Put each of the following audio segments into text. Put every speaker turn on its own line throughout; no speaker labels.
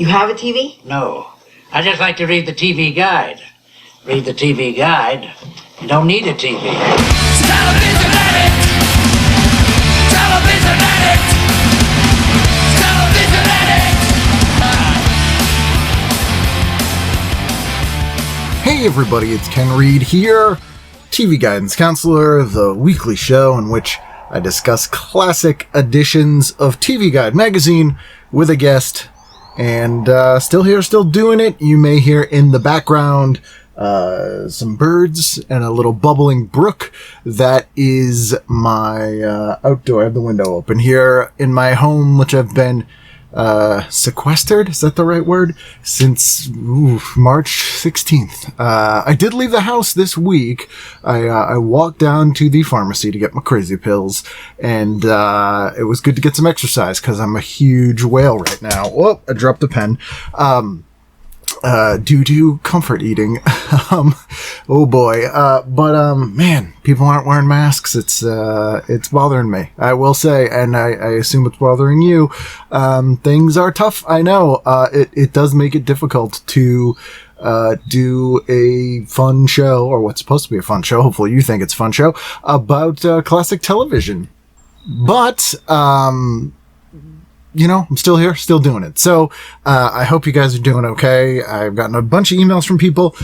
You have a TV?
No. I just like to read the TV guide. Read the TV guide. You don't need a TV.
Television addict! Television addict! Television addict!
Hey everybody, it's Ken Reed here, TV Guidance Counselor, the weekly show in which I discuss classic editions of TV Guide magazine with a guest. And still here, still doing it. You may hear in the background some birds and a little bubbling brook. That is my outdoor. I have the window open here in my home, which I've been sequestered, is that the right word? Since March 16th. I did leave the house this week. I walked down to the pharmacy to get my crazy pills, and it was good to get some exercise because I'm a huge whale right now. Whoop, I dropped the pen. Due to comfort eating. Oh boy. But man, people aren't wearing masks. It's bothering me, I will say, and I assume it's bothering you. Things are tough. I know. It does make it difficult to do a fun show, or what's supposed to be a fun show. Hopefully you think it's a fun show about classic television. But, you know, I'm still here, still doing it. So, I hope you guys are doing okay. I've gotten a bunch of emails from people.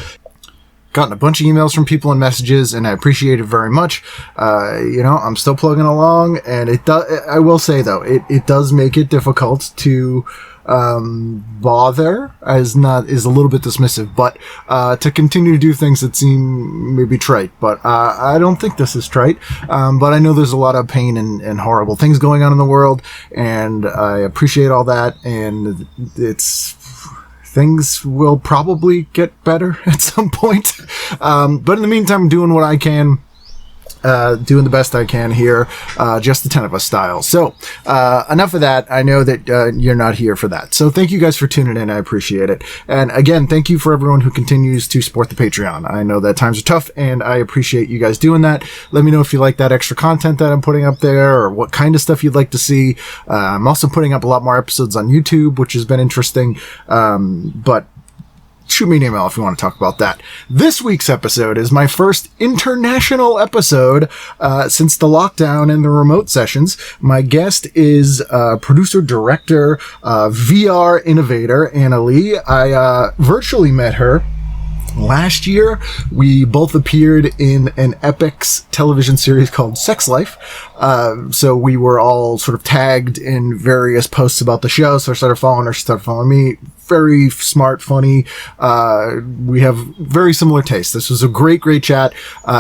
And messages, and I appreciate it very much. You know, I'm still plugging along, and I will say though, it does make it difficult to, bother is a little bit dismissive, but, to continue to do things that seem maybe trite, but, I don't think this is trite. But I know there's a lot of pain and horrible things going on in the world, and I appreciate all that, and things will probably get better at some point. But in the meantime, I'm doing what I can, doing the best I can here, just the 10 of us style. So, enough of that. I know that you're not here for that. So thank you guys for tuning in. I appreciate it. And again, thank you for everyone who continues to support the Patreon. I know that times are tough, and I appreciate you guys doing that. Let me know if you like that extra content that I'm putting up there, or what kind of stuff you'd like to see. I'm also putting up a lot more episodes on YouTube, which has been interesting. But shoot me an email if you want to talk about that. This week's episode is my first international episode since the lockdown and the remote sessions. My guest is producer-director, VR innovator, Anna Lee. I virtually met her last year. We both appeared in an Epix television series called Sex Life. So we were all sort of tagged in various posts about the show. So I started following her. She started following me. Very smart, funny. We have very similar tastes. This was a great chat.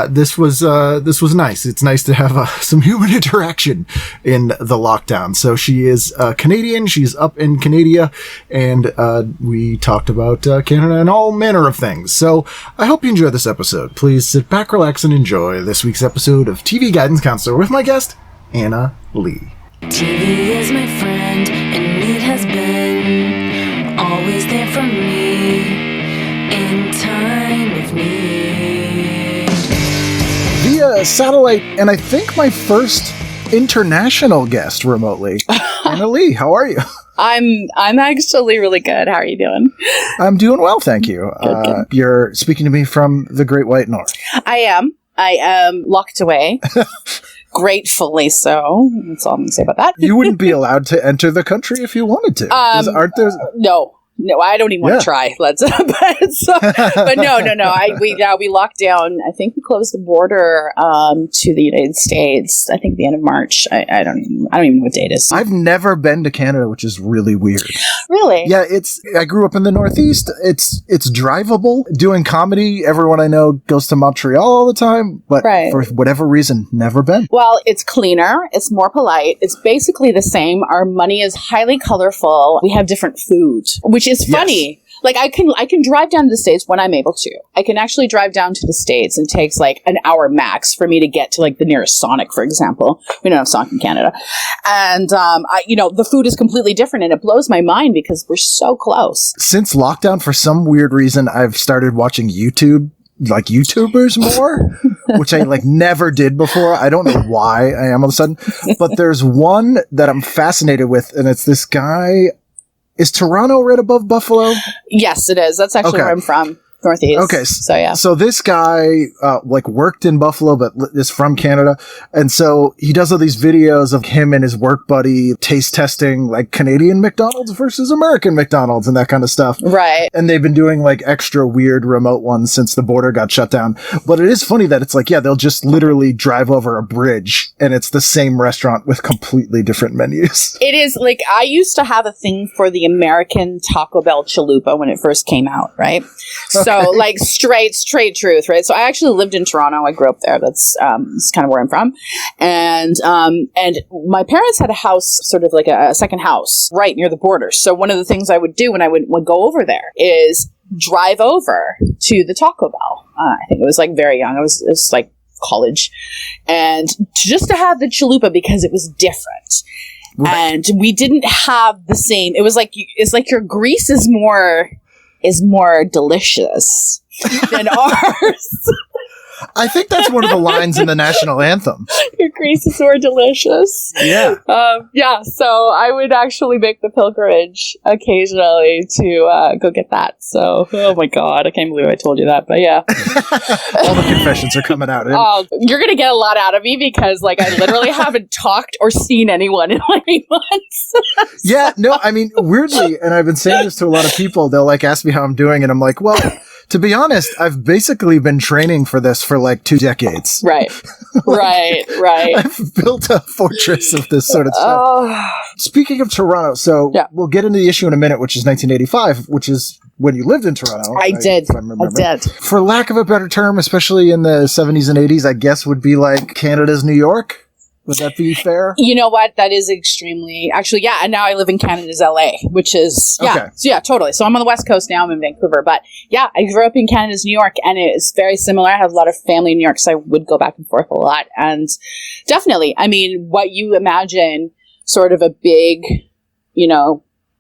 This was nice. It's nice to have some human interaction in the lockdown. So she is Canadian. She's up in Canada, and we talked about Canada and all manner of things. So I hope you enjoy this episode. Please sit back, relax, and enjoy this week's episode of TV Guidance Counselor with my guest, Anna Lee.
TV is my friend, and it has been always there for me in time of need.
Via satellite, and I think my first international guest remotely. Anna Lee, how are you?
I'm actually really good. How are you doing?
I'm doing well, thank you.
Good.
You're speaking to me from the Great White North.
I am locked away. Gratefully so. That's all I'm going to say about that.
You wouldn't be allowed to enter the country if you wanted to. Aren't there?
No, I don't even want to try. Let's, but no. We locked down. I think we closed the border to the United States. I think the end of March. I don't even know what date it is.
I've never been to Canada, which is really weird.
Really?
Yeah, I grew up in the Northeast. It's drivable. Doing comedy, everyone I know goes to Montreal all the time, but for whatever reason, never been.
Well, it's cleaner. It's more polite. It's basically the same. Our money is highly colorful. We have different food, which is funny. Yes. Like I can drive down to the States when I'm able to. I can actually drive down to the States, and it takes like an hour max for me to get to like the nearest Sonic, for example. We don't have Sonic in Canada. And, the food is completely different, and it blows my mind because we're so close.
Since lockdown, for some weird reason, I've started watching YouTube, like YouTubers more, which I like never did before. I don't know why I am all of a sudden, but there's one that I'm fascinated with, and it's this guy. Is Toronto right above Buffalo?
Yes, it is. That's actually where I'm from. Northeast.
Okay.
So, yeah.
So this guy, worked in Buffalo, but is from Canada. And so he does all these videos of him and his work buddy taste testing, like, Canadian McDonald's versus American McDonald's and that kind of stuff.
Right.
And they've been doing, like, extra weird remote ones since the border got shut down. But it is funny that it's like, yeah, they'll just literally drive over a bridge and it's the same restaurant with completely different menus.
It is, like, I used to have a thing for the American Taco Bell chalupa when it first came out, right? So, like, straight truth, right? So I actually lived in Toronto. I grew up there. That's kind of where I'm from. And my parents had a house, sort of like a second house right near the border. So one of the things I would do when I would go over there is drive over to the Taco Bell. I think it was, like, very young. It was like college. And just to have the chalupa because it was different. Right. And we didn't have the same. It's like your grease is more delicious than ours.
I think that's one of the lines in the national anthem.
Your grease is more delicious.
Yeah.
So I would actually make the pilgrimage occasionally to go get that. So, oh my God, I can't believe I told you that, but yeah.
All the confessions are coming out.
You're going to get a lot out of me because, like, I literally haven't talked or seen anyone in like 8 months.
Yeah, no, I mean, weirdly, and I've been saying this to a lot of people, they'll, like, ask me how I'm doing, and I'm like, well, to be honest, I've basically been training for this for like 2 decades.
Right. Right.
I've built a fortress of this sort of stuff. Speaking of Toronto, so we'll get into the issue in a minute, which is 1985, which is when you lived in Toronto.
I did.
For lack of a better term, especially in the 70s and 80s, I guess would be like Canada's New York. Would that be fair?
You know what? That is extremely... Actually, yeah. And now I live in Canada's LA, which is... Yeah. Okay. So, yeah, totally. So I'm on the West Coast now. I'm in Vancouver. But, yeah, I grew up in Canada's New York, and it's very similar. I have a lot of family in New York, so I would go back and forth a lot. And definitely, I mean, what you imagine sort of a big,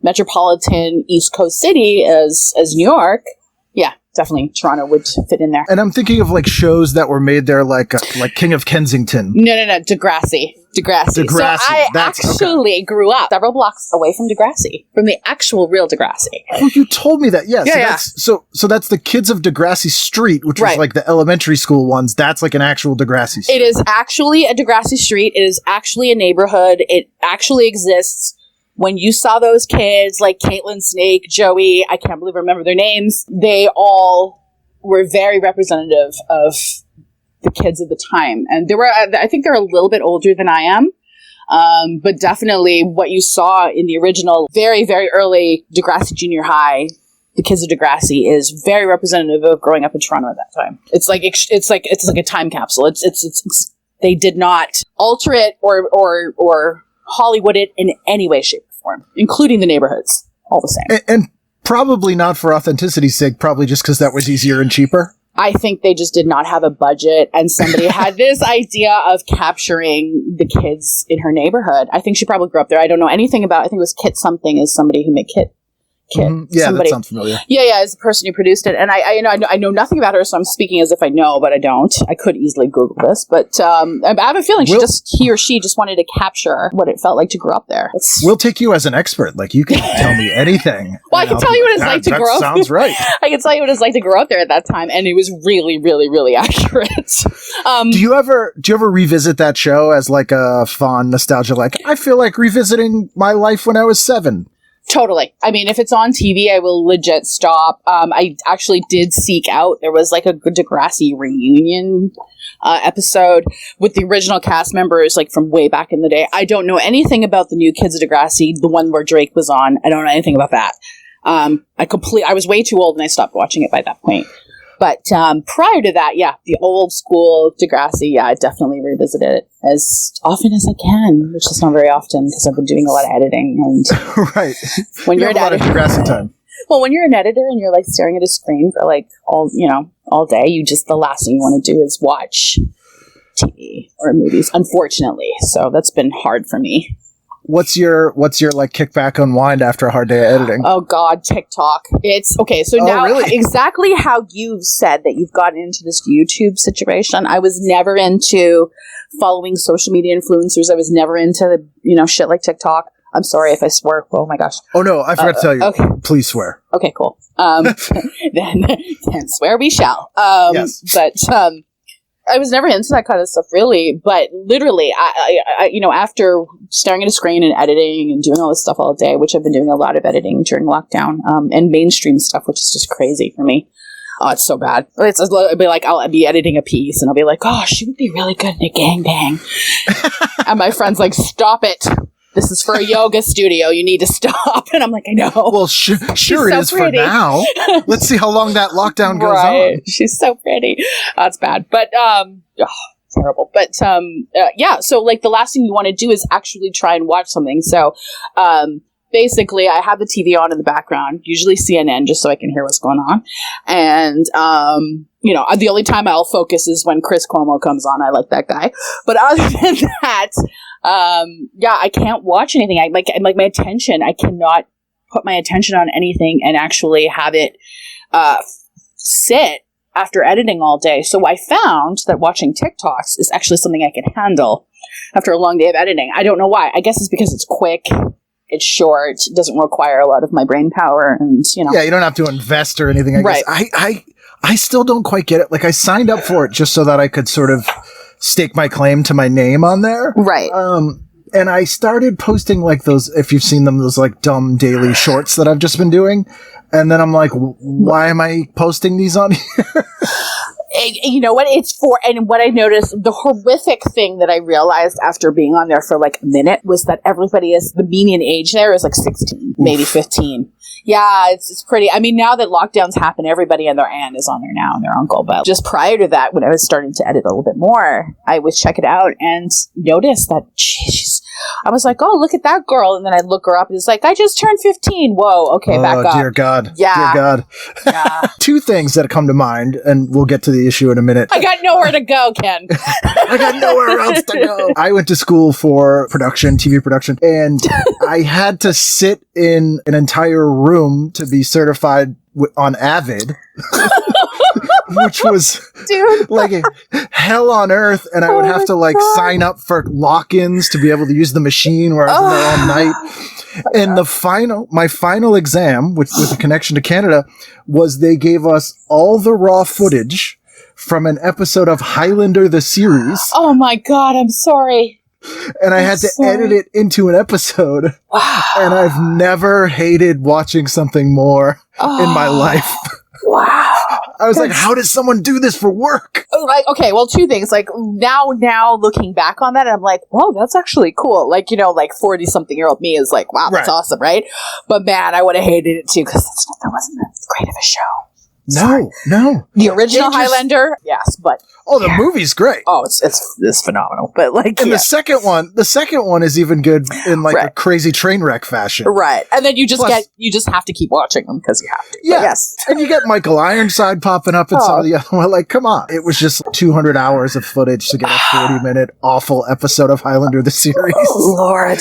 metropolitan East Coast city as New York, yeah, definitely Toronto would fit in there.
And I'm thinking of like shows that were made there, like King of Kensington.
No, Degrassi. So I actually grew up several blocks away from Degrassi, from the actual real Degrassi.
Oh, you told me that. Yes. So that's the kids of Degrassi Street, which was like the elementary school ones. That's like an actual Degrassi street.
It is actually a Degrassi Street. It is actually a neighborhood. It actually exists. When you saw those kids, like Caitlin, Snake, Joey, I can't remember their names, they all were very representative of the kids of the time. And I think they're a little bit older than I am. But definitely what you saw in the original, very, very early Degrassi Junior High, the kids of Degrassi, is very representative of growing up in Toronto at that time. It's like a time capsule. It's they did not alter it or Hollywood it in any way, shape, or form, including the neighborhoods, all the same.
And probably not for authenticity's sake, probably just because that was easier and cheaper.
I think they just did not have a budget, and somebody had this idea of capturing the kids in her neighborhood. I think she probably grew up there. I don't know anything about, I think it was Kit something, is somebody who made Kit.
Yeah, that sounds familiar.
Yeah, as the person who produced it. And I know nothing about her, so I'm speaking as if I know, but I don't. I could easily Google this, but I have a feeling he or she just wanted to capture what it felt like to grow up there.
We'll take you as an expert. Like, you can tell me anything.
Well, I can tell you what it's like to grow up.
That sounds right.
I can tell you what it's like to grow up there at that time, and it was really, really, really accurate.
Do you ever revisit that show as like a fond nostalgia? Like, I feel like revisiting my life when I was 7.
Totally. I mean, if it's on TV, I will legit stop. I actually did seek out. There was like a Degrassi reunion episode with the original cast members, like from way back in the day. I don't know anything about the new Kids of Degrassi, the one where Drake was on. I don't know anything about that. I was way too old and I stopped watching it by that point. But prior to that, yeah, the old school Degrassi, yeah, I definitely revisited it as often as I can, which is not very often because I've been doing a lot of editing. And
right.
When you're
an editor, a lot of Degrassi time.
Well, when you're an editor and you're like staring at a screen for like all day, the last thing you want to do is watch TV or movies, unfortunately. So that's been hard for me.
What's your like kickback unwind after a hard day of editing?
Oh God, TikTok. It's okay. So now really? Exactly how you've said that you've gotten into this YouTube situation. I was never into following social media influencers. I was never into shit like TikTok. I'm sorry if I swear. Oh my gosh.
Oh no, I forgot to tell you.
Okay.
Please swear.
Okay, cool. Then swear we shall.
Yes.
But I was never into that kind of stuff, really. But literally, I after staring at a screen and editing and doing all this stuff all day, which I've been doing a lot of editing during lockdown, and mainstream stuff, which is just crazy for me. Oh, it's so bad. It'll be like, I'll be editing a piece and I'll be like, oh, she would be really good in a gangbang. And my friend's like, stop it. This is for a yoga studio. You need to stop. And I'm like, I know.
Well, sure
so
it is
pretty.
for now. Let's see how long that lockdown goes
Right.
on.
She's so pretty. That's bad. But, terrible. But, yeah. So, like, the last thing you want to do is actually try and watch something. So, basically, I have the TV on in the background, usually CNN, just so I can hear what's going on. And, the only time I'll focus is when Chris Cuomo comes on. I like that guy. But other than that, I can't watch anything. I like my attention. I cannot put my attention on anything and actually have it sit after editing all day. So I found that watching TikToks is actually something I can handle after a long day of editing. I don't know why. I guess it's because it's quick. It's short. It doesn't require a lot of my brain power, and Yeah,
you don't have to invest or anything.
Right.
Guess I still don't quite get it. Like, I signed up for it just so that I could sort of stake my claim to my name on there.
Right.
And I started posting like those, if you've seen them, those like dumb daily shorts that I've just been doing. And then I'm like, why am I posting these on here?
You know what it's for? And what I noticed, the horrific thing that I realized after being on there for like a minute was that the median age there is like 16, maybe 15. Yeah, it's pretty. I mean, now that lockdowns happen, everybody and their aunt is on there now, and their uncle. But just prior to that, when I was starting to edit a little bit more, I would check it out and notice that, I was like, oh, look at that girl. And then I'd look her up and it's like, I just turned 15. Whoa, okay, back up.
Oh, dear God.
Yeah.
Dear God.
Yeah.
Two things that come to mind, and we'll get to the issue in a minute.
I got nowhere to go, Ken.
I got nowhere else to go. I went to school for production, TV production, and I had to sit in an entire room to be certified on Avid. Which was like hell on earth, and I would have to sign up for lock-ins to be able to use the machine where I was in there all night. And my final exam, with a connection to Canada, was they gave us all the raw footage from an episode of Highlander the Series.
Oh my God, I'm sorry.
And I had to edit it into an episode. Wow. And I've never hated watching something more in my life.
Wow.
I was like, how does someone do this for work?
Like, okay, well, two things. Like, now looking back on that, I'm like, whoa, that's actually cool. Like, 40-something-year-old me is like, wow, that's awesome, right? But man, I would have hated it too, because that wasn't that great of a show.
No.
The original Highlander, yes, but
the movie's great.
Oh, it's phenomenal. But
and the second one is even good in a crazy train wreck fashion.
Right. And then you just have to keep watching them because you have to.
Yeah.
But yes.
And you get Michael Ironside popping up in some of the other one. Like, come on. It was just 200 hours of footage to get a 40-minute awful episode of Highlander the Series.
Oh, Lord.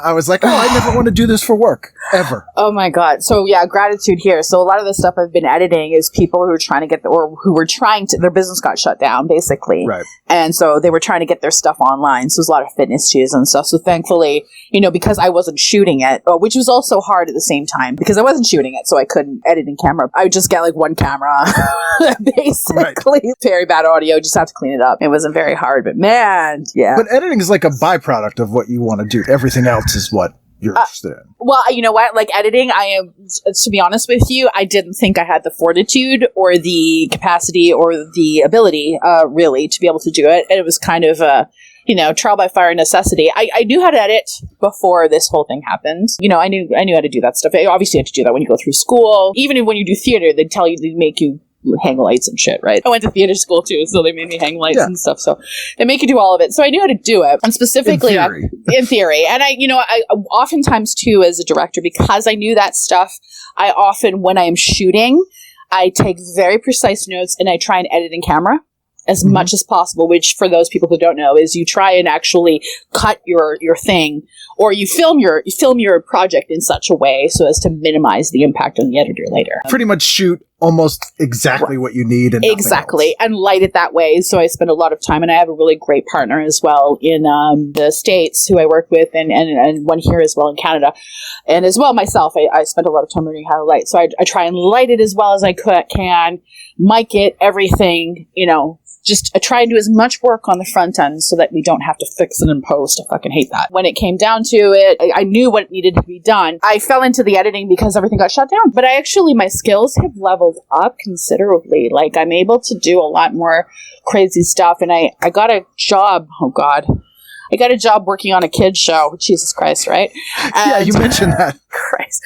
I was like, I never want to do this for work. Ever.
Oh my God. So yeah, gratitude here. So a lot of the stuff I've been editing is people who were trying to their business got shut down, basically.
Right.
And so they were trying to get their stuff online. So there's a lot of fitness shoes and stuff. So thankfully, because I wasn't shooting it, which was also hard at the same time because I wasn't shooting it, so I couldn't edit in camera. I would just get one camera, basically. Right. Very bad audio. Just have to clean it up. It wasn't very hard, but man, yeah.
But editing is like a byproduct of what you want to do. Everything else is what you're interested in.
Well, you know what? Like editing, to be honest with you, I didn't think I had the fortitude or the capacity or the ability, really, to be able to do it. And it was kind of trial by fire necessity. I knew how to edit before this whole thing happened. I knew how to do that stuff. Obviously, you have to do that when you go through school. Even when you do theater, they make you hang lights and shit, right? I went to theater school too, so they made me hang lights and stuff. So they make you do all of it. So I knew how to do it, and specifically in theory. And I oftentimes too, as a director, because I knew that stuff, I often, when I am shooting, I take very precise notes and I try and edit in camera as much as possible, which for those people who don't know is you try and actually cut your thing, or you film your project in such a way so as to minimize the impact on the editor later.
Pretty much shoot almost exactly what you need. And
exactly. And light it that way. So I spend a lot of time, and I have a really great partner as well in the States who I work with, and one here as well in Canada. And as well myself, I spend a lot of time learning how to light. So I try and light it as well as I can, mic it, everything, just I try and do as much work on the front end so that we don't have to fix it in post. I fucking hate that. When it came down to it, I knew what needed to be done. I fell into the editing because everything got shut down. But my skills have leveled up considerably. Like, I'm able to do a lot more crazy stuff. And I got a job. Oh, God. I got a job working on a kid's show. Jesus Christ, right?
Yeah, you mentioned that.
Christ.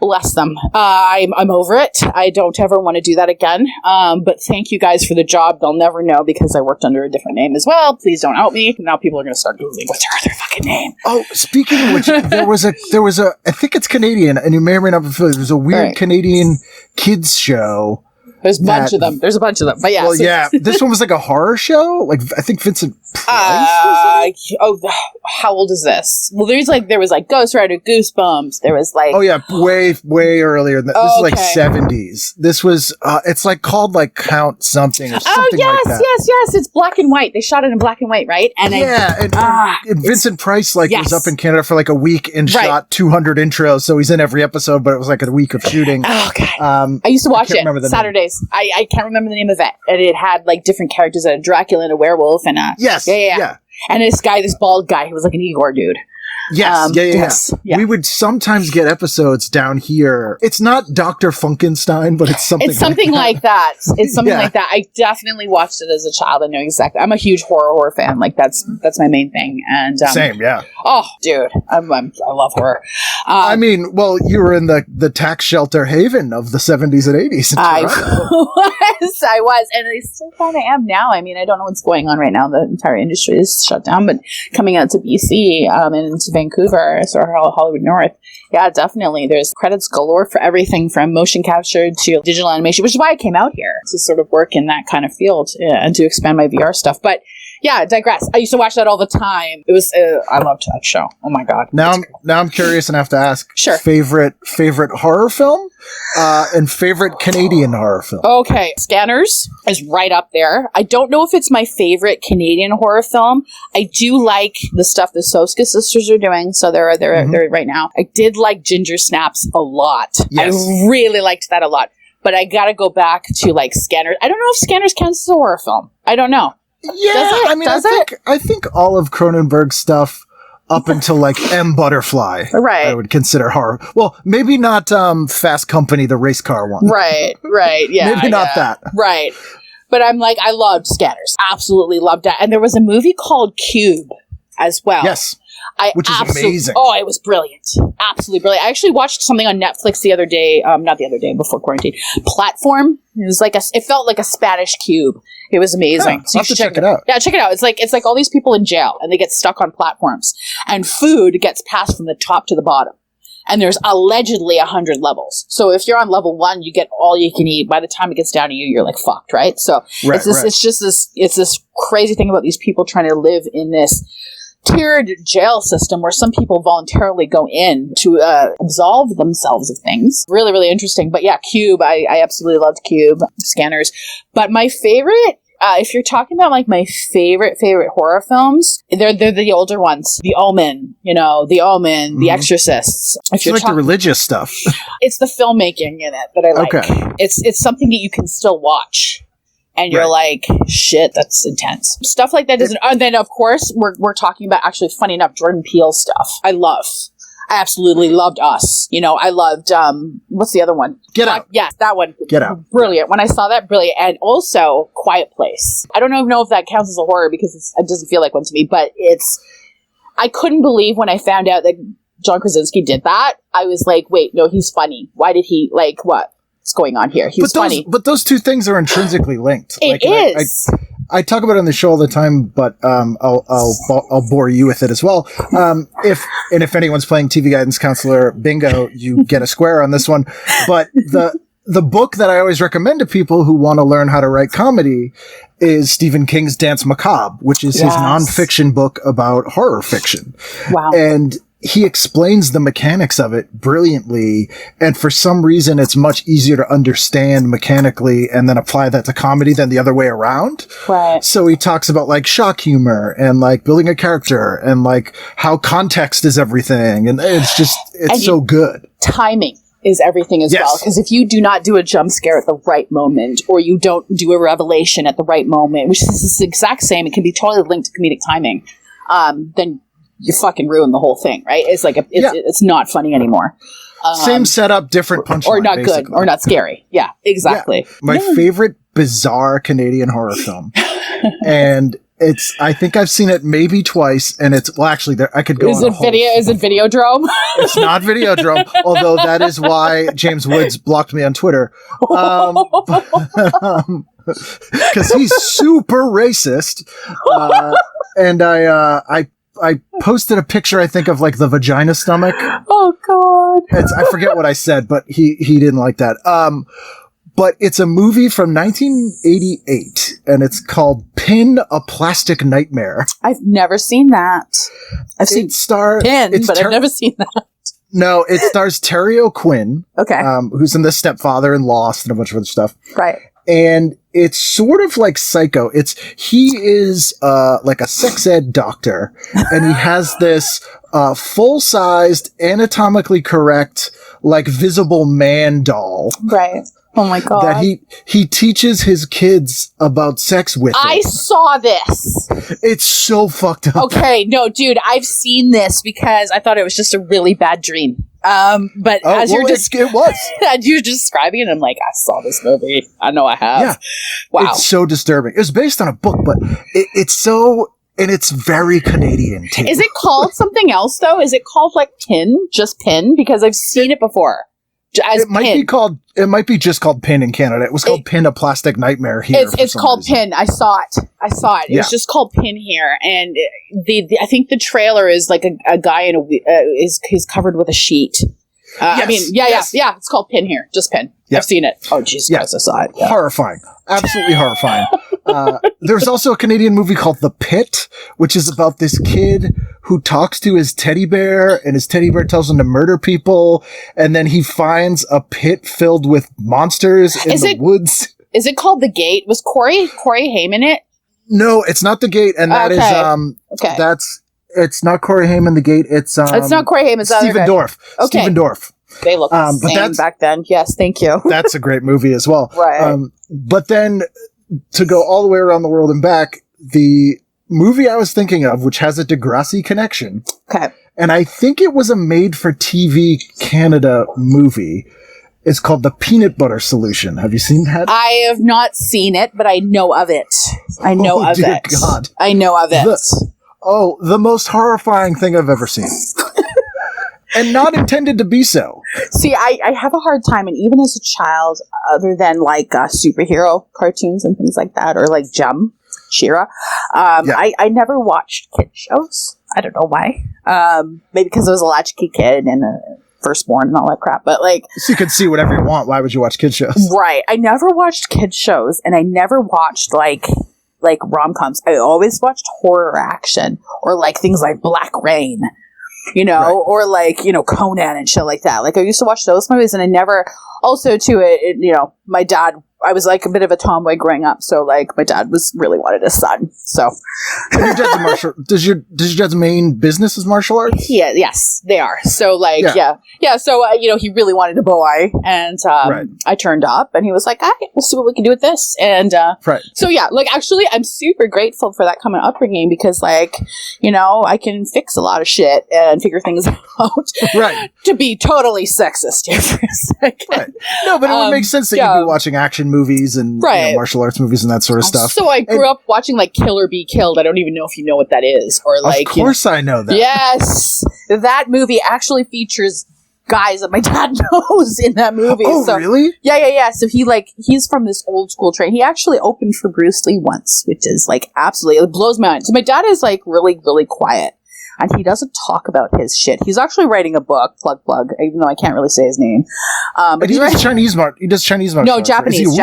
Bless them. I'm over it. I don't ever want to do that again. But thank you guys for the job. They'll never know because I worked under a different name as well. Please don't out me. Now people are going to start Googling what's her other fucking name.
Oh, speaking of which, there was a, I think it's Canadian, and you may or may not be familiar. There's a weird Canadian kids show.
There's a bunch of them. But yeah.
Well, yeah. This one was like a horror show. Like, I think Vincent Price was in it?
How old is this? Well, there was Ghost Rider, Goosebumps. There was
Oh yeah, way earlier than that. This is like 70s. This was, it's called Count something or something like that.
Yes. It's black and white. They shot it in black and white, right? And
and Vincent Price was up in Canada for a week and shot 200 intros. So he's in every episode, but it was a week of shooting.
Oh, God. I used to watch it Saturdays. I can't remember the name of it. And it had different characters, a Dracula and a werewolf and a...
Yes. Yeah.
And this bald guy who was like an Igor dude.
Yes. We would sometimes get episodes down here. It's not Dr. Funkenstein, but it's something
like that. It's something like that. I definitely watched it as a child and know exactly. I'm a huge horror fan. That's my main thing. And
same, yeah.
Oh, dude, I love horror.
You were in the tax shelter haven of the 70s and 80s.
I was, and I still kind of am now. I don't know what's going on right now. The entire industry is shut down, but coming out to BC and into Vancouver, sort of Hollywood North. Yeah, definitely. There's credits galore for everything from motion capture to digital animation, which is why I came out here to sort of work in that kind of field and to expand my VR stuff. But yeah, digress. I used to watch that all the time. It was, I loved that show. Oh my God.
Now I'm curious and have to ask.
Sure.
Favorite horror film, and favorite Canadian horror film.
Okay. Scanners is right up there. I don't know if it's my favorite Canadian horror film. I do like the stuff the Seka sisters are doing. So they're right now. I did like Ginger Snaps a lot. Yes. I really liked that a lot. But I gotta go back to Scanners. I don't know if Scanners counts as a horror film. I don't know.
Yeah, I think all of Cronenberg's stuff up until M Butterfly,
right,
I would consider horror. Well, maybe not Fast Company, the race car one.
Right, yeah.
Maybe not that.
Right. But I'm I loved Scanners. Absolutely loved that. And there was a movie called Cube as well.
Yes. Which is amazing.
Oh, it was brilliant. Absolutely brilliant. I actually watched something on Netflix the other day, not the other day, before quarantine. Platform. It was it felt like a Spanish Cube. It was amazing.
So you should check it out.
Yeah, check it out. It's like all these people in jail and they get stuck on platforms and food gets passed from the top to the bottom. And there's allegedly 100 levels. So if you're on level 1, you get all you can eat. By the time it gets down to you, you're fucked, right? So it's this crazy thing about these people trying to live in this tiered jail system where some people voluntarily go in to absolve themselves of things. Really, really interesting. But yeah, Cube, I absolutely loved Cube, Scanners. But my favorite, if you're talking about my favorite horror films, they're the older ones. The Omen, The Exorcists. If
you're the religious stuff.
It's the filmmaking in it that I like.
Okay.
It's something that you can still watch. And you're shit, that's intense. Stuff like that doesn't... And then, of course, we're talking about, actually, funny enough, Jordan Peele stuff. I absolutely loved Us. I loved, what's the other one?
Get Out.
Yeah, that one.
Get Out.
Brilliant. When I saw that, brilliant. And also, Quiet Place. I don't even know if that counts as a horror because it doesn't feel like one to me, but I couldn't believe when I found out that John Krasinski did that. I was wait, no, he's funny. Why did he, what? What's going on here? He's funny.
But those two things are intrinsically linked.
It is.
I talk about it on the show all the time, but I'll bore you with it as well. If anyone's playing TV guidance counselor bingo, you get a square on this one. But the book that I always recommend to people who want to learn how to write comedy is Stephen King's Dance Macabre, which is his nonfiction book about horror fiction.
Wow.
And he explains the mechanics of it brilliantly, and for some reason it's much easier to understand mechanically and then apply that to comedy than the other way around.
Right.
So he talks about like shock humor and like building a character and like how context is everything, and it's so good.
Timing is everything as well, because if you do not do a jump scare at the right moment, or you don't do a revelation at the right moment, which is the exact same, it can be totally linked to comedic timing, then you fucking ruin the whole thing, right? It's like it's not funny anymore.
Same setup, different punchline,
or not
basically.
good, or not scary. Yeah, exactly.
Yeah. My favorite bizarre Canadian horror film, and I think I've seen it maybe twice, and actually, I could go. Is it
Videodrome?
It's not Videodrome, although that is why James Woods blocked me on Twitter. Because he's super racist, and I posted a picture, I think, of like the vagina stomach.
Oh God!
I forget what I said, but he didn't like that. But it's a movie from 1988, and it's called Pin, a Plastic Nightmare.
I've never seen that. I've seen Pin, but I've never seen that.
No, it stars Terry O'Quinn, who's in The Stepfather and Lost and a bunch of other stuff.
Right.
And it's sort of like Psycho. He is like a sex ed doctor, and he has this full-sized, anatomically correct, like visible man doll.
Right. Oh my God.
That he teaches his kids about sex with.
I saw this.
It's so fucked up.
Okay, no, dude, I've seen this because I thought it was just a really bad dream. But as you're describing it, I'm like, I saw this movie. I know I have. Yeah. Wow.
It's so disturbing. It was based on a book, but it's so, and it's very Canadian too.
Is it called something else though? Is it called like Pin? Just Pin? Because I've seen it before. It
might be just called Pin in Canada. It was called Pin, a Plastic Nightmare here.
It's called Pin. I saw it. It was just called Pin here, and I think the trailer is like a guy in he's covered with a sheet. It's called Pin here. Just Pin. Yep. I've seen it. Oh Jesus Christ, I saw it. Yeah.
Horrifying. Absolutely horrifying. There's also a Canadian movie called The Pit, which is about this kid who talks to his teddy bear, and his teddy bear tells him to murder people, and then he finds a pit filled with monsters in the woods.
Is it called The Gate? Was Corey Haim in it?
No, it's not The Gate, and that is it's not Corey Haim in The Gate. It's
not Corey Haim. It's
Stephen Dorff.
Okay.
Stephen Dorff.
They look the same back then. Yes, thank you.
That's a great movie as well.
Right.
But then to go all the way around the world and back, the movie I was thinking of, which has a Degrassi connection.
Okay.
And I think it was a made-for-TV Canada movie. It's called The Peanut Butter Solution. Have you seen that?
I have not seen it, but I know of it. I know of it.
God.
I know of it.
The most horrifying thing I've ever seen. And not intended to be so.
See, I have a hard time, and even as a child, other than like superhero cartoons and things like that, or like She-Ra, I never watched kid shows. I don't know why. Maybe because I was a latchkey kid and a firstborn and all that crap. But like,
so you could see whatever you want. Why would you watch kid shows?
Right. I never watched kid shows, and I never watched like rom-coms. I always watched horror action, or like things like Black Rain. Or like, Conan and shit like that. Like, I used to watch those movies, and I never, also too, my dad, I was like a bit of a tomboy growing up, so like, my dad really wanted a son, so.
Your dad's does your dad's main business is martial arts?
Yeah, yes, they are. So like, so, he really wanted a boy, and I turned up, and he was like, all right, we'll see what we can do with this, and so yeah, like, actually, I'm super grateful for that kind of upbringing, because like, I can fix a lot of shit and figure things out.
Right.
To be totally sexist here for a second.
Right. No, but it would make sense that you'd be watching action movies and martial arts movies and that sort of stuff.
So I grew up watching like Kill or Be Killed. I don't even know if you know what that is, or like.
Of course, I know that.
Yes, that movie actually features guys that my dad knows in that movie.
Oh, really?
Yeah. So he's from this old school train. He actually opened for Bruce Lee once, which is like absolutely, it blows my mind. So my dad is like really, really quiet. And he doesn't talk about his shit. He's actually writing a book, plug, even though I can't really say his name.
But he does Chinese martial arts.
No, Japanese.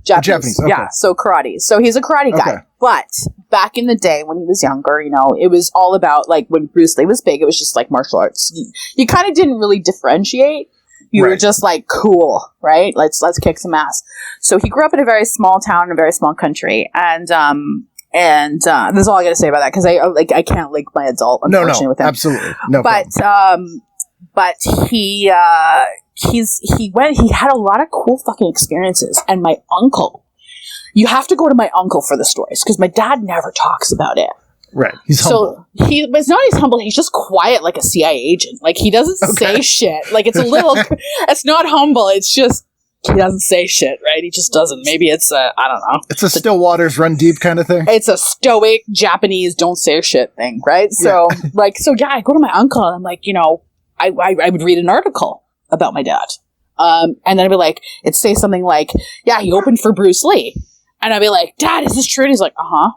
Japanese, okay.
Yeah, so karate. So he's a karate guy.
Okay.
But back in the day when he was younger, you know, it was all about, like, when Bruce Lee was big, it was just like martial arts. You kind of didn't really differentiate. You were just like, cool, right? Let's kick some ass. So he grew up in a very small town, in a very small country, and that's all I got to say about that, because I can't link my adult, unfortunately, with him.
Absolutely, no.
But he had a lot of cool fucking experiences, and my uncle. You have to go to my uncle for the stories, because my dad never talks about it.
Right. He's humble.
So it's not he's humble. He's just quiet like a CIA agent. Like, he doesn't say shit. Like, it's a little, it's not humble. It's just, he doesn't say shit, right? He just doesn't. Maybe it's I don't know.
It's a still waters run deep kind of thing.
It's a stoic Japanese don't say shit thing, right? So, I go to my uncle and I'm like, you know, I would read an article about my dad. And then I'd be like, it'd say something like, yeah, he opened for Bruce Lee. And I'd be like, Dad, is this true? And he's like, uh-huh.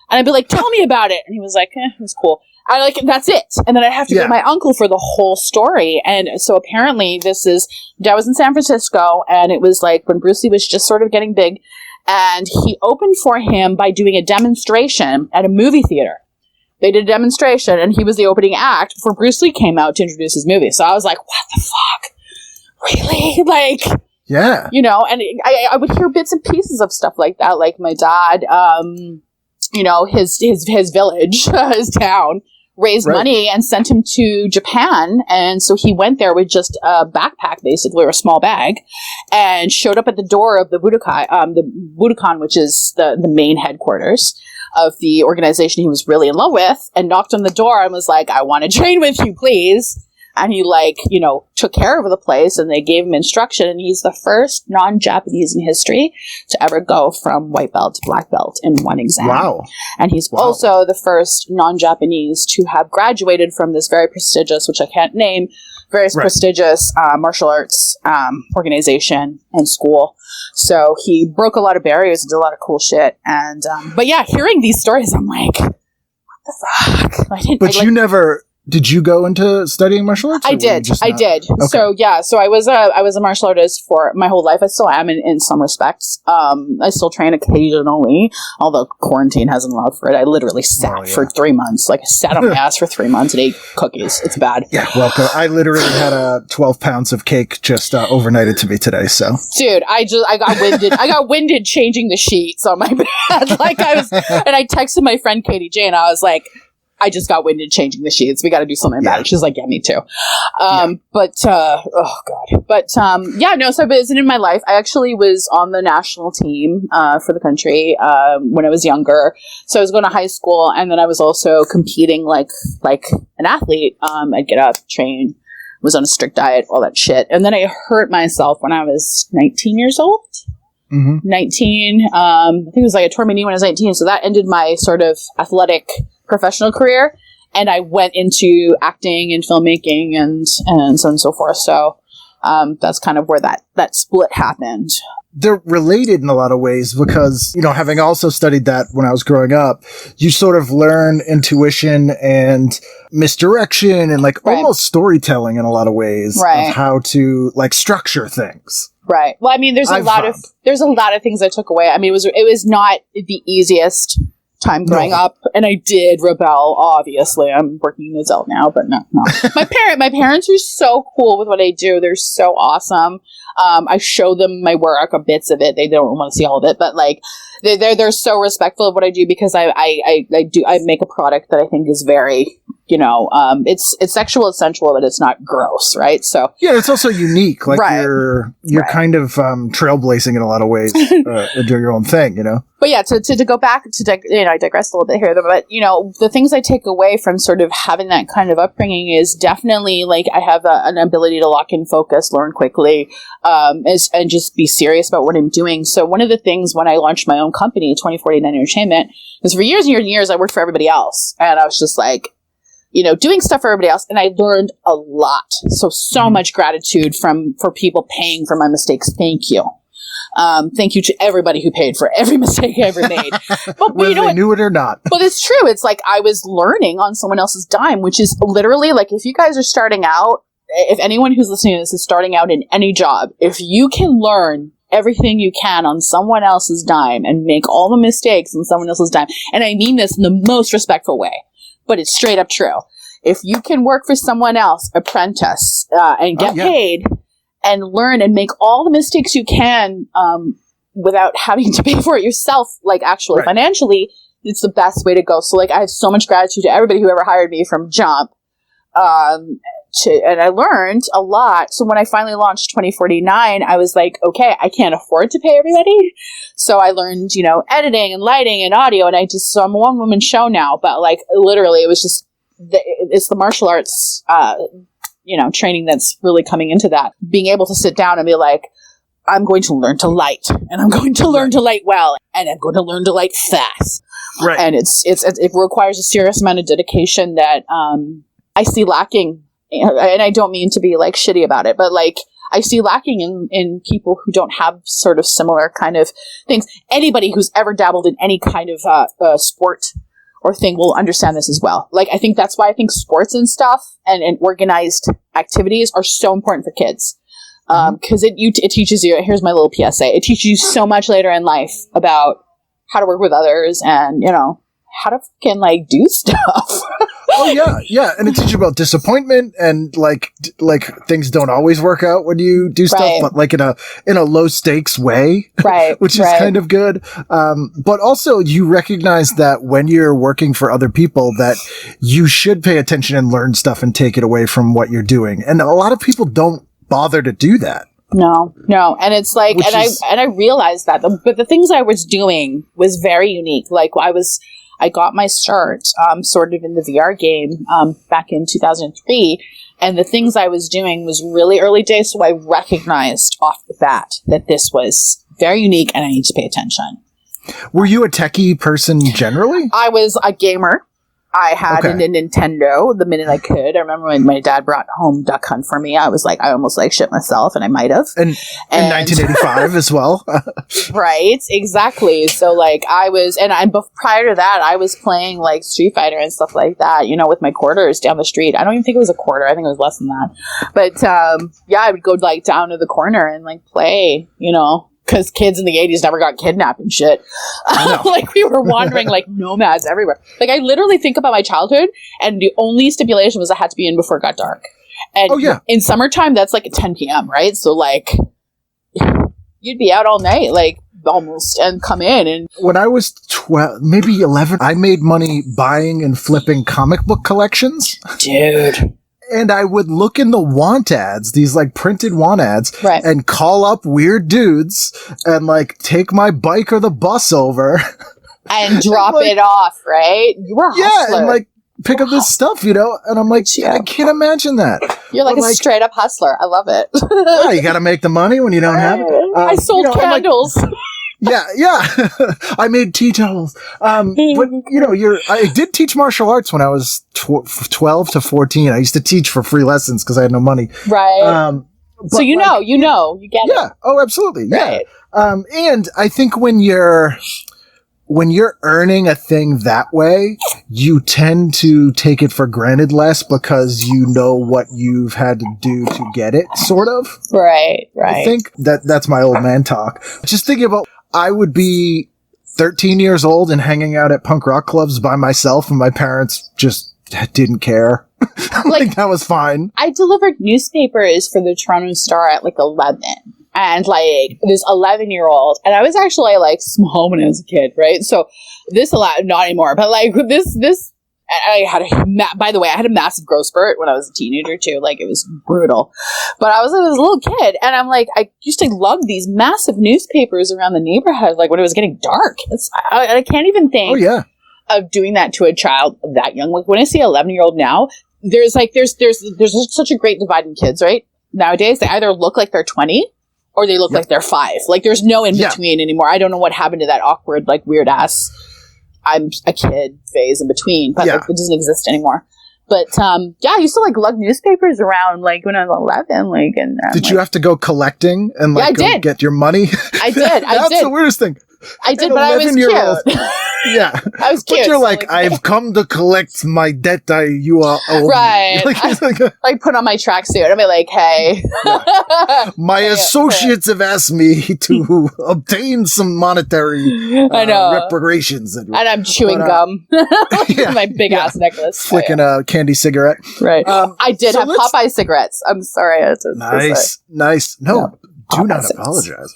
And I'd be like, tell me about it. And he was like, it was cool. That's it. And then I'd have to get my uncle for the whole story. And so apparently Dad was in San Francisco, and it was like when Bruce Lee was just sort of getting big. And he opened for him by doing a demonstration at a movie theater. They did a demonstration, and he was the opening act before Bruce Lee came out to introduce his movie. So I was like, what the fuck? Really? Like...
Yeah.
You know, and I would hear bits and pieces of stuff like that. Like, my dad, you know, his village, his town, raised money and sent him to Japan. And so he went there with just a backpack, basically, or a small bag, and showed up at the door of the Budokan, which is the main headquarters of the organization he was really in love with, and knocked on the door and was like, I want to train with you, please. And he, like, you know, took care of the place, and they gave him instruction. And he's the first non-Japanese in history to ever go from white belt to black belt in one exam.
Wow.
And he's also the first non-Japanese to have graduated from this very prestigious, which I can't name, prestigious martial arts organization and school. So he broke a lot of barriers and did a lot of cool shit. And, but yeah, hearing these stories, I'm like, what the fuck?
Did you go into studying martial arts?
I did.
Okay.
So I was a martial artist for my whole life. I still am in some respects. I still train occasionally, although quarantine hasn't allowed for it. I literally sat for 3 months. Like, I sat on my ass for 3 months and ate cookies. It's bad. Yeah, welcome.
I literally had 12 pounds of cake just overnighted to me today. So,
dude, I got winded. I got winded changing the sheets on my bed. Like, and I texted my friend Katie J, and I was like, I just got winded changing the sheets. We got to do something about it. She's like, yeah, me too. So I visited in my life. I actually was on the national team for the country when I was younger. So I was going to high school, and then I was also competing like an athlete. I'd get up, train, was on a strict diet, all that shit. And then I hurt myself when I was 19 years old. Mm-hmm. 19. I think it was like I tore my knee when I was 19. So that ended my sort of athletic professional career, and I went into acting and filmmaking and so on and so forth. So that's kind of where that split happened.
They're related in a lot of ways because, you know, having also studied that when I was growing up, you sort of learn intuition and misdirection and almost storytelling in a lot of ways of how to structure things.
Right. Well, I mean, there's a lot of things I took away. I mean, it was not the easiest time growing up, and I did rebel. Obviously, I'm working as adult now, but no. My parents are so cool with what I do. They're so awesome. I show them my work, or bits of it. They don't want to see all of it, but they're so respectful of what I do because I make a product that I think is very, it's sexual, it's sensual, but it's not gross, right? So
yeah, it's also unique. You're kind of trailblazing in a lot of ways, do your own thing, But yeah, to go back I digressed a little bit here, but the things I take away from sort of having that kind of upbringing is definitely I have an ability to lock in focus, learn quickly, and just be serious about what I'm doing. So one of the things when I launched my own company, 2049 Entertainment, was for years and years and years I worked for everybody else, and I was just doing stuff for everybody else, and I learned a lot. So much gratitude for people paying for my mistakes. Thank you. Thank you to everybody who paid for every mistake I ever made. But whether they knew it or not.
But it's true. It's I was learning on someone else's dime, which is literally if you guys are starting out, if anyone who's listening to this is starting out in any job, if you can learn everything you can on someone else's dime and make all the mistakes on someone else's dime. And I mean this in the most respectful way, but it's straight up true. If you can work for someone else, apprentice, and get paid and learn and make all the mistakes you can without having to pay for it yourself, like actually financially, it's the best way to go. So like I have so much gratitude to everybody who ever hired me from jump. And I learned a lot. So when I finally launched 2049, I was like, okay, I can't afford to pay everybody. So I learned, editing and lighting and audio. And so I'm a one woman show now, but like literally it was just, it's the martial arts, training that's really coming into that. Being able to sit down and be like, I'm going to learn to light, and I'm going to learn to light well, and I'm going to learn to light fast. Right. And it requires a serious amount of dedication that I see lacking. And I don't mean to be like shitty about it, but like I see lacking in people who don't have sort of similar kind of things. Anybody who's ever dabbled in any kind of sport or thing will understand this as well. Like, I think that's why I think sports and stuff and organized activities are so important for kids. Because it teaches you, here's my little PSA, it teaches you so much later in life about how to work with others and, how to fucking like do stuff.
Oh yeah. And it teaches you about disappointment and like things don't always work out when you do stuff, but like in a low stakes way, right? Which is kind of good. But also you recognize that when you're working for other people that you should pay attention and learn stuff and take it away from what you're doing. And a lot of people don't bother to do that.
No. And it's like, I realized that, but the things I was doing was very unique. Like I got my start sort of in the VR game back in 2003, and the things I was doing was really early days, so I recognized off the bat that this was very unique and I need to pay attention.
Were you a techie person generally?
I was a gamer. I had a Nintendo the minute I could. I remember when my dad brought home Duck Hunt for me. I was like, I almost like shit myself, and I might have. And
1985 as well.
Right, exactly. So like prior to that, I was playing like Street Fighter and stuff like that, with my quarters down the street. I don't even think it was a quarter. I think it was less than that. But I would go like down to the corner and like play, because kids in the 80s never got kidnapped and shit. Like we were wandering like nomads everywhere. Like I literally think about my childhood, and the only stipulation was I had to be in before it got dark. And in summertime, that's like at 10 p.m., right? So like you'd be out all night, like almost, and come in. And
when I was 12, maybe 11, I made money buying and flipping comic book collections.
Dude.
And I would look in the want ads, these like printed want ads, and call up weird dudes and like take my bike or the bus over
and drop it off, right? You were a hustler.
And like pick up this stuff, And I'm like, I can't imagine that.
You're like a straight up hustler. I love it.
You got to make the money when you don't have it.
I sold candles.
Yeah. I made tea towels. But I did teach martial arts when I was 12 to 14. I used to teach for free lessons because I had no money.
Right. So you get it.
Yeah. Oh, absolutely.
Right.
Yeah. And I think when you're earning a thing that way, you tend to take it for granted less because you know what you've had to do to get it, sort of.
Right.
I think that's my old man talk. Just thinking about, I would be 13 years old and hanging out at punk rock clubs by myself, and my parents just didn't care. Like that was fine.
I delivered newspapers for the Toronto Star at like 11. And like this 11-year-old, and I was actually like small when I was a kid, right? So not anymore, but like this, I had by the way, I had a massive growth spurt when I was a teenager too. Like it was brutal, but I was a little kid, and I'm like, I used to lug these massive newspapers around the neighborhood, like when it was getting dark. I can't even think of doing that to a child that young. Like when I see an 11-year-old now, there's such a great divide in kids, right? Nowadays, they either look like they're 20 or they look like they're 5. Like there's no in between anymore. I don't know what happened to that awkward, like weird ass I'm a kid phase in between, but like, it doesn't exist anymore. But I used to like lug newspapers around like when I was 11. Like, and
did you have to go collecting and like
I did.
get your money?
I did.
That's the weirdest thing.
I did,
An
but I was
11-year-old.
cute.
Yeah.
I was cute.
But you're
so,
like, I've come to collect my debt you are owed.
Right.
Like,
I put on my tracksuit and be like, hey.
my associates have asked me to obtain some monetary
I know.
reparations.
And I'm chewing gum. My big ass necklace.
Flicking a candy cigarette.
Right. I did
so
have Popeye cigarettes. I'm sorry. I had to
Nice. No. Do not apologize.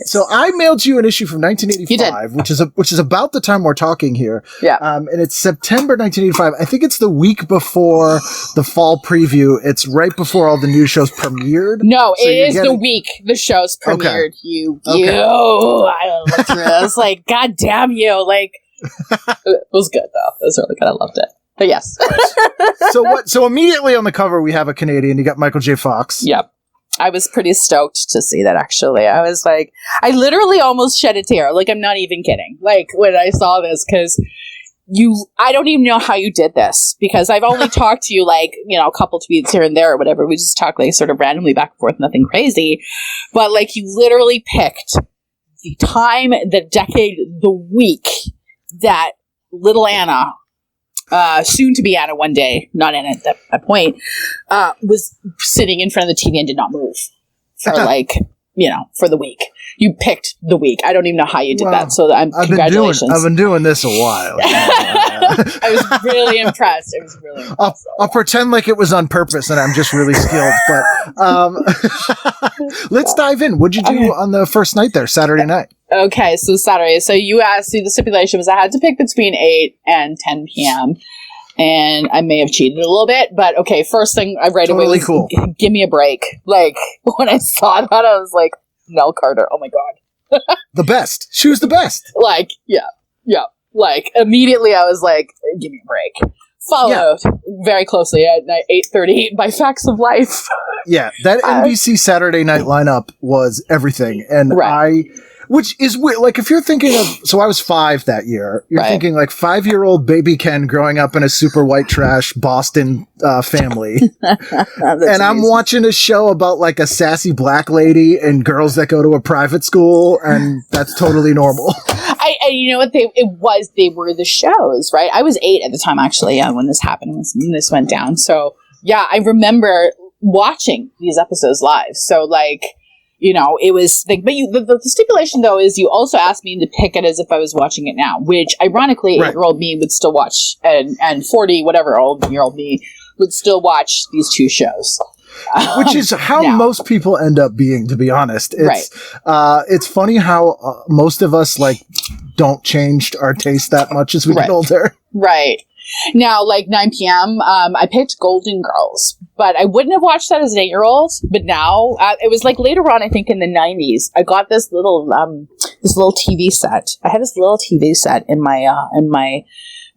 So I mailed you an issue from 1985, which is about the time we're talking here.
Yeah.
And it's September 1985. I think it's the week before the fall preview. It's right before all the new shows premiered.
No, so it is the week the shows premiered. Okay. I looked through it. I was like, God damn you. Like, it was good though. It was really good. I loved it. But yes.
So immediately on the cover, we have a Canadian. You got Michael J. Fox.
Yep. I was pretty stoked to see that, actually. I was like, I literally almost shed a tear. Like, I'm not even kidding. Like, when I saw this, because I don't even know how you did this, because I've only talked to you, like, a couple tweets here and there or whatever. We just talk, like, sort of randomly back and forth, nothing crazy. But, like, you literally picked the time, the decade, the week that little Anna, soon to be Anna one day, not Anna at that point, was sitting in front of the TV and did not move for for the week. You picked the week. I don't even know how you did that. So congratulations.
I've been doing this a while.
I was really impressed.
I'll pretend like it was on purpose and I'm just really skilled. But let's dive in. What'd you do on the first night there, Saturday night?
Okay, so Saturday. So you asked, the stipulation was I had to pick between 8 and 10 p.m. And I may have cheated a little bit, but okay, first thing I right away was,
cool.
Give me a break. Like, when I saw that, I was like, Nell Carter, oh my God.
The best. She was the best.
Like, yeah. Like, immediately I was like, give me a break. Followed very closely at 8:30 by Facts of Life.
Yeah, that NBC Saturday night lineup was everything. And which is weird. Like, if you're thinking of, so I was 5 that year. You're thinking like 5-year-old baby Ken growing up in a super white trash Boston family. And I'm watching a show about like a sassy black lady and girls that go to a private school. And that's totally normal.
You know what? They were the shows, right? I was 8 at the time, actually, when this happened, when this went down. So, yeah, I remember watching these episodes live. So, like, it was like, but the stipulation though is you also asked me to pick it as if I was watching it now, which ironically 8-year-old me would still watch, and 40 whatever old year old me would still watch these two shows.
Which is how most people end up being, to be honest. It's funny how most of us like don't change our taste that much as we get older. Right.
Now, like 9 p.m., I picked Golden Girls, but I wouldn't have watched that as an 8-year-old. But now, it was like later on, I think in the 90s, I got this little TV set. I had this little TV set in my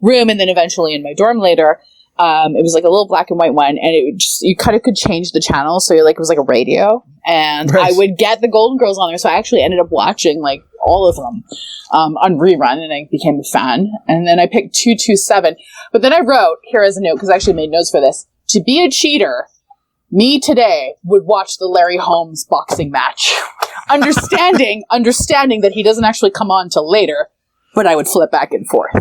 room, and then eventually in my dorm later. It was like a little black and white one, and you kind of could change the channel, so it was like a radio, and I would get the Golden Girls on there. So I actually ended up watching like all of them on rerun, and I became a fan. And then I picked 227, but then I wrote here as a note, because I actually made notes for this: to be a cheater, me today would watch the Larry Holmes boxing match, understanding that he doesn't actually come on till later. But I would flip back and forth.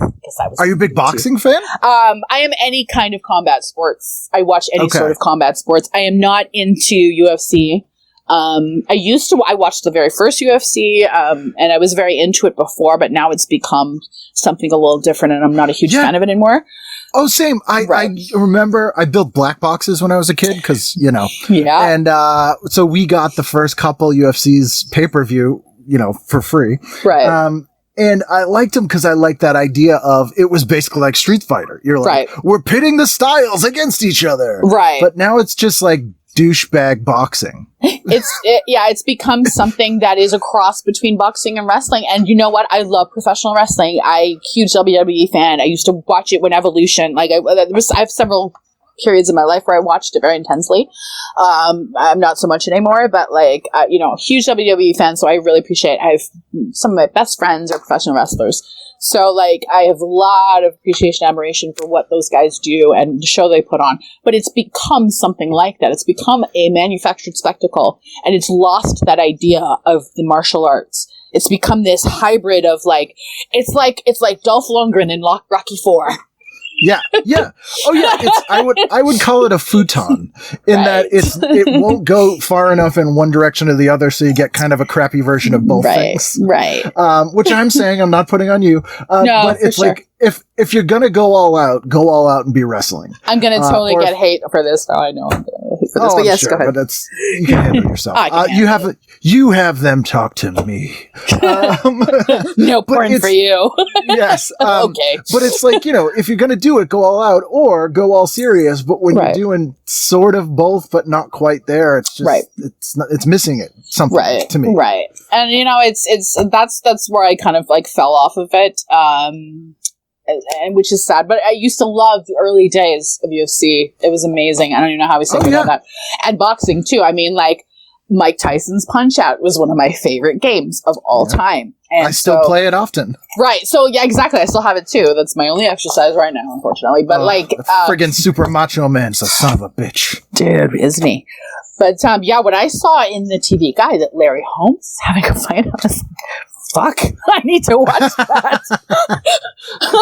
Are you a big boxing fan?
I am any kind of combat sports. I watch any sort of combat sports. I am not into UFC. I watched the very first UFC, and I was very into it before, but now it's become something a little different, and I'm not a huge fan of it anymore.
Oh, same. I remember I built black boxes when I was a kid, because,
Yeah.
And so we got the first couple UFC's pay-per-view, for free.
Right.
And I liked them because I liked that idea of it was basically like Street Fighter. You're like, we're pitting the styles against each other.
Right.
But now it's just like douchebag boxing.
It's become something that is a cross between boxing and wrestling. And you know what? I love professional wrestling. Huge WWE fan. I used to watch it when Evolution, I have several periods in my life where I watched it very intensely. I'm not so much anymore, but huge WWE fan, so I really appreciate it. I have some of my best friends are professional wrestlers. So I have a lot of appreciation, admiration for what those guys do and the show they put on. But it's become something like that. It's become a manufactured spectacle, and it's lost that idea of the martial arts. It's become this hybrid of like it's like Dolph Lundgren in Rocky 4.
Yeah. Oh yeah, I would call it a futon in that it won't go far enough in one direction or the other, so you get kind of a crappy version of both things.
Right.
Which I'm saying, I'm not putting on you.
No,
but it's
for sure.
like if you're gonna go all out and be wrestling.
I'm gonna totally get hate for this. Oh, I know I'm gonna hate for this. But
I'm
yes,
sure,
go ahead.
But you can handle yourself. You have them talk to me.
No porn for you.
Yes.
Okay.
But it's like, if you're going to do it, go all out or go all serious. But when you're doing sort of both, but not quite there, it's just, it's missing it. Something to me.
Right. And that's where I kind of like fell off of it. And which is sad, but I used to love the early days of UFC. It was amazing. I don't even know how we said about that. And boxing too. I mean, like Mike Tyson's Punch Out was one of my favorite games of all time. And
I still play it often.
Right. So yeah, exactly. I still have it too. That's my only exercise right now, unfortunately. But
friggin' super macho man's a son of a bitch.
Dude, isn't he? But when I saw in the TV guide that Larry Holmes is having a fight, I was like, fuck, I need to watch that.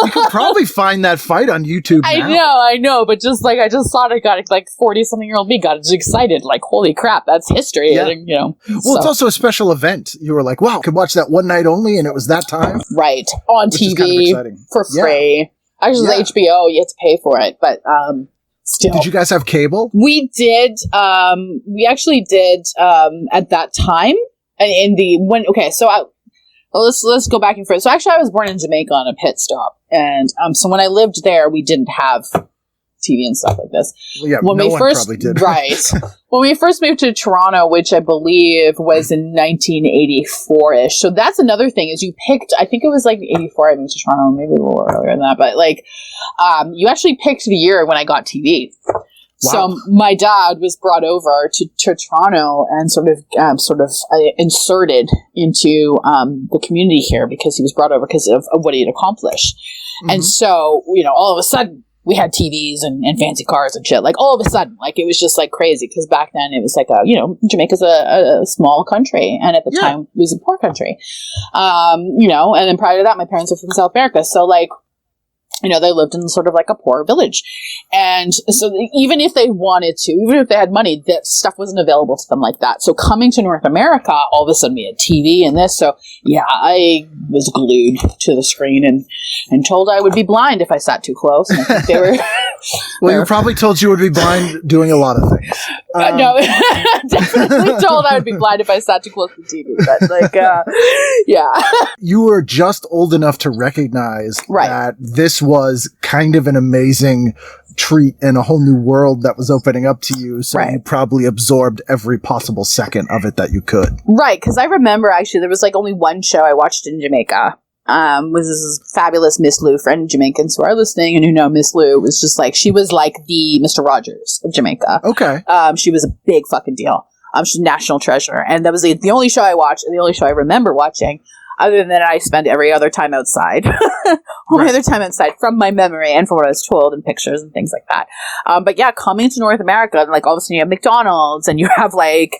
You could probably find that fight on YouTube now.
I know, but just like, I just thought I got, like, 40-something-year-old me got excited, like, holy crap, that's history,
yeah.
And,
Well, it's also a special event. You were like, wow, I could watch that one night only, and it was that time.
Right, on TV, kind of for free. Actually, it's HBO, you have to pay for it, but, still.
Did you guys have cable?
We did, we actually did, at that time, let's go back and forth. So actually, I was born in Jamaica on a pit stop, and so when I lived there, we didn't have TV and stuff like this.
Well, yeah,
when
no
we
one
first,
probably did.
Right. When we first moved to Toronto, which I believe was in 1984-ish. So that's another thing is you picked. I think it was like 84. I moved to Toronto, maybe a little earlier than that, but like, you actually picked the year when I got TV. Wow. So my dad was brought over to Toronto and sort of inserted into the community here because he was brought over because of what he had accomplished. Mm-hmm. And so, all of a sudden we had TVs and fancy cars and shit. Like all of a sudden, like it was just like crazy because back then it was like Jamaica's a small country, and at the time it was a poor country. And then prior to that, my parents were from South America, so like. They lived in sort of like a poor village. And so even if they wanted to, even if they had money, that stuff wasn't available to them like that. So coming to North America, all of a sudden we had TV and this. So yeah, I was glued to the screen and told I would be blind if I sat too close. And I think they were...
Well, you probably told you would be blind doing a lot of things.
No, definitely told I would be blind if I sat too close to the TV. But like, yeah.
You were just old enough to recognize that this was kind of an amazing treat and a whole new world that was opening up to you. So you probably absorbed every possible second of it that you could. Right.
Because I remember actually there was like only one show I watched in Jamaica. Was this fabulous Miss Lou, friend of Jamaicans who are listening and who know Miss Lou was just like, she was like the Mr. Rogers of Jamaica.
Okay.
She was a big fucking deal. She's a national treasure. And that was the only show I watched and the only show I remember watching. Other than that, I spent every other time outside. Only other time outside from my memory and from what I was told in pictures and things like that. But yeah, coming to North America, like all of a sudden you have McDonald's and you have like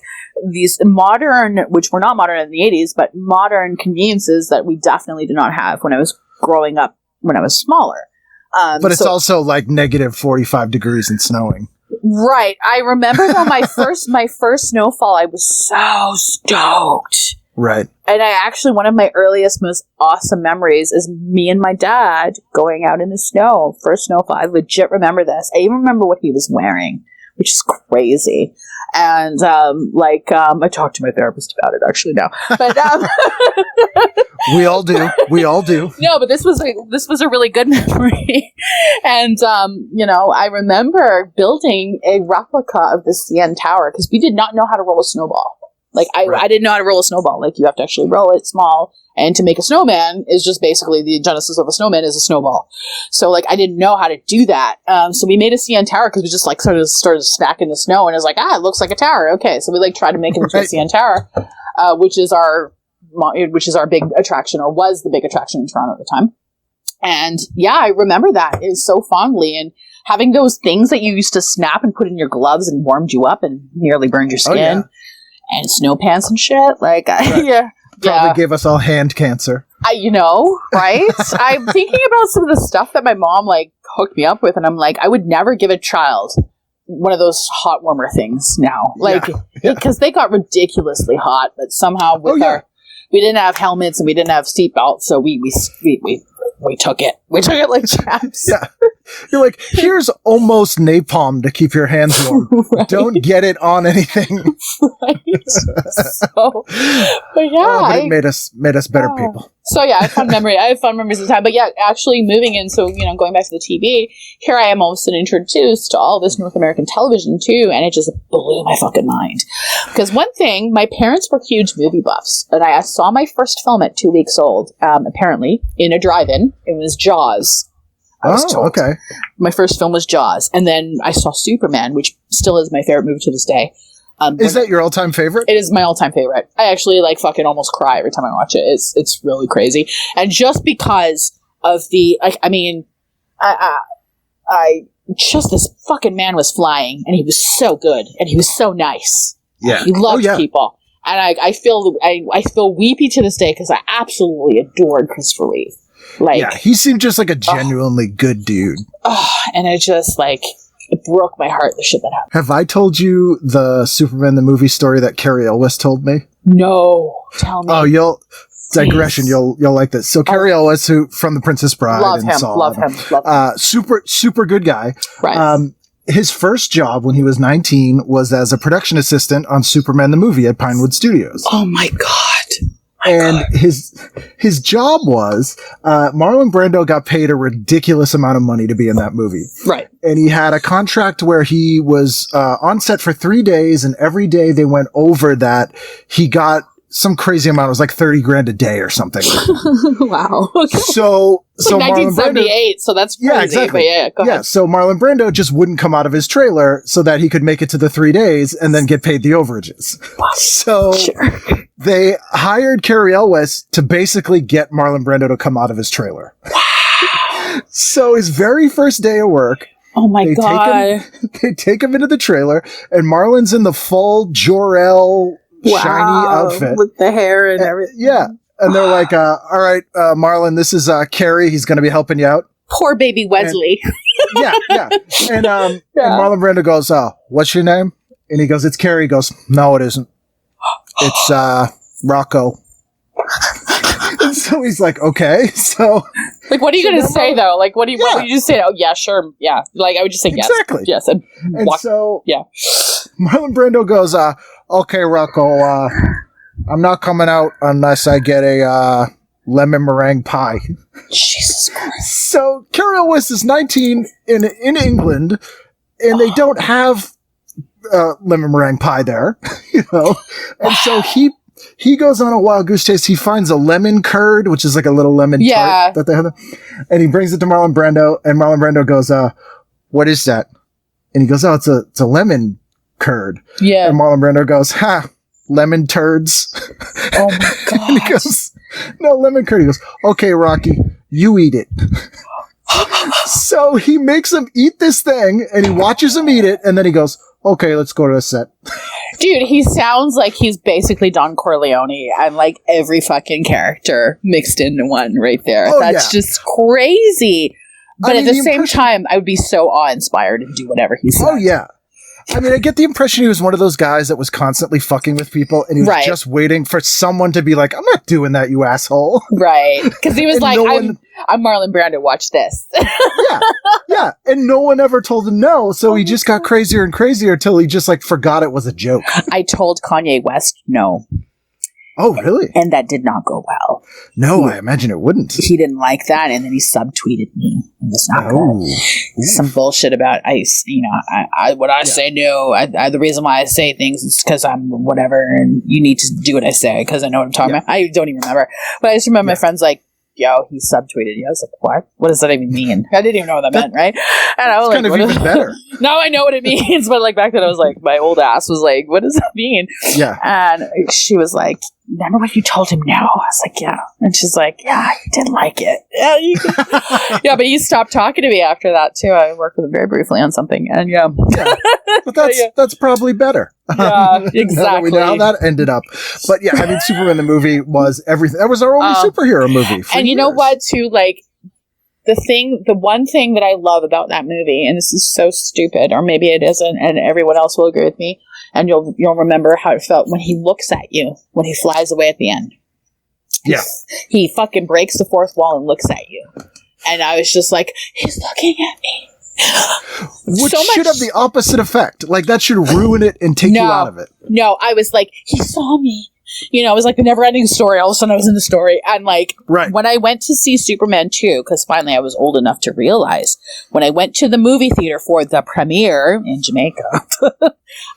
these modern, which were not modern in the 80s, but modern conveniences that we definitely did not have when I was growing up, when I was smaller.
But it's also like negative 45 degrees and snowing.
Right. I remember though my first snowfall, I was so stoked.
Right.
And I actually, one of my earliest, most awesome memories is me and my dad going out in the snow. First snowfall. I legit remember this. I even remember what he was wearing, which is crazy. And, I talked to my therapist about it actually now. But,
we all do. We all do.
No, but this was a really good memory. And, I remember building a replica of the CN Tower because we did not know how to roll a snowball. Like, I didn't know how to roll a snowball. Like, you have to actually roll it small. And to make a snowman is just basically the genesis of a snowman is a snowball. So, like, I didn't know how to do that. So we made a CN tower because we just, like, sort of started smacking the snow. And it was like, it looks like a tower. Okay. So we, like, tried to make it into a CN tower, which is our big attraction, or was the big attraction in Toronto at the time. And, yeah, I remember that so fondly. And having those things that you used to snap and put in your gloves and warmed you up and nearly burned your skin. Oh, yeah. And snow pants and shit. Like, yeah,
Probably gave us all hand cancer.
Right? I'm thinking about some of the stuff that my mom like hooked me up with, and I'm like, I would never give a child one of those hot warmer things now, like because they got ridiculously hot, but somehow with we didn't have helmets and we didn't have seatbelts, so we took it. We took it like champs.
Yeah. You're like, here's almost napalm to keep your hands warm.
Right.
Don't get it on anything.
Right. So, but
it made us better people.
So I have fun memories of the time. But actually moving in, so going back to the TV, here I am all of a sudden introduced to all this North American television too, and it just blew my fucking mind. Because one thing, my parents were huge movie buffs, and I saw my first film at 2 weeks old, apparently, in a drive-in. It was Jaws. I was told.
Okay.
My first film was Jaws, and then I saw Superman, which still is my favorite movie to this day.
Is that your all-time favorite?
It is my all-time favorite. I actually fucking almost cry every time I watch it. It's really crazy, and just because of the just this fucking man was flying, and he was so good, and he was so nice.
Yeah,
he loved people, and I feel weepy to this day because I absolutely adored Christopher Reeve.
He seemed just like a genuinely good dude.
And it just it broke my heart, the shit that happened.
Have I told you the Superman the movie story that Carrie Elwes told me?
No, tell me.
Oh, digression. You'll like this. So Carrie Elwes, who from The Princess Bride,
love him.
Super good guy.
Right.
His first job when he was 19 was as a production assistant on Superman the movie at Pinewood Studios.
Oh my god.
His job was Marlon Brando got paid a ridiculous amount of money to be in that movie.
Right.
And he had a contract where he was on set for 3 days, and every day they went over that, he got some crazy amount. It was like $30,000 a day or something.
Wow. Okay.
So
1978, so that's crazy.
Yeah, exactly.
But go ahead.
So Marlon Brando just wouldn't come out of his trailer so that he could make it to the 3 days and then get paid the overages. So they hired Carrie Elwes to basically get Marlon Brando to come out of his trailer. Wow. So his very first day of work,
oh my god,
they take him into the trailer, and Marlon's in the full Jor-El shiny outfit
with the hair and everything.
Yeah. And they're like, all right, Marlon, this is Carrie. He's going to be helping you out.
Poor baby Wesley.
And Marlon Brando goes, what's your name? And he goes, it's Carrie. He goes, no, it isn't. It's Rocco. And so he's like, okay. So
what are you going to say though? What would you just say? Oh yeah, sure. Yeah. I would just say yes.
Exactly.
Yes.
And so Marlon Brando goes, okay, Rocco, I'm not coming out unless I get a lemon meringue pie.
Jesus Christ.
So Carrie Elwes is 19 in England, and they don't have lemon meringue pie there, And so he goes on a wild goose chase. He finds a lemon curd, which is like a little lemon tart that they have, and he brings it to Marlon Brando, and Marlon Brando goes, what is that? And he goes, oh, it's a lemon curd. Yeah. And Marlon Brando goes, lemon turds.
Oh my god.
And he goes, no, lemon curd. He goes, okay, Rocky, you eat it. So he makes him eat this thing, and he watches him eat it, and then he goes, okay, let's go to the set.
Dude, he sounds like he's basically Don Corleone and every fucking character mixed into one right there. That's just crazy. But at the same time, I would be so awe-inspired and do whatever he said.
Oh, yeah. I mean, I get the impression he was one of those guys that was constantly fucking with people, and he was just waiting for someone to be like, I'm not doing that, you asshole.
Right. Because he was I'm Marlon Brando, watch this.
Yeah. And no one ever told him no, so he just got crazier and crazier until he just forgot it was a joke.
I told Kanye West no.
Oh, really?
And that did not go well.
No, I imagine it wouldn't.
He didn't like that, and then he subtweeted me. It was not good. Some bullshit about what I say no. The reason why I say things is because I'm whatever, and you need to do what I say because I know what I'm talking about. I don't even remember, but I just remember my friends yo, he subtweeted you. I was like, what? What does that even mean? I didn't even know what that meant, right? And I was
kind of even better.
Now I know what it means, but back then I was my old ass was like, what does that mean?
Yeah.
And she was like, remember when you told him no? I was like, yeah. And she's like, yeah, you didn't like it. Yeah, yeah, but he stopped talking to me after that, too. I worked with him very briefly on something. And yeah.
But that's probably better.
Yeah, exactly.
Now that we know how that ended up. But yeah, I mean, Superman the movie was everything. That was our only superhero movie.
And you know what, too? Like, the one thing that I love about that movie, and this is so stupid, or maybe it isn't, and everyone else will agree with me, and you'll remember how it felt when he looks at you, when he flies away at the end.
Yeah.
He fucking breaks the fourth wall and looks at you. And I was just like, he's looking at me.
Which should have the opposite effect. Like, that should ruin it and take you out of it.
No, I was like, he saw me. You know, it was like a never-ending story. All of a sudden, I was in the story. And, like, when I went to see Superman 2, because finally I was old enough to realize, when I went to the movie theater for the premiere in Jamaica,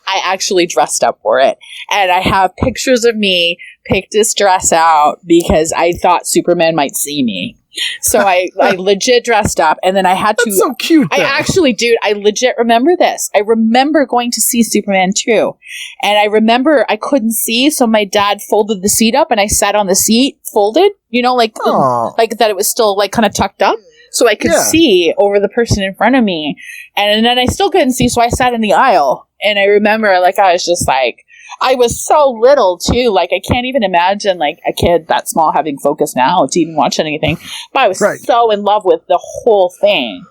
I actually dressed up for it. And I have pictures of me pick this dress out because I thought Superman might see me. So I legit dressed up, and then I had to.
That's so cute. Though.
I actually, dude, I legit remember this. I remember going to see Superman 2, and I remember I couldn't see, so my dad folded the seat up, and I sat on the seat folded. You know, like that. It was still like kind of tucked up, so I could see over the person in front of me, and then I still couldn't see, so I sat in the aisle. And I remember, like, I was just like. I was so little, too. Like, I can't even imagine, like, a kid that small having focus now to even watch anything. But I was so in love with the whole thing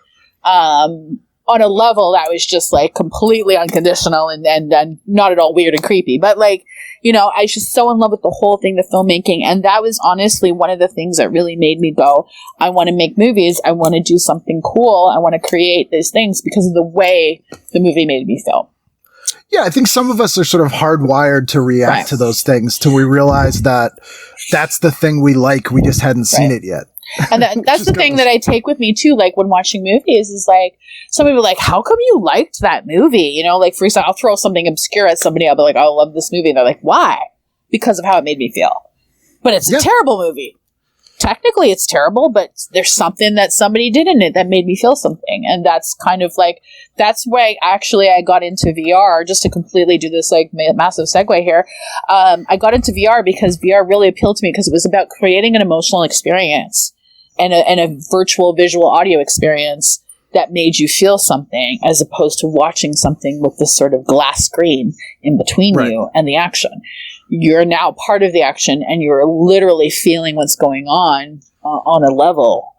on a level that was just, like, completely unconditional and not at all weird and creepy. But, like, you know, I was just so in love with the whole thing, the filmmaking. And that was honestly one of the things that really made me go, I want to make movies. I want to do something cool. I want to create these things because of the way the movie made me feel.
Yeah, I think some of us are sort of hardwired to react to those things till we realize that that's the thing we like. We just hadn't seen it yet.
And that's the thing that I take with me, too, like, when watching movies is, like, some people are like, how come you liked that movie? You know, like, for example, I'll throw something obscure at somebody. I'll be like, oh, I love this movie. And they're like, why? Because of how it made me feel. But it's a terrible movie. Technically, it's terrible, but there's something that somebody did in it that made me feel something. And that's kind of like, that's why actually I got into VR, just to completely do this like massive segue here. I got into VR because VR really appealed to me because it was about creating an emotional experience and a virtual visual audio experience that made you feel something as opposed to watching something with this sort of glass screen in between you and the action. You're now part of the action and you're literally feeling what's going on a level,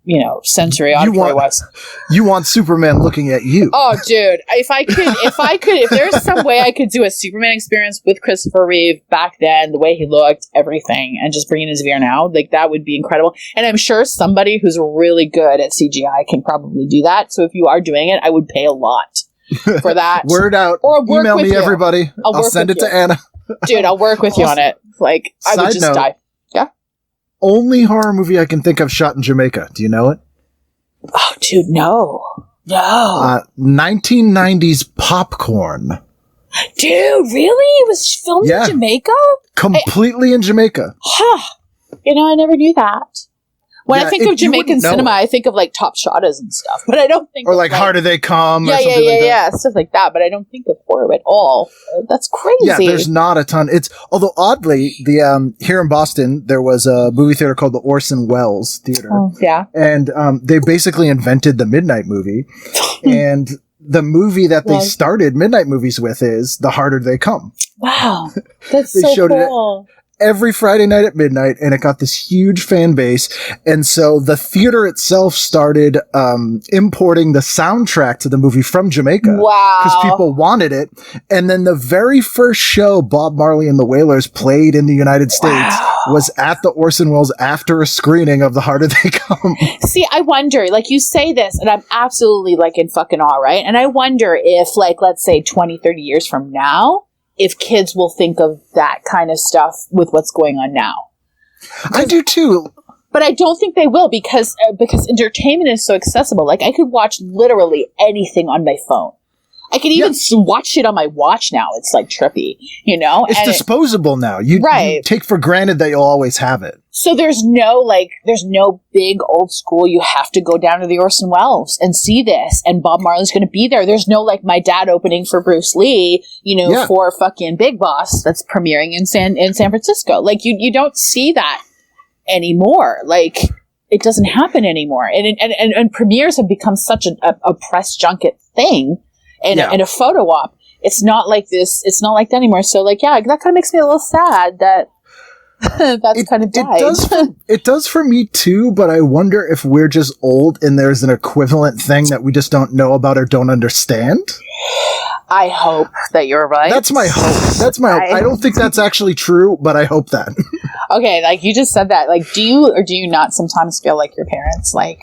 you know, sensory, auditory wise.
You want Superman looking at you.
Oh, dude. If there's some way I could do a Superman experience with Christopher Reeve back then, the way he looked, everything, and just bring in his VR now, like that would be incredible. And I'm sure somebody who's really good at CGI can probably do that. So if you are doing it, I would pay a lot for that.
Word out. Or email me, everybody. I'll send it to Anna.
Dude, I'll work with you on it. Like, I would just die. Yeah?
Only horror movie I can think of shot in Jamaica. Do you know it?
Oh, dude, no. No.
1990s Popcorn.
Dude, really? It was filmed in Jamaica?
Completely in Jamaica.
Huh. You know, I never knew that. When I think of Jamaican cinema, I think of like Top Shotters and stuff, but I don't think
or like Harder They Come.
Yeah, stuff like that. But I don't think of horror at all. That's crazy.
Yeah, there's not a ton. Although oddly, the here in Boston there was a movie theater called the Orson Welles Theater.
Oh, yeah,
and they basically invented the midnight movie, and the movie that they started midnight movies with is The Harder They Come.
Wow, that's so cool.
Every Friday night at midnight, and it got this huge fan base. And so the theater itself started importing the soundtrack to the movie from Jamaica.
Wow.
Because people wanted it. And then the very first show Bob Marley and the Wailers played in the United States was at the Orson Welles after a screening of The Harder They Come.
See, I wonder, like you say this, and I'm absolutely like in fucking awe, right? And I wonder if, like, let's say 20, 30 years from now, if kids will think of that kind of stuff with what's going on now.
I do too.
But I don't think they will because entertainment is so accessible. Like, I could watch literally anything on my phone. I can even watch shit on my watch now. It's like trippy, you know?
It's disposable now. You take for granted that you'll always have it.
So there's no big old school, you have to go down to the Orson Welles and see this, and Bob Marley's going to be there. There's no like my dad opening for Bruce Lee, for fucking Big Boss that's premiering in San Francisco. Like you don't see that anymore. Like it doesn't happen anymore. And premieres have become such a press junket thing and a photo op. It's not like this. It's not like that anymore. So like, that kind of makes me a little sad that that's kind of died.
It does for me too, but I wonder if we're just old and there's an equivalent thing that we just don't know about or don't understand.
I hope that you're right.
That's my hope. I don't think that's actually true, but I hope that.
Okay, like you just said that. Like, do you or do you not sometimes feel like your parents, like,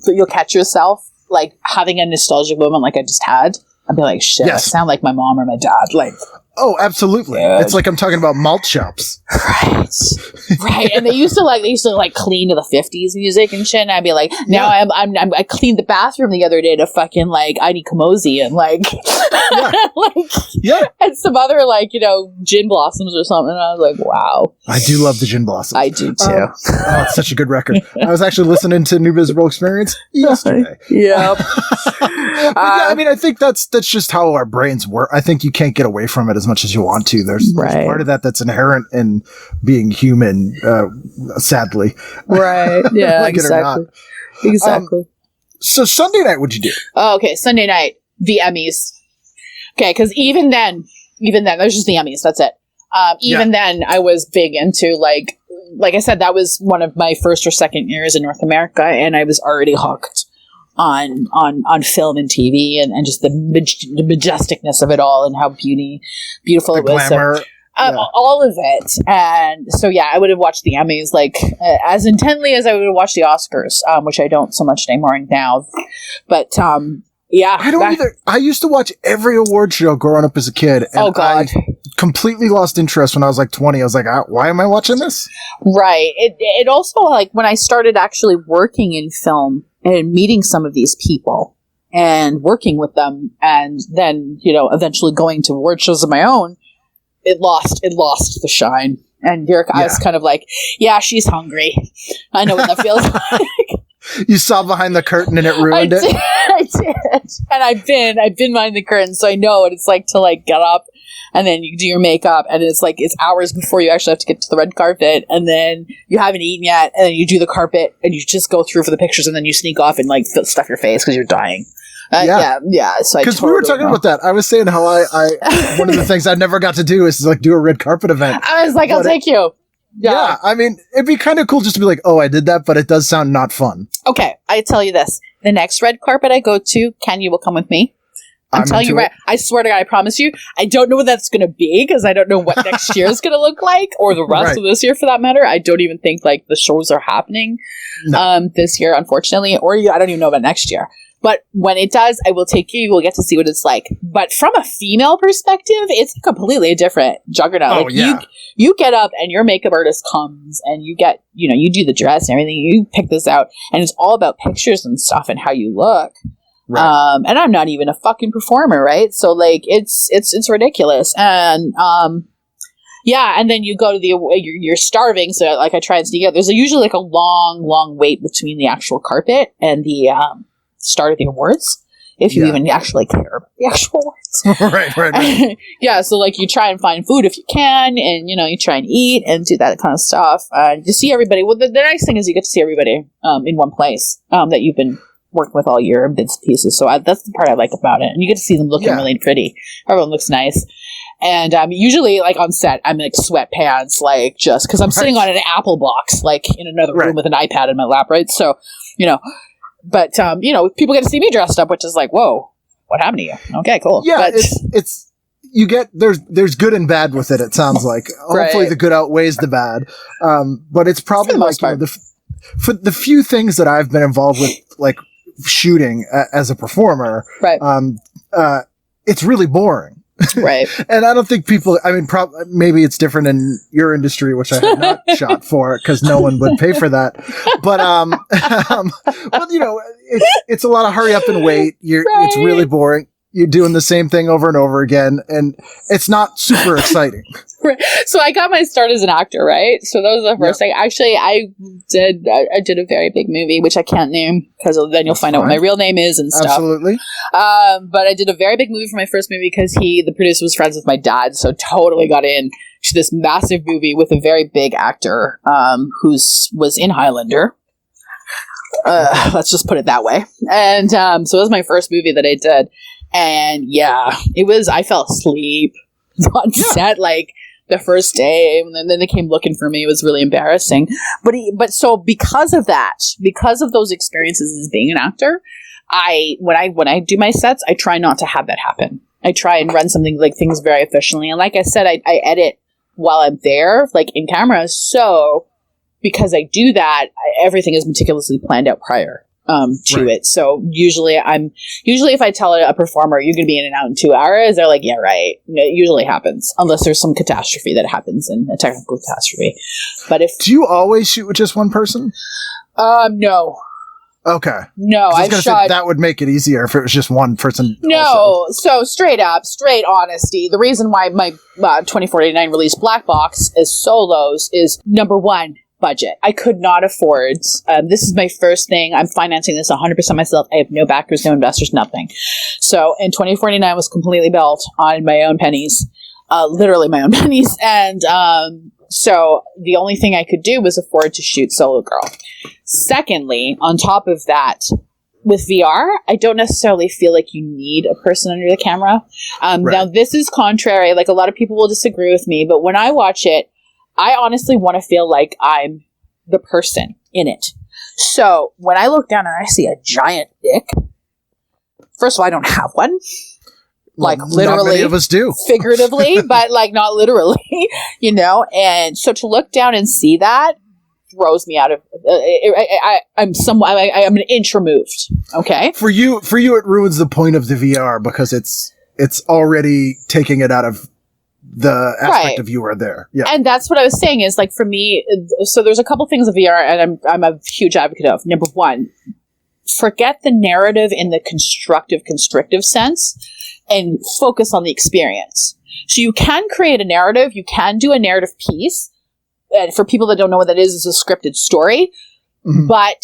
you'll catch yourself like having a nostalgic moment like I just had? I'd be like, shit, I sound like my mom or my dad. Like,
oh, absolutely. Dude. It's like I'm talking about malt shops.
Right. And they used to clean to the 50s music and shit. And I'd be like, now I cleaned the bathroom the other day to fucking like Adi Kamosi and like, and some other like, Gin Blossoms or something. And I was like, wow.
I do love the Gin Blossoms.
I do too.
It's such a good record. I was actually listening to New Visible Experience yesterday.
Yeah.
I mean, I think that's just how our brains work. I think you can't get away from it as much as you want to. There's part of that that's inherent in being human, sadly.
Right. Yeah,
like
exactly. Exactly.
So Sunday night, what'd you do?
Oh, okay. Sunday night, the Emmys. Okay, because even then, there's just the Emmys. That's it. Then, I was big into like I said, that was one of my first or second years in North America, and I was already hooked on film and TV and just the majesticness of it all and how beautiful it was.
Glamour.
All of it. And so, I would have watched the Emmys like as intently as I would have watched the Oscars, which I don't so much anymore now. But
I don't either. I used to watch every award show growing up as a kid. And
oh, God.
I completely lost interest when I was like 20. I was like, why am I watching this?
Right. It also, like, when I started actually working in film and meeting some of these people and working with them and then, eventually going to award shows of my own, it lost the shine. And I was kind of like, she's hungry. I know what that feels like.
You saw behind the curtain and it ruined it?
I did. And I've been behind the curtain, so I know what it's like to like get up and then you do your makeup and it's hours before you actually have to get to the red carpet and then you haven't eaten yet and then you do the carpet and you just go through for the pictures and then you sneak off and like stuff your face because you're dying. So
because we were talking about that. I was saying how I one of the things I never got to do is like do a red carpet event.
I was like, I'll take you.
Yeah, I mean, it'd be kind of cool just to be like, oh, I did that, but it does sound not fun.
Okay, I tell you this. The next red carpet I go to, Ken, you will come with me. I'm telling you right. I swear to God, I promise you. I don't know what that's going to be because I don't know what next year is going to look like or the rest of this year for that matter. I don't even think like the shows are happening this year, unfortunately, or I don't even know about next year. But when it does, I will take you. You will get to see what it's like. But from a female perspective, it's completely different juggernaut. You get up and your makeup artist comes and you get, you do the dress and everything. You pick this out and it's all about pictures and stuff and how you look. Right. And I'm not even a fucking performer, right? So like it's ridiculous. And and then you go to you're starving, so like I try and sneak out. There's usually like a long wait between the actual carpet and the start of the awards, if you even actually care about the actual awards. right. So like you try and find food if you can, and you try and eat and do that kind of stuff. You see everybody. Well, the nice thing is you get to see everybody in one place that you've been working with all year in bits and pieces. So that's the part I like about it, and you get to see them looking really pretty. Everyone looks nice. And usually, like on set, I'm in like sweatpants, like just because I'm sitting on an Apple box, like in another room with an iPad in my lap, right? So, but people get to see me dressed up, which is like, whoa, what happened to you? Okay, cool.
Yeah, but it's you get there's good and bad with it. It sounds like hopefully the good outweighs the bad, but it's probably like for the few things that I've been involved with, like shooting as a performer, it's really boring.
Right.
And I don't think people, I mean, maybe it's different in your industry, which I have not shot for because no one would pay for that. But, it's a lot of hurry up and wait. It's really boring. you're doing the same thing over and over again, and it's not super exciting.
So I got my start as an actor, right? So that was the first thing. Actually, I did a very big movie, which I can't name because then you'll find out what my real name is and stuff.
Absolutely.
But I did a very big movie for my first movie because the producer was friends with my dad, so totally got in to this massive movie with a very big actor who was in Highlander. Let's just put it that way. And so it was my first movie that I did. And yeah, I fell asleep on set like the first day, and then they came looking for me. It was really embarrassing. But so because of that, because of those experiences as being an actor, when I do my sets, I try not to have that happen. I try and run things very efficiently. And like I said, I edit while I'm there, like in camera. So because I do that, everything is meticulously planned out prior to it. So usually if I tell a performer you're going to be in and out in 2 hours, they're like, yeah, right. It usually happens unless there's some catastrophe that happens in a technical catastrophe. But do
you always shoot with just one person?
No.
Okay.
No, I've shot.
That would make it easier if it was just one person.
No, also. So straight honesty. The reason why my 2049 release Black Box is solos is number one, budget. I could not afford. This is my first thing. I'm financing this 100% myself. I have no backers, no investors, nothing. So, in 2049 was completely built on my own pennies, literally my own pennies. And so the only thing I could do was afford to shoot Solo Girl. Secondly, on top of that, with VR, I don't necessarily feel like you need a person under the camera. Now, this is contrary. Like a lot of people will disagree with me, but when I watch it, I honestly want to feel like I'm the person in it. So when I look down and I see a giant dick, first of all, I don't have one. Like literally,
not many of us do.
Figuratively, but like not literally, you know. And so to look down and see that throws me out of. I'm an inch removed. Okay.
For you, it ruins the point of the VR because it's already taking it out of the aspect of you are there. Yeah.
And that's what I was saying is like for me, so there's a couple things of VR and I'm a huge advocate of. Number one, forget the narrative in the constrictive sense and focus on the experience. So you can create a narrative, you can do a narrative piece. And for people that don't know what that is, it's a scripted story. Mm-hmm. But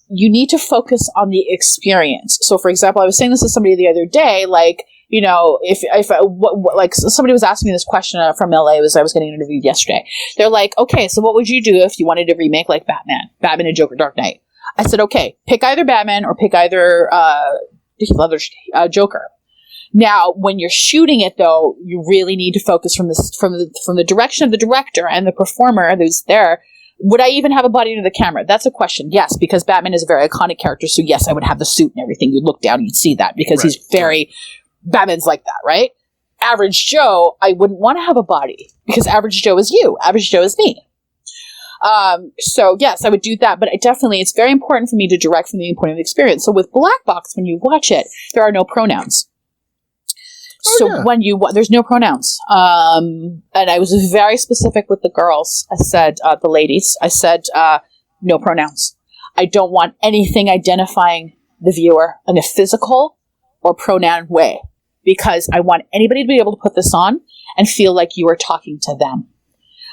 you need to focus on the experience. So for example, I was saying this to somebody the other day, like, you know, if like somebody was asking me this question from LA I was getting interviewed yesterday. They're like, okay, so what would you do if you wanted to remake like Batman and Joker, Dark Knight? I said, okay, pick either Batman or pick either Joker. Now, when you're shooting it, though, you really need to focus from the direction of the director and the performer who's there. Would I even have a body under the camera? That's a question. Yes, because Batman is a very iconic character. So yes, I would have the suit and everything. You'd look down and you'd see that because he's very. Batman's like that, right? Average Joe, I wouldn't want to have a body because Average Joe is you. Average Joe is me. So yes, I would do that, but it's very important for me to direct from the point of the experience. So with Black Box, when you watch it, there are no pronouns. When there's no pronouns. And I was very specific with the girls. I said, the ladies, no pronouns. I don't want anything identifying the viewer in a physical or pronoun way. Because I want anybody to be able to put this on and feel like you are talking to them.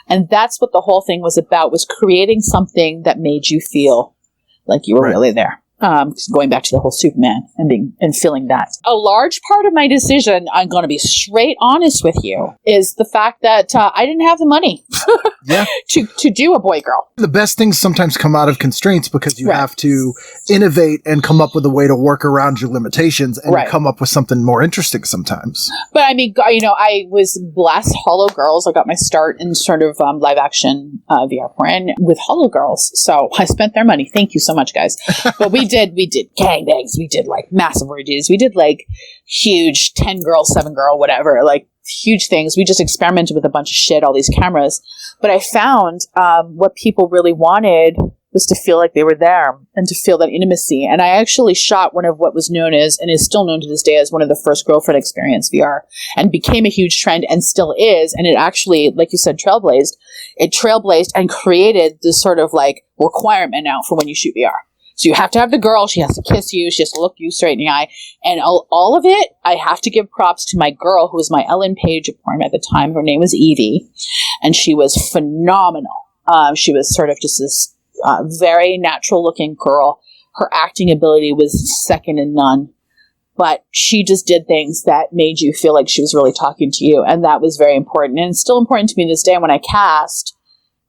And that's what the whole thing was about, was creating something that made you feel like you were really there. Going back to the whole Superman and feeling that. A large part of my decision, I'm going to be straight honest with you, is the fact that I didn't have the money to do a boy-girl.
The best things sometimes come out of constraints because you have to innovate and come up with a way to work around your limitations and come up with something more interesting sometimes.
But I mean, you know, I was blessed. Hollow Girls, I got my start in sort of live-action VR porn with Hollow Girls. So I spent their money. Thank you so much, guys. But we did gangbangs. We did like massive orgies. We did like huge 10 girl, 7 girl, whatever, like huge things. We just experimented with a bunch of shit, all these cameras. But I found what people really wanted was to feel like they were there and to feel that intimacy. And I actually shot one of what was known as, and is still known to this day as, one of the first girlfriend experience VR, and became a huge trend and still is. And it actually, like you said, trailblazed and created this sort of like requirement now for when you shoot VR. So you have to have the girl. She has to kiss you. She has to look you straight in the eye. And all of it, I have to give props to my girl, who was my Ellen Page of porn at the time. Her name was Evie, and she was phenomenal. She was sort of just this very natural-looking girl. Her acting ability was second to none. But she just did things that made you feel like she was really talking to you. And that was very important. And it's still important to me this day. And when I cast,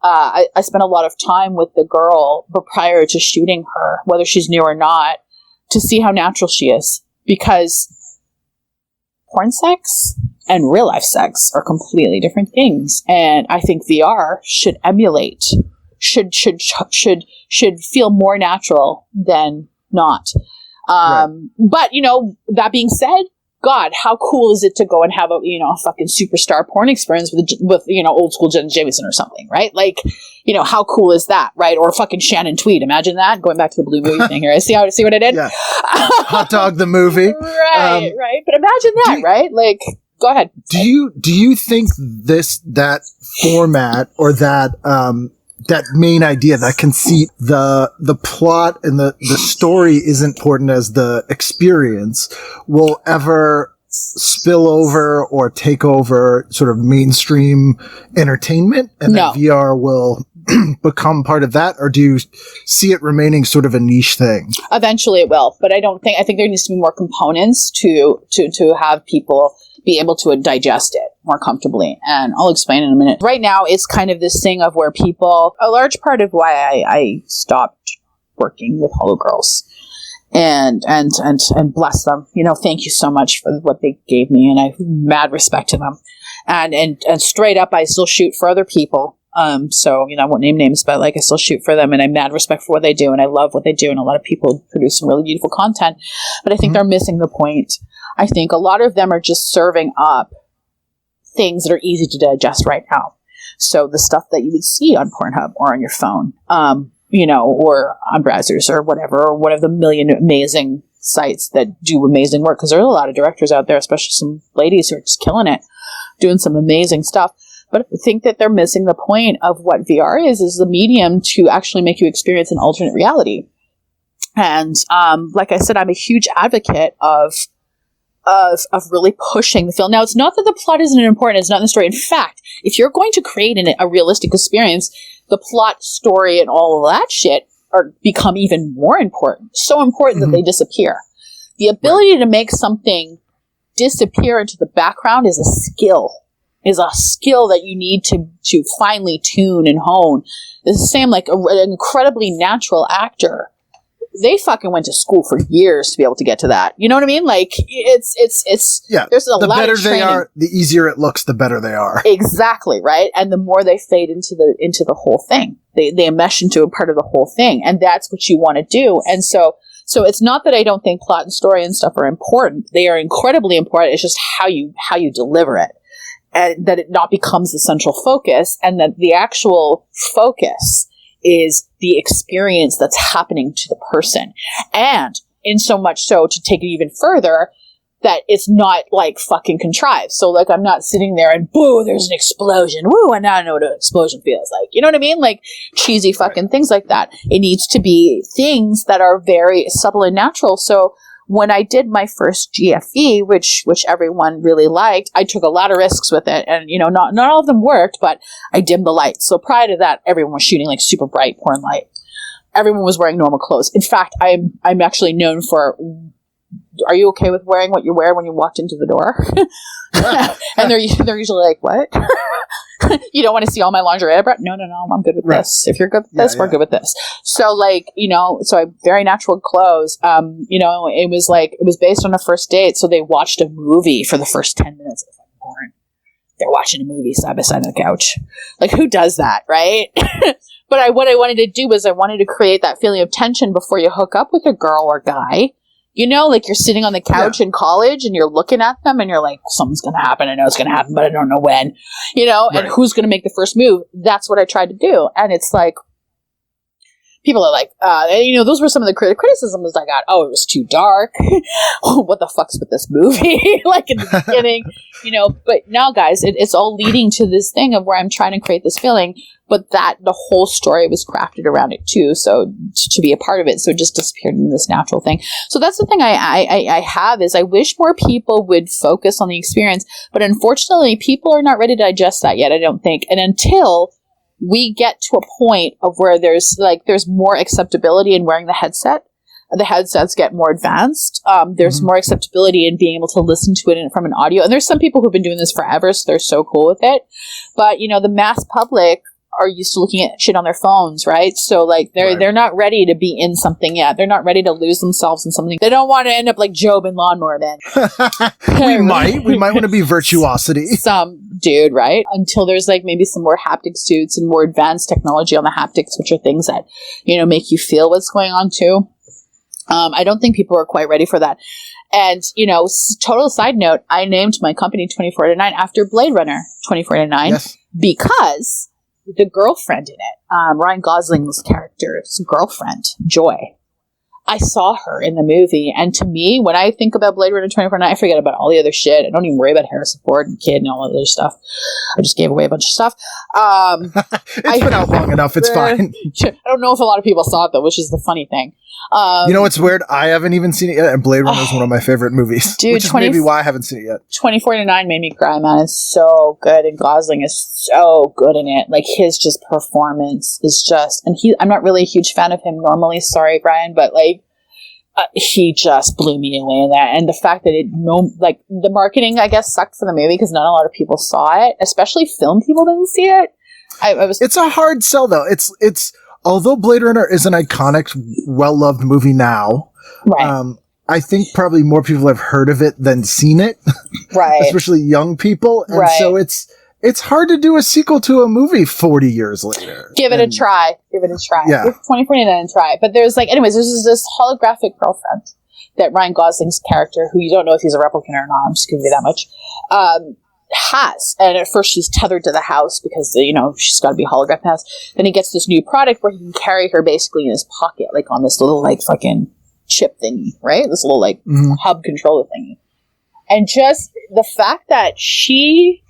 I spent a lot of time with the girl, but prior to shooting her, whether she's new or not, to see how natural she is. Because porn sex and real life sex are completely different things. And I think VR should emulate, should feel more natural than not. But, you know, that being said, God, how cool is it to go and have a fucking superstar porn experience with old school Jen Jameson or something, right? Like, how cool is that, right? Or fucking Shannon Tweed. Imagine that. Going back to the blue movie thing here. See what I did?
Yeah. Hot Dog the movie.
Right. But imagine that, right? Like, go ahead.
Do you think that format or that main idea, that conceit, the plot and the story is important as the experience, will ever spill over or take over sort of mainstream entertainment, and
No.
that VR will become part of that? Or do you see it remaining sort of a niche thing?
Eventually it will, but I think there needs to be more components to have people be able to digest it more comfortably. And I'll explain in a minute. Right now, it's kind of this thing of where people, a large part of why I stopped working with Hollow Girls and bless them. Thank you so much for what they gave me. And I have mad respect to them. And straight up, I still shoot for other people. So, I won't name names, but like I still shoot for them and I have mad respect for what they do. And I love what they do. And a lot of people produce some really beautiful content, but I think they're missing the point. I think a lot of them are just serving up things that are easy to digest right now. So the stuff that you would see on Pornhub or on your phone, or on browsers or whatever, or one of the million amazing sites that do amazing work. Because there's a lot of directors out there, especially some ladies who are just killing it, doing some amazing stuff. But I think that they're missing the point of what VR is the medium to actually make you experience an alternate reality. And like I said, I'm a huge advocate of really pushing the film. Now, it's not that the plot isn't important. It's not in the story. In fact, if you're going to create a realistic experience, the plot, story, and all of that shit become even more important. So important that they disappear. The ability to make something disappear into the background is a skill. That you need to finely tune and hone. It's the same like an incredibly natural actor. They fucking went to school for years to be able to get to that. You know what I mean? Like it's there's a lot of training. The better they are,
the easier it looks, the better they are.
Exactly, right? And the more they fade into the whole thing. They mesh into a part of the whole thing. And that's what you want to do. And so it's not that I don't think plot and story and stuff are important. They are incredibly important. It's just how you deliver it. And that it not becomes the central focus, and that the actual focus is the experience that's happening to the person. And in so much so, to take it even further, that it's not like fucking contrived. So like I'm not sitting there and boo, there's an explosion. Woo, and now I know what an explosion feels like. You know what I mean? Like cheesy fucking things like that. It needs to be things that are very subtle and natural. So when I did my first GFE, which everyone really liked, I took a lot of risks with it, and not all of them worked, but I dimmed the lights. So prior to that, everyone was shooting like super bright porn light. Everyone was wearing normal clothes. In fact, I'm actually known for. Are you okay with wearing what you wear when you walked into the door? And they're usually like, what? You don't want to see all my lingerie? No, I'm good with this. If you're good with this, we're good with this. So so I have very natural clothes. It was based on a first date. So they watched a movie for the first 10 minutes of porn. They're watching a movie side by side on the couch. Like, who does that, right? But what I wanted to do was I wanted to create that feeling of tension before you hook up with a girl or guy. Like you're sitting on the couch in college and you're looking at them and you're like, something's going to happen. I know it's going to happen, but I don't know when, and who's going to make the first move. That's what I tried to do. And it's like, people are like, and, those were some of the criticisms I got. Oh, it was too dark. What the fuck's with this movie? Like in the beginning, but now guys, it's all leading to this thing of where I'm trying to create this feeling, but that the whole story was crafted around it too. So to be a part of it, so it just disappeared into this natural thing. So that's the thing I have is I wish more people would focus on the experience, but unfortunately people are not ready to digest that yet, I don't think. And until we get to a point of where there's more acceptability in wearing the headsets get more advanced. There's more acceptability in being able to listen to it from an audio. And there's some people who've been doing this forever, so they're so cool with it. But, the mass public are used to looking at shit on their phones, right? So like they're not ready to be in something yet. They're not ready to lose themselves in something. They don't want to end up like Job in Lawnmower Man.
We might want to be virtuosity.
Some dude, right? Until there's like maybe some more haptic suits and more advanced technology on the haptics, which are things that, make you feel what's going on too. I don't think people are quite ready for that. And, total side note, I named my company 2049 after Blade Runner 2049 because the girlfriend in it, Ryan Gosling's character's girlfriend, Joy, I saw her in the movie. And to me, when I think about Blade Runner 2049, I forget about all the other shit. I don't even worry about Harrison Ford and Kid and all that other stuff. I just gave away a bunch of stuff.
It's been out long enough. It's fine.
I don't know if a lot of people saw it, though, which is the funny thing.
What's weird? I haven't even seen it yet, and Blade Runner is one of my favorite movies.
Dude,
which is maybe why I haven't seen it yet.
2049 made me cry, man. It's so good, and Gosling is so good in it. Like, his just performance is just... And I'm not really a huge fan of him normally, sorry, Brian, but, like, he just blew me away in that. And the fact that the marketing, I guess, sucked for the movie because not a lot of people saw it, especially film people didn't see it. It's
a hard sell, though. It's although Blade Runner is an iconic, well-loved movie now,
right.
I think probably more people have heard of it than seen it,
right?
Especially young people, and
right.
So it's hard to do a sequel to a movie 40 years later.
Give it a try. Yeah. Give 2049 a try. But there's there's this holographic girlfriend that Ryan Gosling's character, who you don't know if he's a replicant or not, I'm just giving you that much, has. And at first she's tethered to the house because, she's got to be a holographic house. Then he gets this new product where he can carry her basically in his pocket, like on this little, fucking chip thingy, right? This little, hub controller thingy. And just the fact that she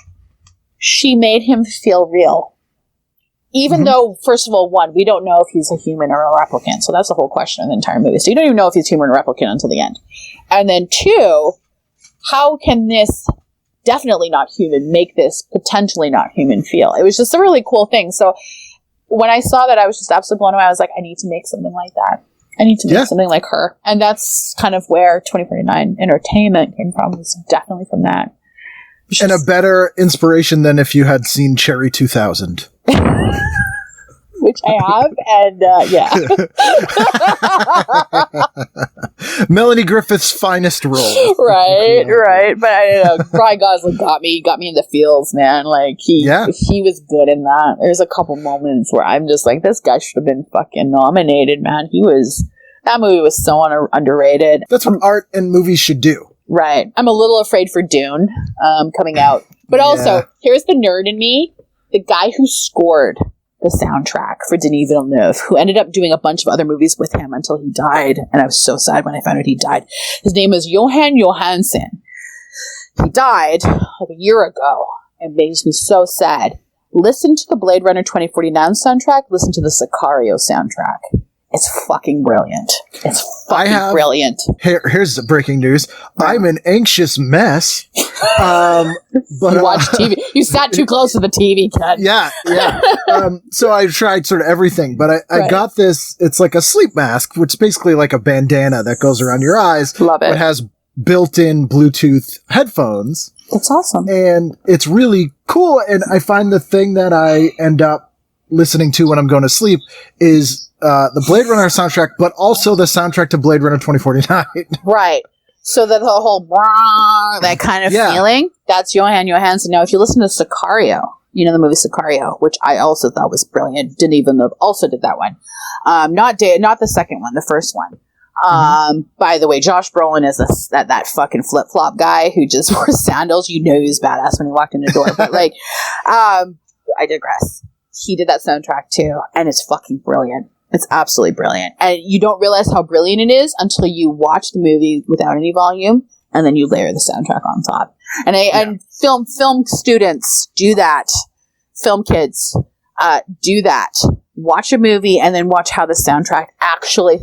made him feel real. Even though, first of all, one, we don't know if he's a human or a replicant. So that's the whole question of the entire movie. So you don't even know if he's human or replicant until the end. And then two, how can this definitely not human make this potentially not human feel? It was just a really cool thing. So when I saw that, I was just absolutely blown away. I was like, I need to make something like that. I need to make something like her. And that's kind of where 2049 Entertainment came from. It was definitely from that.
And a better inspiration than if you had seen Cherry 2000.
Which I have, and
Melanie Griffith's finest role.
Right. But I don't know. Ryan Gosling got me in the feels, man. Like, he was good in that. There's a couple moments where I'm just like, this guy should have been fucking nominated, man. That movie was so underrated.
That's what art and movies should do.
Right. I'm a little afraid for Dune coming out. But also, here's the nerd in me. The guy who scored the soundtrack for Denis Villeneuve, who ended up doing a bunch of other movies with him until he died. And I was so sad when I found out he died. His name is Johan Johansson. He died like a year ago. It makes me so sad. Listen to the Blade Runner 2049 soundtrack. Listen to the Sicario soundtrack. It's fucking brilliant. It's fucking brilliant.
Here's the breaking news. I'm an anxious mess. But
you watch TV. You sat too close to the TV, Ken.
Yeah. So I tried sort of everything, but I got this. It's like a sleep mask, which is basically like a bandana that goes around your eyes.
Love it.
It has built-in Bluetooth headphones.
It's awesome.
And it's really cool. And I find the thing that I end up listening to when I'm going to sleep is the Blade Runner soundtrack, but also the soundtrack to Blade Runner 2049.
Right. So that the whole that kind of feeling, that's Johan Johansson. Now, if you listen to Sicario, the movie Sicario, which I also thought was brilliant. Denis Villeneuve also did that one. Not the second one, the first one. By the way, Josh Brolin is that fucking flip-flop guy who just wore sandals. You know he was badass when he walked in the door. But I digress. He did that soundtrack too, and it's fucking brilliant. It's absolutely brilliant. And you don't realize how brilliant it is until you watch the movie without any volume, and then you layer the soundtrack on top. And film students do that. Film kids do that. Watch a movie and then watch how the soundtrack actually,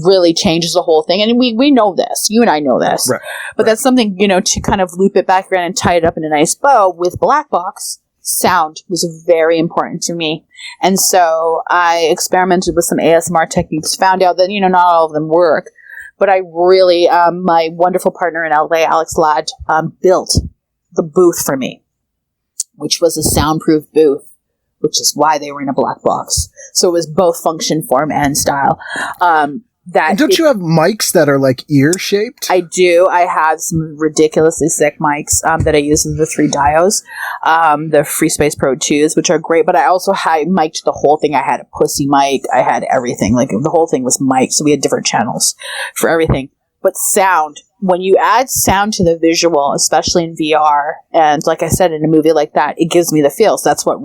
really changes the whole thing. And we know this. You and I know this.
Right.
But that's something, to kind of loop it back around and tie it up in a nice bow with Black Box. Sound was very important to me. And so I experimented with some ASMR techniques, found out that, not all of them work. But I really, my wonderful partner in LA, Alex Ladd, built the booth for me, which was a soundproof booth, which is why they were in a black box. So it was both function, form, and style.
And don't you have mics that are like ear shaped?
I do. I have some ridiculously sick mics that I use with the 3 Dios, the Free Space Pro 2s, which are great. But I also had mic'd the whole thing. I had a pussy mic. I had everything. Like the whole thing was mic'd. So we had different channels for everything. But sound, when you add sound to the visual, especially in VR, and like I said, in a movie like that, it gives me the feels. That's what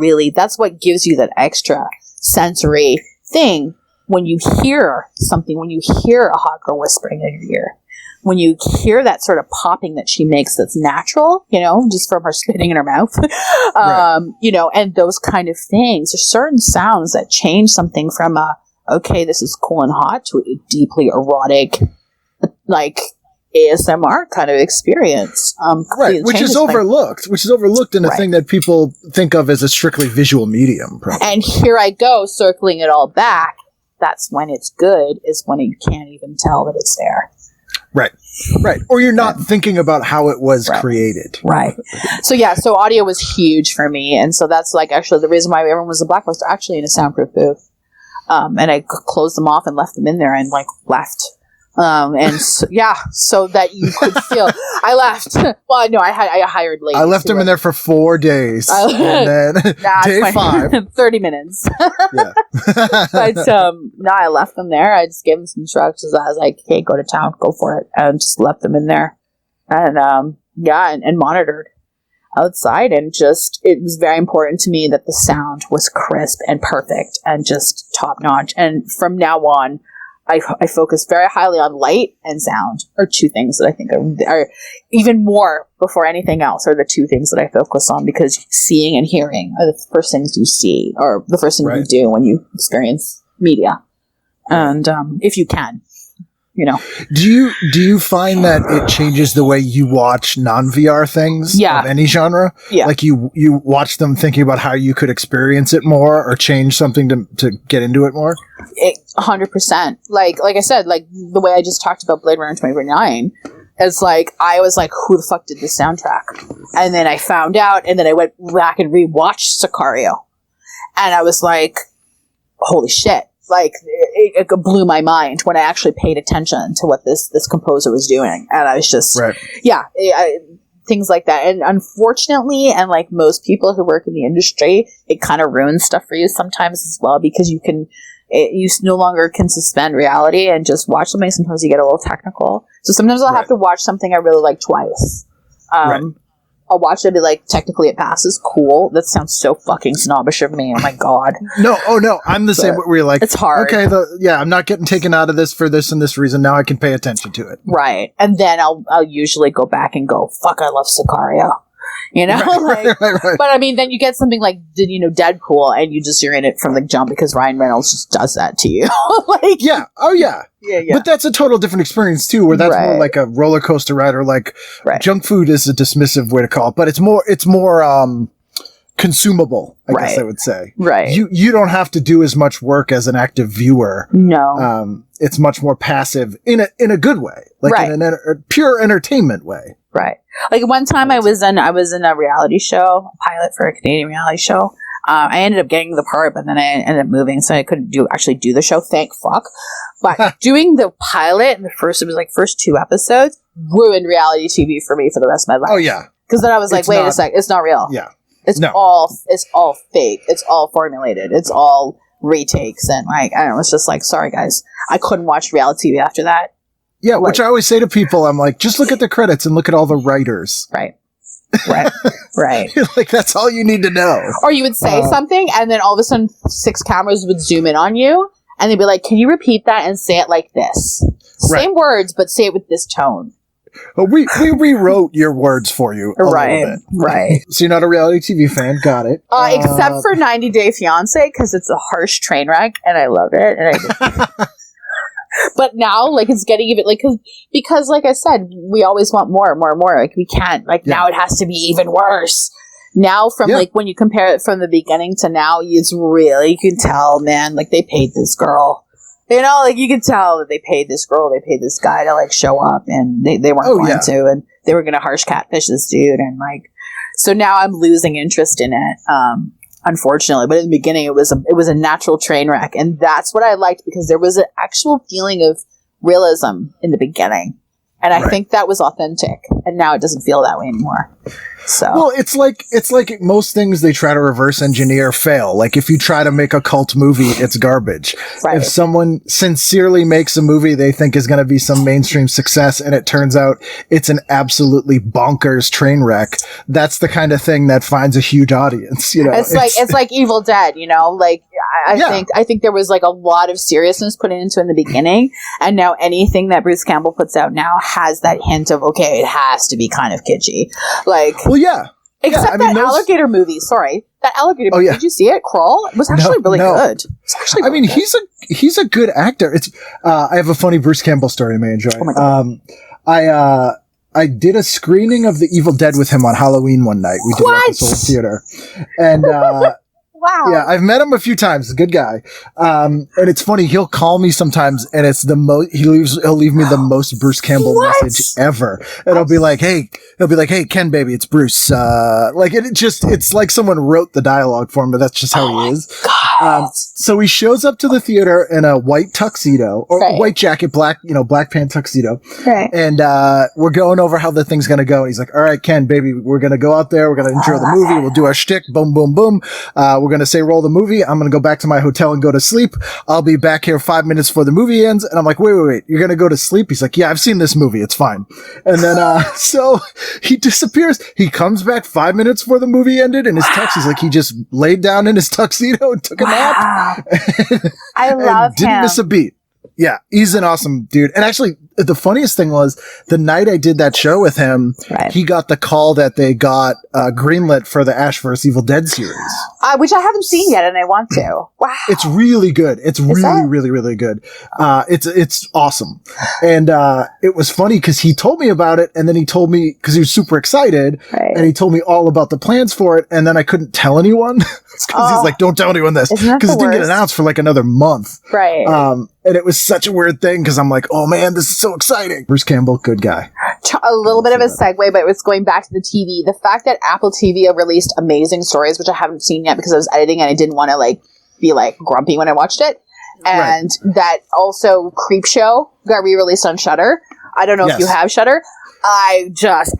gives you that extra sensory thing. When you hear something, when you hear a hot girl whispering in your ear, when you hear that sort of popping that she makes that's natural, just from her spitting in her mouth, right. And those kind of things. There's certain sounds that change something from okay, this is cool and hot, to a deeply erotic, like ASMR kind of experience.
Right, which is overlooked in a thing that people think of as a strictly visual medium. Probably.
And here I go, circling it all back. That's when it's good, is when you can't even tell that it's there.
Right. Or you're not thinking about how it was created.
Right. So audio was huge for me. And so that's like actually the reason why everyone was a black box. They're actually in a soundproof booth. And I closed them off and left them in there and left. So that you could feel. I left. Well, no, I hired ladies.
I left them in there for 4 days, and then day 5,
30 minutes.
Yeah.
But no, I left them there. I just gave them some instructions. I was like, "Hey, go to town, go for it," and just left them in there, and and monitored outside, and just it was very important to me that the sound was crisp and perfect and just top notch. And from now on, I focus very highly on light and sound, are 2 things that I think are even more before anything else, are the 2 things that I focus on, because seeing and hearing are the first things you see, or the first thing you do when you experience media. And if you can,
Do you find that it changes the way you watch non-VR things of any genre?
Yeah.
Like you watch them thinking about how you could experience it more or change something to get into it more?
100%. Like I said, like the way I just talked about Blade Runner 2049, it's like, I was like, who the fuck did this soundtrack? And then I found out, and then I went back and rewatched Sicario. And I was like, holy shit. Like, it blew my mind when I actually paid attention to what this composer was doing. And I was just, things like that. And unfortunately, and like most people who work in the industry, it kind of ruins stuff for you sometimes as well, because you no longer can suspend reality and just watch something. Sometimes you get a little technical. So sometimes I'll have to watch something I really like twice. I'll watch it and be like, technically it passes. Cool. That sounds so fucking snobbish of me. Oh my God.
No. I'm the same where you're like,
it's hard. Okay.
I'm not getting taken out of this for this and this reason. Now I can pay attention to it.
Right. And then I'll usually go back and go, fuck, I love Sicario.
Right.
But I mean, then you get something like, Deadpool, and you're in it from the jump because Ryan Reynolds just does that to you.
Yeah. Oh yeah. Yeah. But that's a total different experience too, where that's more like a roller coaster ride, or like junk food is a dismissive way to call it, but it's more consumable, I guess I would say.
Right.
You don't have to do as much work as an active viewer.
No.
It's much more passive in a good way, like in a pure entertainment way.
Right. Like one time I was in a reality show, a pilot for a Canadian reality show. I ended up getting the part, but then I ended up moving, so I couldn't do the show. Thank fuck. But doing the pilot, and it was like first 2 episodes, ruined reality TV for me for the rest of my life.
Oh yeah.
Because then I was like, wait a sec, it's not real.
Yeah.
It's all fake. It's all formulated. It's all retakes, and like, I don't know. It's just like, sorry guys, I couldn't watch reality TV after that.
Yeah, which I always say to people, I'm like, just look at the credits and look at all the writers.
Right. Right. Right.
Like, that's all you need to know.
Or you would say something, and then all of a sudden 6 cameras would zoom in on you, and they'd be like, can you repeat that and say it like this?
Right.
Same words, but say it with this tone.
Well, we rewrote your words for you a little bit.
Right.
So you're not a reality TV fan. Got it.
Except for 90 Day Fiancé, because it's a harsh train wreck, and I love it. And but now, like, it's getting even, like, because, like I said, we always want more and more and more. Like, we can't. Like, now it has to be even worse. Now, from, like, when you compare it from the beginning to now, it's really, you can tell, man, like, they paid this girl. You know, like, you can tell that they paid this girl, they paid this guy to, like, show up, and they weren't going to, and they were going to harsh catfish this dude, and, like, so now I'm losing interest in it, unfortunately. But in the beginning, it was a natural train wreck, and that's what I liked, because there was an actual feeling of realism in the beginning, and I think that was authentic, and now it doesn't feel that way anymore. So,
well, it's like most things they try to reverse engineer fail. Like, if you try to make a cult movie, it's garbage.
Right.
If someone sincerely makes a movie they think is going to be some mainstream success, and it turns out it's an absolutely bonkers train wreck, that's the kind of thing that finds a huge audience. You know,
it's like Evil Dead. You know, like I think there was, like, a lot of seriousness put into in the beginning, and now anything that Bruce Campbell puts out now has that hint of, okay, it has to be kind of kitschy, like.
Well, yeah.
Except that alligator movie. Sorry, that alligator movie. Did you see it? Crawl. It was actually really good. It's actually.
I mean, he's a good actor. It's. I have a funny Bruce Campbell story you may enjoy.
Oh my God.
I did a screening of The Evil Dead with him on Halloween one night. We did it at the Soul Theater, and.
Wow.
Yeah, I've met him a few times. He's a good guy. And it's funny, he'll call me sometimes, and it's he'll leave me the most Bruce Campbell message ever. And he'll be like, hey, Ken, baby, it's Bruce. Like, it's like someone wrote the dialogue for him, but that's just how he is. So he shows up to the theater in a white tuxedo, or white jacket, black pant tuxedo.
Right.
And, we're going over how the thing's gonna go. And he's like, all right, Ken, baby, we're gonna go out there. We're gonna intro the movie. We'll do our shtick. Boom, boom, boom. We're going to say roll the movie. I'm going to go back to my hotel and go to sleep. I'll be back here 5 minutes before the movie ends. And I'm like, wait. You're going to go to sleep? He's like, yeah, I've seen this movie. It's fine. And then, so he disappears. He comes back 5 minutes before the movie ended, and his text, he's like, he just laid down in his tuxedo and took a nap.
I love him.
Didn't miss a beat. Yeah, he's an awesome dude. And actually, the funniest thing was, the night I did that show with him, he got the call that they got greenlit for the Ash vs. Evil Dead series.
Which I haven't seen yet, and I want to. Wow.
It's really good. It's really, really good. It's awesome. And it was funny because he told me about it, and then he told me, because he was super excited, and he told me all about the plans for it, and then I couldn't tell anyone. Because he's like, don't tell anyone this. Because it didn't get announced for like another month.
Right.
And it was such a weird thing, because I'm like, oh man, this is so exciting. Bruce Campbell, good guy.
A little bit of a segue, but it's going back to the TV. The fact that Apple TV released Amazing Stories, which I haven't seen yet because I was editing and I didn't want to, like, be, like, grumpy when I watched it. And that also Creepshow got re-released on Shudder. I don't know if you have Shudder. I just,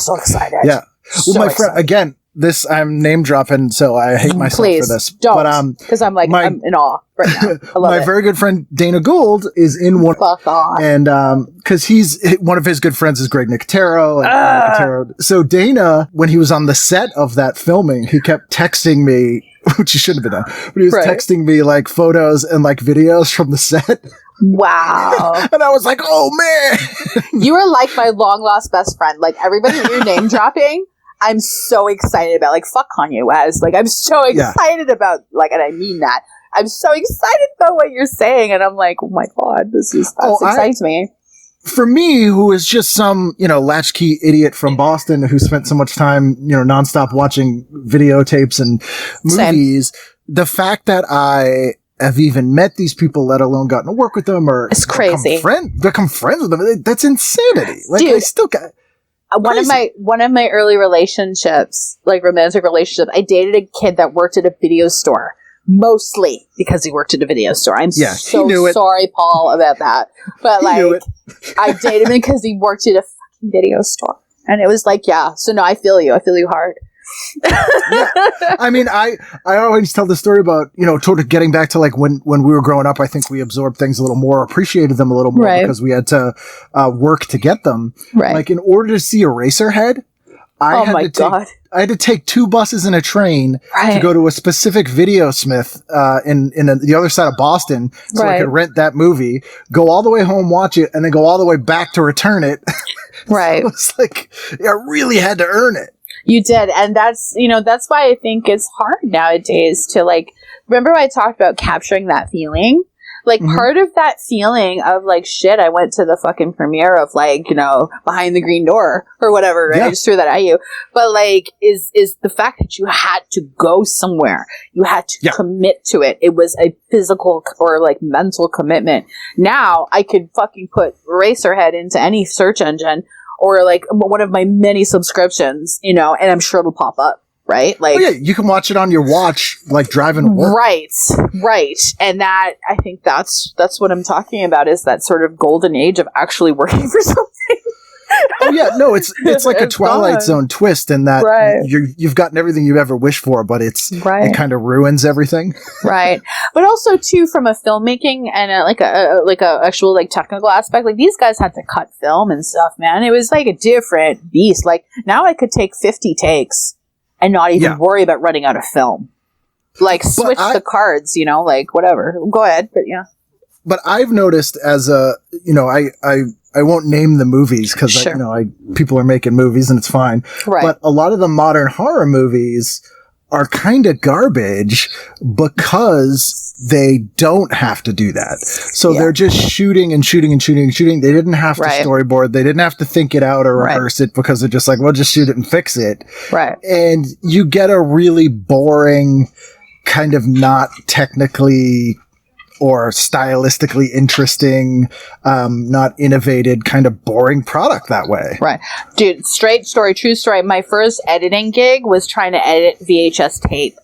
so excited.
Yeah. Well, my friend, again, this, I'm name dropping, so I hate myself for this.
Don't, because I'm like, I'm in awe right now. I love
my very good friend Dana Gould is in one, and because one of his good friends is Greg Nicotero, and so Dana, when he was on the set of that filming, he kept texting me, which he shouldn't have been done, but he was texting me like photos and like videos from the set.
Wow.
And I was like, oh man,
you are like my long lost best friend. Like, everybody that you're name dropping, I'm so excited about. Like, fuck Kanye West. Like, I'm so excited about, like, and I mean that. I'm so excited about what you're saying, and I'm like, oh my god, this excites me.
For me, who is just some, latchkey idiot from Boston who spent so much time, nonstop watching videotapes and movies, the fact that I have even met these people, let alone gotten to work with them, or
it's crazy.
Become friends with them, that's insanity. Like,
dude,
I still got
one of my early relationships, like romantic relationships, I dated a kid that worked at a video store. Mostly because he worked at a video store. I'm so sorry, Paul, about that. But like, I dated him because he worked at a fucking video store. And it was like, so no, I feel you. I feel you hard.
I mean, I always tell the story about, sort of getting back to like when we were growing up, I think we absorbed things a little more, appreciated them a little more because we had to work to get them.
Right.
Like, in order to see Eraserhead,
Oh my God.
I had to take 2 buses and a train to
Right.
go to a specific video smith in the other side of Boston so I
Right.
could rent that movie, go all the way home, watch it, and then go all the way back to return it.
Right.
It was like, I really had to earn it.
You did. And that's, that's why I think it's hard nowadays to like, remember I talked about capturing that feeling? Like part of that feeling of like, shit, I went to the fucking premiere of like, Behind the Green Door or whatever, right?
Yeah.
I just threw that at you. But like, is the fact that you had to go somewhere. You had to commit to it. It was a physical or like mental commitment. Now I could fucking put Eraserhead into any search engine or like one of my many subscriptions, and I'm sure it'll pop up. Right? Like,
You can watch it on your watch, like driving to work.
Right. And that, I think that's what I'm talking about, is that sort of golden age of actually working for something.
Oh yeah, no, it's like a
It's
Twilight
fun.
Zone twist in that you've gotten everything you ever wished for, but it kind of ruins everything.
Right. But also too, from a filmmaking and a actual like technical aspect, like these guys had to cut film and stuff, man. It was like a different beast. Like now I could take 50 takes and not even worry about running out of film. Like switch the cards, like whatever. Go ahead, but yeah.
But I've noticed as I won't name the movies because people are making movies and it's fine.
Right.
But a lot of the modern horror movies are kind of garbage because they don't have to do that. So they're just shooting and shooting and shooting and shooting. They didn't have to storyboard. They didn't have to think it out or rehearse it because they're just like, well, just shoot it and fix it.
Right.
And you get a really boring, kind of not technically or stylistically interesting, not innovated, kind of boring product that way.
Right. Dude, straight story, true story. My first editing gig was trying to edit VHS tape.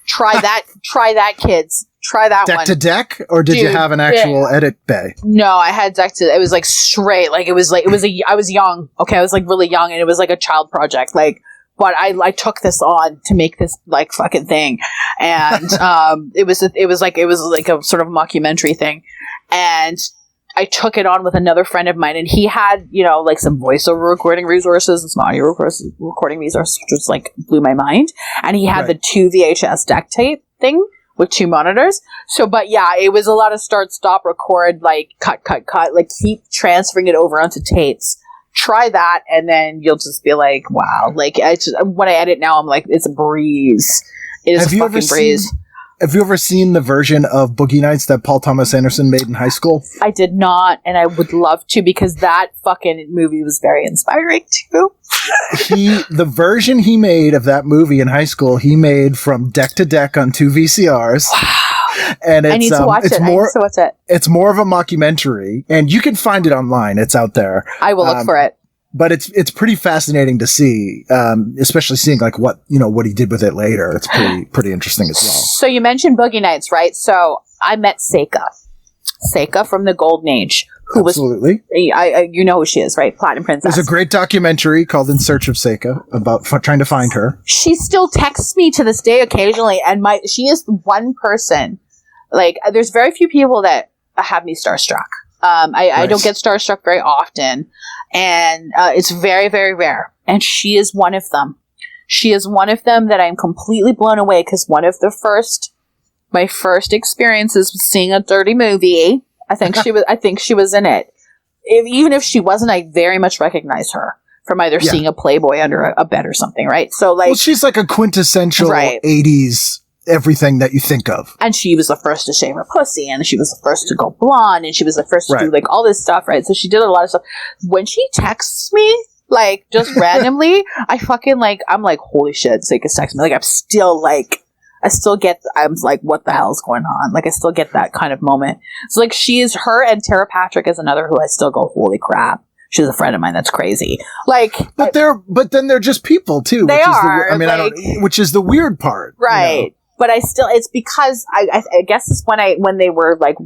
Try that, kids. Try that one.
Deck to deck? Or did you have an actual edit bay?
No, I had deck to, it was like straight, like I was young. Okay, I was like really young and it was like a child project. Like, but I took this on to make this like fucking thing. And it was like a sort of mockumentary thing. And I took it on with another friend of mine, and he had, like some voiceover recording resources and some audio recording resources, which was like blew my mind. And he had the 2 VHS deck tape thing with 2 monitors. So, but yeah, it was a lot of start, stop, record, like cut, like keep transferring it over onto tapes. Try that, and then you'll just be like, wow. Like, when I edit now, I'm like, it's a breeze. It is a fucking breeze.
Have you ever seen the version of Boogie Nights that Paul Thomas Anderson made in high school?
I did not, and I would love to, because that fucking movie was very inspiring too.
The version he made of that movie in high school, he made from deck to deck on 2 VCRs. Wow. And
I need to watch it.
It's more of a mockumentary, and you can find it online. It's out there.
I will look for it.
But it's pretty fascinating to see, especially seeing like what he did with it later. It's pretty interesting as well.
So you mentioned Boogie Nights, right? So I met Seka from the Golden Age, who
Absolutely.
you know who she is, right? Platinum Princess.
There's a great documentary called In Search of Seka about trying to find her.
She still texts me to this day occasionally, and she is one person. Like, there's very few people that have me starstruck. I don't get starstruck very often, and it's very, very rare. And she is one of them. She is one of them that I'm completely blown away, because one of my first experiences was seeing a dirty movie. I think she was in it. Even if she wasn't, I very much recognize her from either seeing a Playboy under a bed or something, right? So like,
well, she's like a quintessential 80s everything that you think of.
And she was the first to shave her pussy, and she was the first to go blonde, and she was the first to do like all this stuff, right? So she did a lot of stuff. When she texts me, like just randomly, I'm like, holy shit, Seka's texting me. Like I'm like, what the hell's going on? Like I still get that kind of moment. So like her and Tara Patrick is another who I still go, holy crap. She's a friend of mine. That's crazy. Like,
but then they're just people too.
They
which is the weird part,
right? But it's because I guess it's when they were like,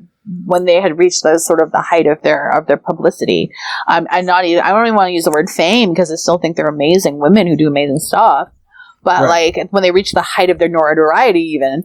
when they had reached the sort of the height of their publicity. I don't even want to use the word fame, because I still think they're amazing women who do amazing stuff. But like when they reach the height of their notoriety, even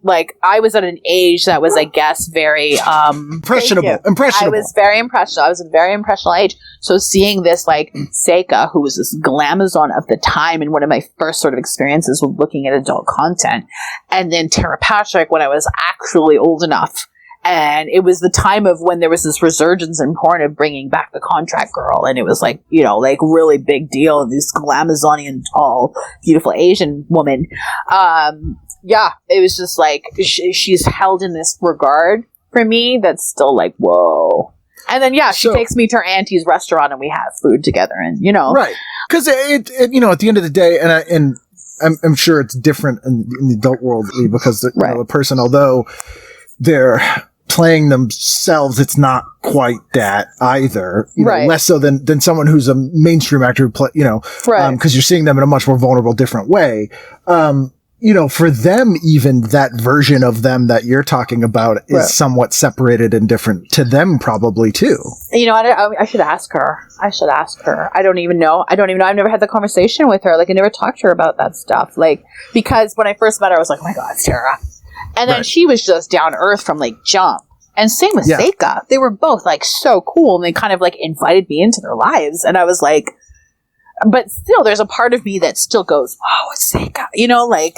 like I was at an age that was, I guess, very
Impressionable.
I was very impressionable. I was at a very impressionable age. So seeing this, like, Seka, who was this glamazon of the time, and one of my first sort of experiences with looking at adult content, and then Tara Patrick when I was actually old enough. And it was the time of when there was this resurgence in porn of bringing back the contract girl. And it was like, you know, like really big deal. And this glamazonian, tall, beautiful Asian woman. Yeah, it was just like, she's held in this regard for me that's still like, whoa. And then, yeah, she takes me to her auntie's restaurant and we have food together and, you know.
Right. Because, you know, at the end of the day, and I'm sure it's different in the adult world because the, you know, the person, although they're playing themselves, it's not quite that either, you know, less so than someone who's a mainstream actor who play, you know, because you're seeing them in a much more vulnerable, different way. You know, for them, even that version of them that you're talking about is somewhat separated and different to them probably too. You know,
I should ask her. I don't even know. I've never had the conversation with her. Like, I never talked to her about that stuff. Like, because when I first met her, I was like, oh my God, Sarah. And then she was just down to earth from like jump. And same with Seka. They were both like so cool and they kind of like invited me into their lives. And I was like, but still there's a part of me that still goes, oh, it's Seka. You know, like,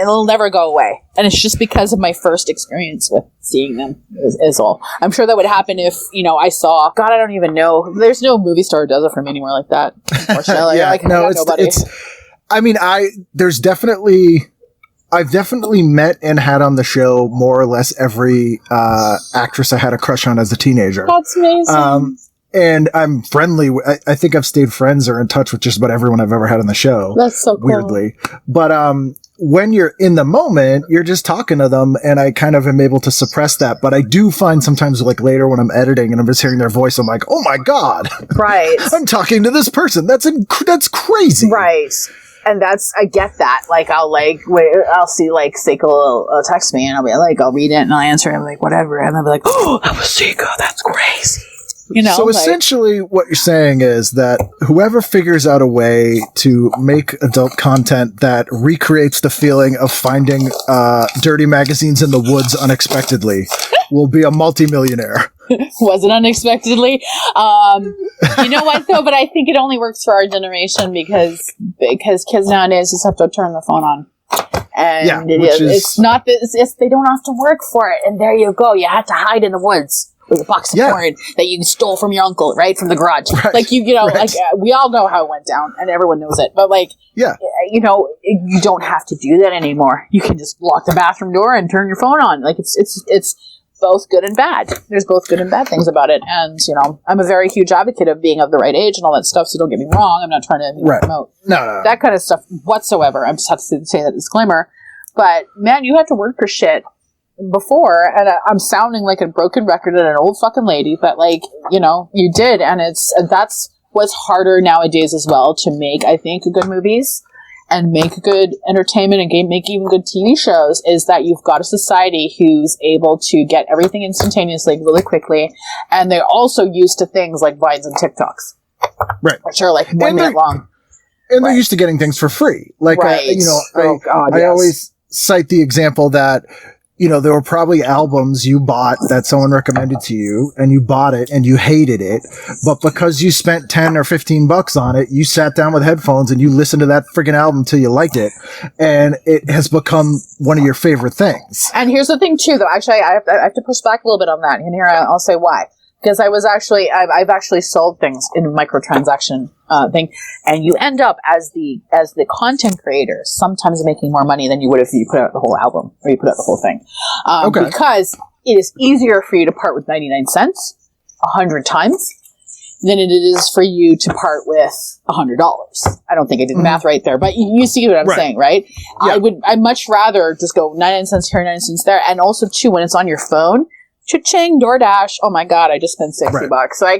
it'll never go away. And it's just because of my first experience with seeing them is all. I'm sure that would happen if, you know, I saw, God, I don't even know. There's no movie star who does it for me anymore like that. Unfortunately.
I've definitely met and had on the show more or less every actress I had a crush on as a teenager.
That's amazing.
And I'm friendly. I think I've stayed friends or in touch with just about everyone I've ever had on the show.
That's so cool.
Weirdly. But when you're in the moment, you're just talking to them, and I kind of am able to suppress that. But I do find sometimes, like later when I'm editing and I'm just hearing their voice, I'm like, oh my God.
Right.
I'm talking to this person. That's crazy.
Right. And I get that. Like, I'll see, like, Seka will text me, and I'll be like, I'll read it, and I'll answer, and I'm like, whatever. And I'll be like, oh, that was Seka. That's crazy. You know?
So essentially, what you're saying is that whoever figures out a way to make adult content that recreates the feeling of finding dirty magazines in the woods unexpectedly will be a multimillionaire.
Was it unexpectedly? You know what though? But I think it only works for our generation because kids nowadays just have to turn the phone on, and it's not that they don't have to work for it. And there you go. You had to hide in the woods with a box of porn that you stole from your uncle, right from the garage. Right. Like you know, like we all know how it went down, and everyone knows it. But like, you know, you don't have to do that anymore. You can just lock the bathroom door and turn your phone on. Like it's both good and bad. There's both good and bad things about it. And, you know, I'm a very huge advocate of being of the right age and all that stuff, so don't get me wrong. I'm not trying to promote that kind of stuff whatsoever. I just have to say that disclaimer. But, man, you had to work for shit before, and I'm sounding like a broken record and an old fucking lady, but, like, you know, you did. And that's what's harder nowadays as well to make, I think, good movies and make good entertainment and make even good TV shows, is that you've got a society who's able to get everything instantaneously, really quickly, and they're also used to things like Vines and TikToks. Right. Which are like 1 minute long.
And they're used to getting things for free. Like, you know, I always cite the example that, you know, there were probably albums you bought that someone recommended to you, and you bought it and you hated it, but because you spent 10 or 15 bucks on it, you sat down with headphones and you listened to that freaking album till you liked it, and it has become one of your favorite things.
And here's the thing too, though. Actually, I have to push back a little bit on that, and here I'll say why. Because I've actually sold things in a microtransaction thing, and you end up as the content creator sometimes making more money than you would if you put out the whole album or you put out the whole thing. Because it is easier for you to part with 99 cents 100 times than it is for you to part with $100. I don't think I did the math right there, but you see what I'm saying, right? Yeah. I'd much rather just go 99 cents here, 99 cents there, and also too, when it's on your phone. Cha-ching, DoorDash. Oh my God, I just spent $60.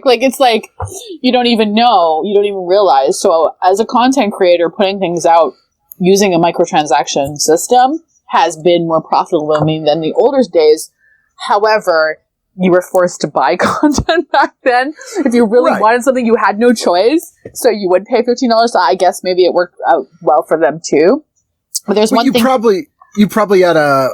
Like it's like, you don't even know, you don't even realize. So as a content creator, putting things out using a microtransaction system has been more profitable than the older days. However, you were forced to buy content back then. If you really wanted something, you had no choice. So you would pay $15. So I guess maybe it worked out well for them too. But there's one thing.
you probably had a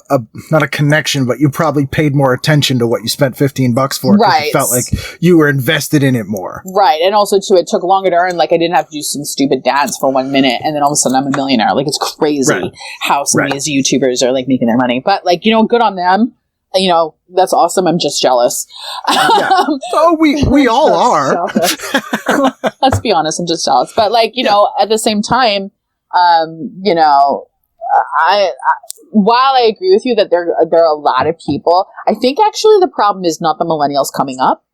not a connection, but you probably paid more attention to what you spent $15 for.
Right.
You felt like you were invested in it more.
Right. And also, too, it took longer to earn. Like, I didn't have to do some stupid dance for 1 minute, and then all of a sudden I'm a millionaire. Like, it's crazy how some of these YouTubers are, like, making their money. But, like, good on them. That's awesome. I'm just jealous.
Oh, we all are.
Let's be honest. I'm just jealous. But, like, at the same time, while I agree with you that there are a lot of people, I think actually the problem is not the millennials coming up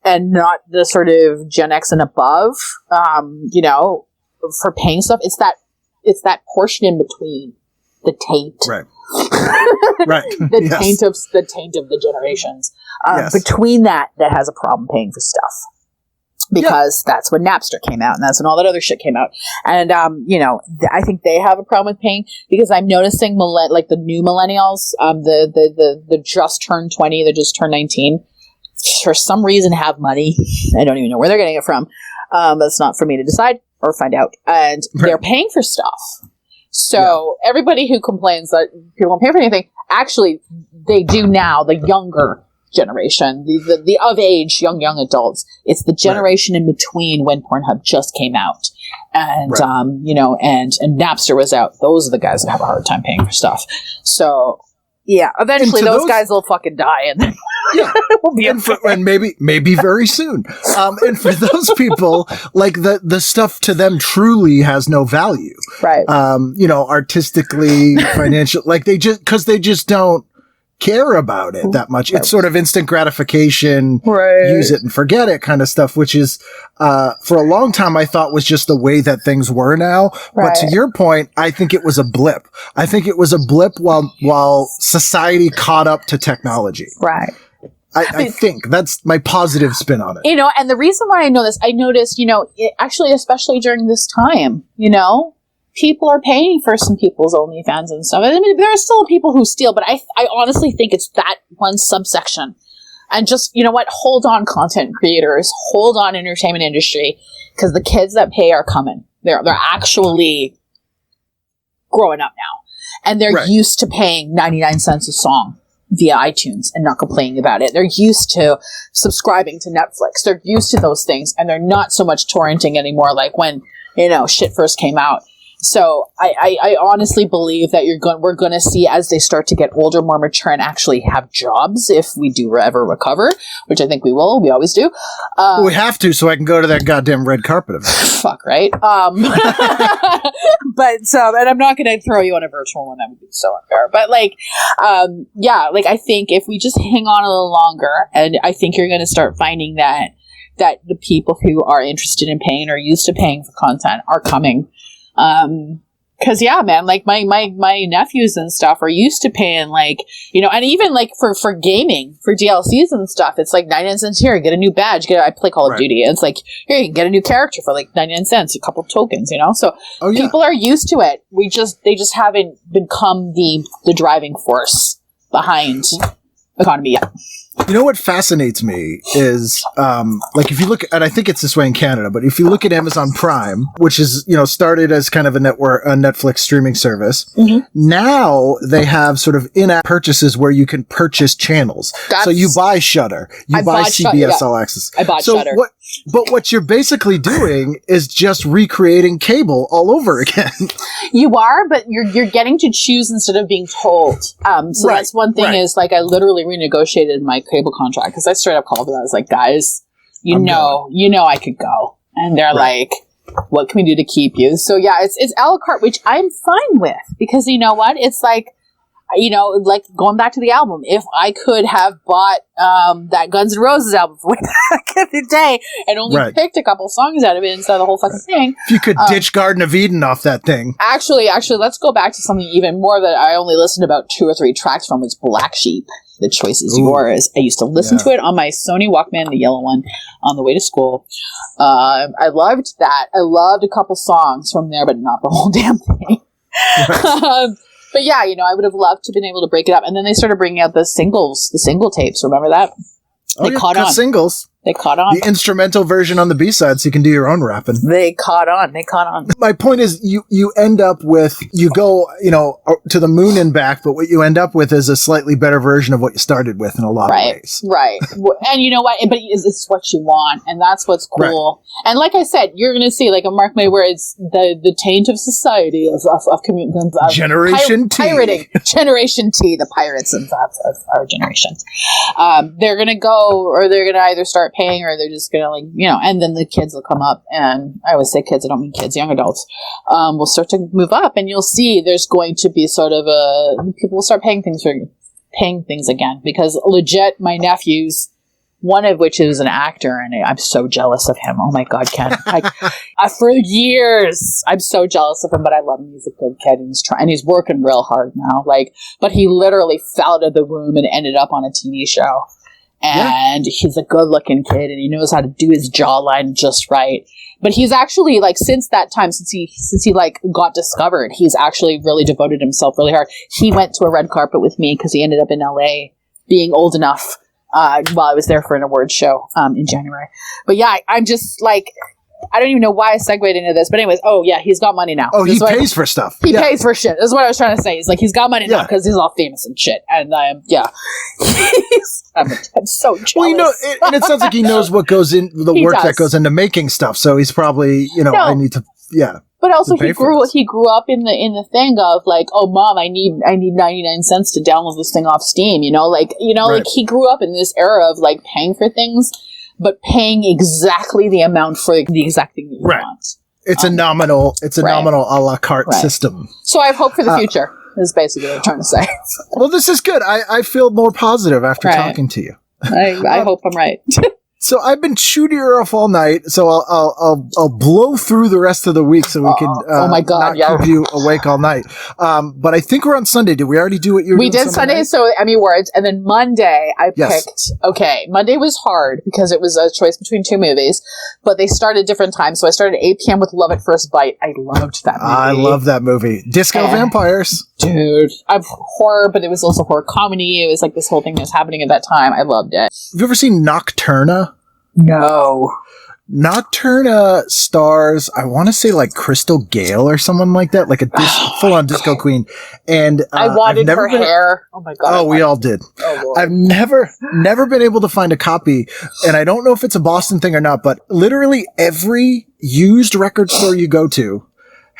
and not the sort of Gen X and above, for paying stuff. It's that portion in between, the taint.
Right. Right.
The taint of the generations. Between that has a problem paying for stuff. Because that's when Napster came out, and that's when all that other shit came out. And, I think they have a problem with paying, because I'm noticing the new millennials, the just turned 20, they just turned 19, for some reason have money. I don't even know where they're getting it from. That's not for me to decide or find out. And they're paying for stuff. So everybody who complains that people don't pay for anything, actually, they do now, the younger generation, the of age young adults. It's the generation in between when Pornhub just came out, and and Napster was out. Those are the guys that have a hard time paying for stuff. So eventually those guys will fucking die, and then we'll be
and maybe very soon. And for those people, like the stuff to them truly has no value, right? Artistically, financial, like they just don't care about it that much. It's sort of instant gratification, use it and forget it kind of stuff, which is, for a long time I thought was just the way that things were now. But to your point, I think it was a blip. I think it was a blip while society caught up to technology.
Right.
I think that's my positive spin on it.
And the reason why I know this, I noticed, actually, especially during this time, people are paying for some people's OnlyFans and stuff. I mean, there are still people who steal, but I honestly think it's that one subsection. And just, hold on, content creators, hold on, entertainment industry, because the kids that pay are coming. They're actually growing up now. And they're used to paying 99 cents a song via iTunes and not complaining about it. They're used to subscribing to Netflix. They're used to those things, and they're not so much torrenting anymore like when, shit first came out. So I honestly believe that we're going to see, as they start to get older, more mature, and actually have jobs, if we do ever recover, which I think we will. We always do.
We have to, so I can go to that goddamn red carpet event.
Fuck, right? But and I'm not going to throw you on a virtual one. That would be so unfair. But I think if we just hang on a little longer, and I think you're going to start finding that the people who are interested in paying or used to paying for content are coming. Cause man, like my nephews and stuff are used to paying and even like for gaming, for DLCs and stuff, it's like 99 cents here, get a new badge, I play Call of Duty, and it's like, here, you can get a new character for like 99 cents, a couple tokens, so people are used to it. They just haven't become the driving force behind economy yet.
What fascinates me is, if you look, and I think it's this way in Canada, but if you look at Amazon Prime, which is, started as kind of a Netflix streaming service, now they have sort of in-app purchases where you can purchase channels. So you buy Shudder, you buy CBS All Access.
I bought Shudder.
But what you're basically doing is just recreating cable all over again.
You are, but you're getting to choose instead of being told. That's one thing is, I literally renegotiated my cable contract, because I straight up called them. I was like, guys, you know I could go. And they're like, what can we do to keep you? So it's a la carte, which I'm fine with, because you know what? It's like going back to the album, if I could have bought that Guns N' Roses album way back in the day and only picked a couple songs out of it instead of the whole fucking thing.
If you could ditch Garden of Eden off that thing.
Actually, let's go back to something even more that I only listened about 2 or 3 tracks from. It's Black Sheep. The Choice Is Yours. I used to listen to it on my Sony Walkman, the yellow one, on the way to school. I loved that. I loved a couple songs from there, but not the whole damn thing. But I would have loved to have been able to break it up. And then they started bringing out the single tapes. Remember that? They caught on.
Singles.
They caught on.
The instrumental version on the B-side, so you can do your own rapping.
They caught on.
My point is, you end up with, you go, to the moon and back, but what you end up with is a slightly better version of what you started with in a lot of ways.
Right. And you know what? But it's what you want, and that's what's cool. Right. And like I said, you're going to see, like a Mark May, where it's the taint of society of
Generation T.
Pirating. Generation T, the pirates of our generation. They're going to go, or they're going to either start paying, or they're just gonna and then the kids will come up, and I always say kids, I don't mean kids, young adults will start to move up, and you'll see there's going to be sort of people will start paying things again, because legit, my nephews, one of which is an actor, and I'm so jealous of him. Oh my God, Ken! For years, I'm so jealous of him, but I love him. He's a good kid, and he's working real hard now. But he literally fell out of the womb and ended up on a TV show. And he's a good-looking kid, and he knows how to do his jawline just right. But he's actually, since that time, since he got discovered, he's actually really devoted himself really hard. He went to a red carpet with me because he ended up in LA, being old enough while I was there for an awards show in January. But yeah, I'm just I don't even know why I segued into this, but anyways, he's got money now.
Oh, he pays for stuff.
He pays for shit. That's what I was trying to say. He's got money now because he's all famous and shit. And I'm so jealous.
Well, and it sounds like he knows what goes in the work that goes into making stuff. So he's probably, I need to,
But also, he grew up in the thing of oh, mom, I need 99 cents to download this thing off Steam. He grew up in this era of paying for things, but paying exactly the amount for the exact thing that you want.
It's a nominal a la carte system.
So I have hope for the future, is basically what I'm trying to say.
Well, this is good. I feel more positive after talking to you.
I hope I'm right.
So I've been shooting her off all night, so I'll blow through the rest of the week so we can not keep you awake all night. But I think we're on Sunday. Did we already do what you were doing?
We did Sunday, so Emmy Awards, and then Monday I picked. Okay, Monday was hard because it was a choice between two movies, but they started different times. So I started at 8 p.m. with Love at First Bite. I loved that movie.
I love that movie. Disco vampires.
Dude, I'm horror, but it was also horror comedy. It was this whole thing that was happening at that time. I loved it.
Have you ever seen Nocturna?
No.
Nocturna stars, I want to say Crystal Gale or someone like that, a full-on disco queen. And
I wanted her hair. Oh my God.
Oh, we all did.
Oh, Lord.
I've never been able to find a copy, and I don't know if it's a Boston thing or not, but literally every used record store you go to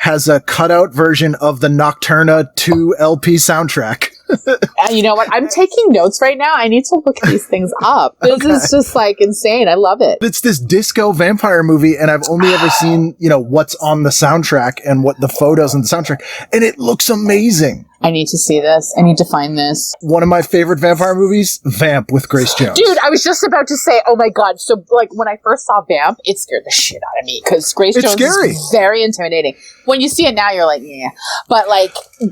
has a cutout version of the Nocturna 2 LP soundtrack.
And you know what? I'm taking notes right now. I need to look these things up. This is just insane. I love it.
It's this disco vampire movie, and I've only ever seen, what's on the soundtrack and what the photos on the soundtrack, and it looks amazing.
I need to see this. I need to find this.
One of my favorite vampire movies, Vamp with Grace Jones.
Dude, I was just about to say, oh my God. So, when I first saw Vamp, it scared the shit out of me because Grace Jones is very intimidating. When you see it now, you're yeah. But,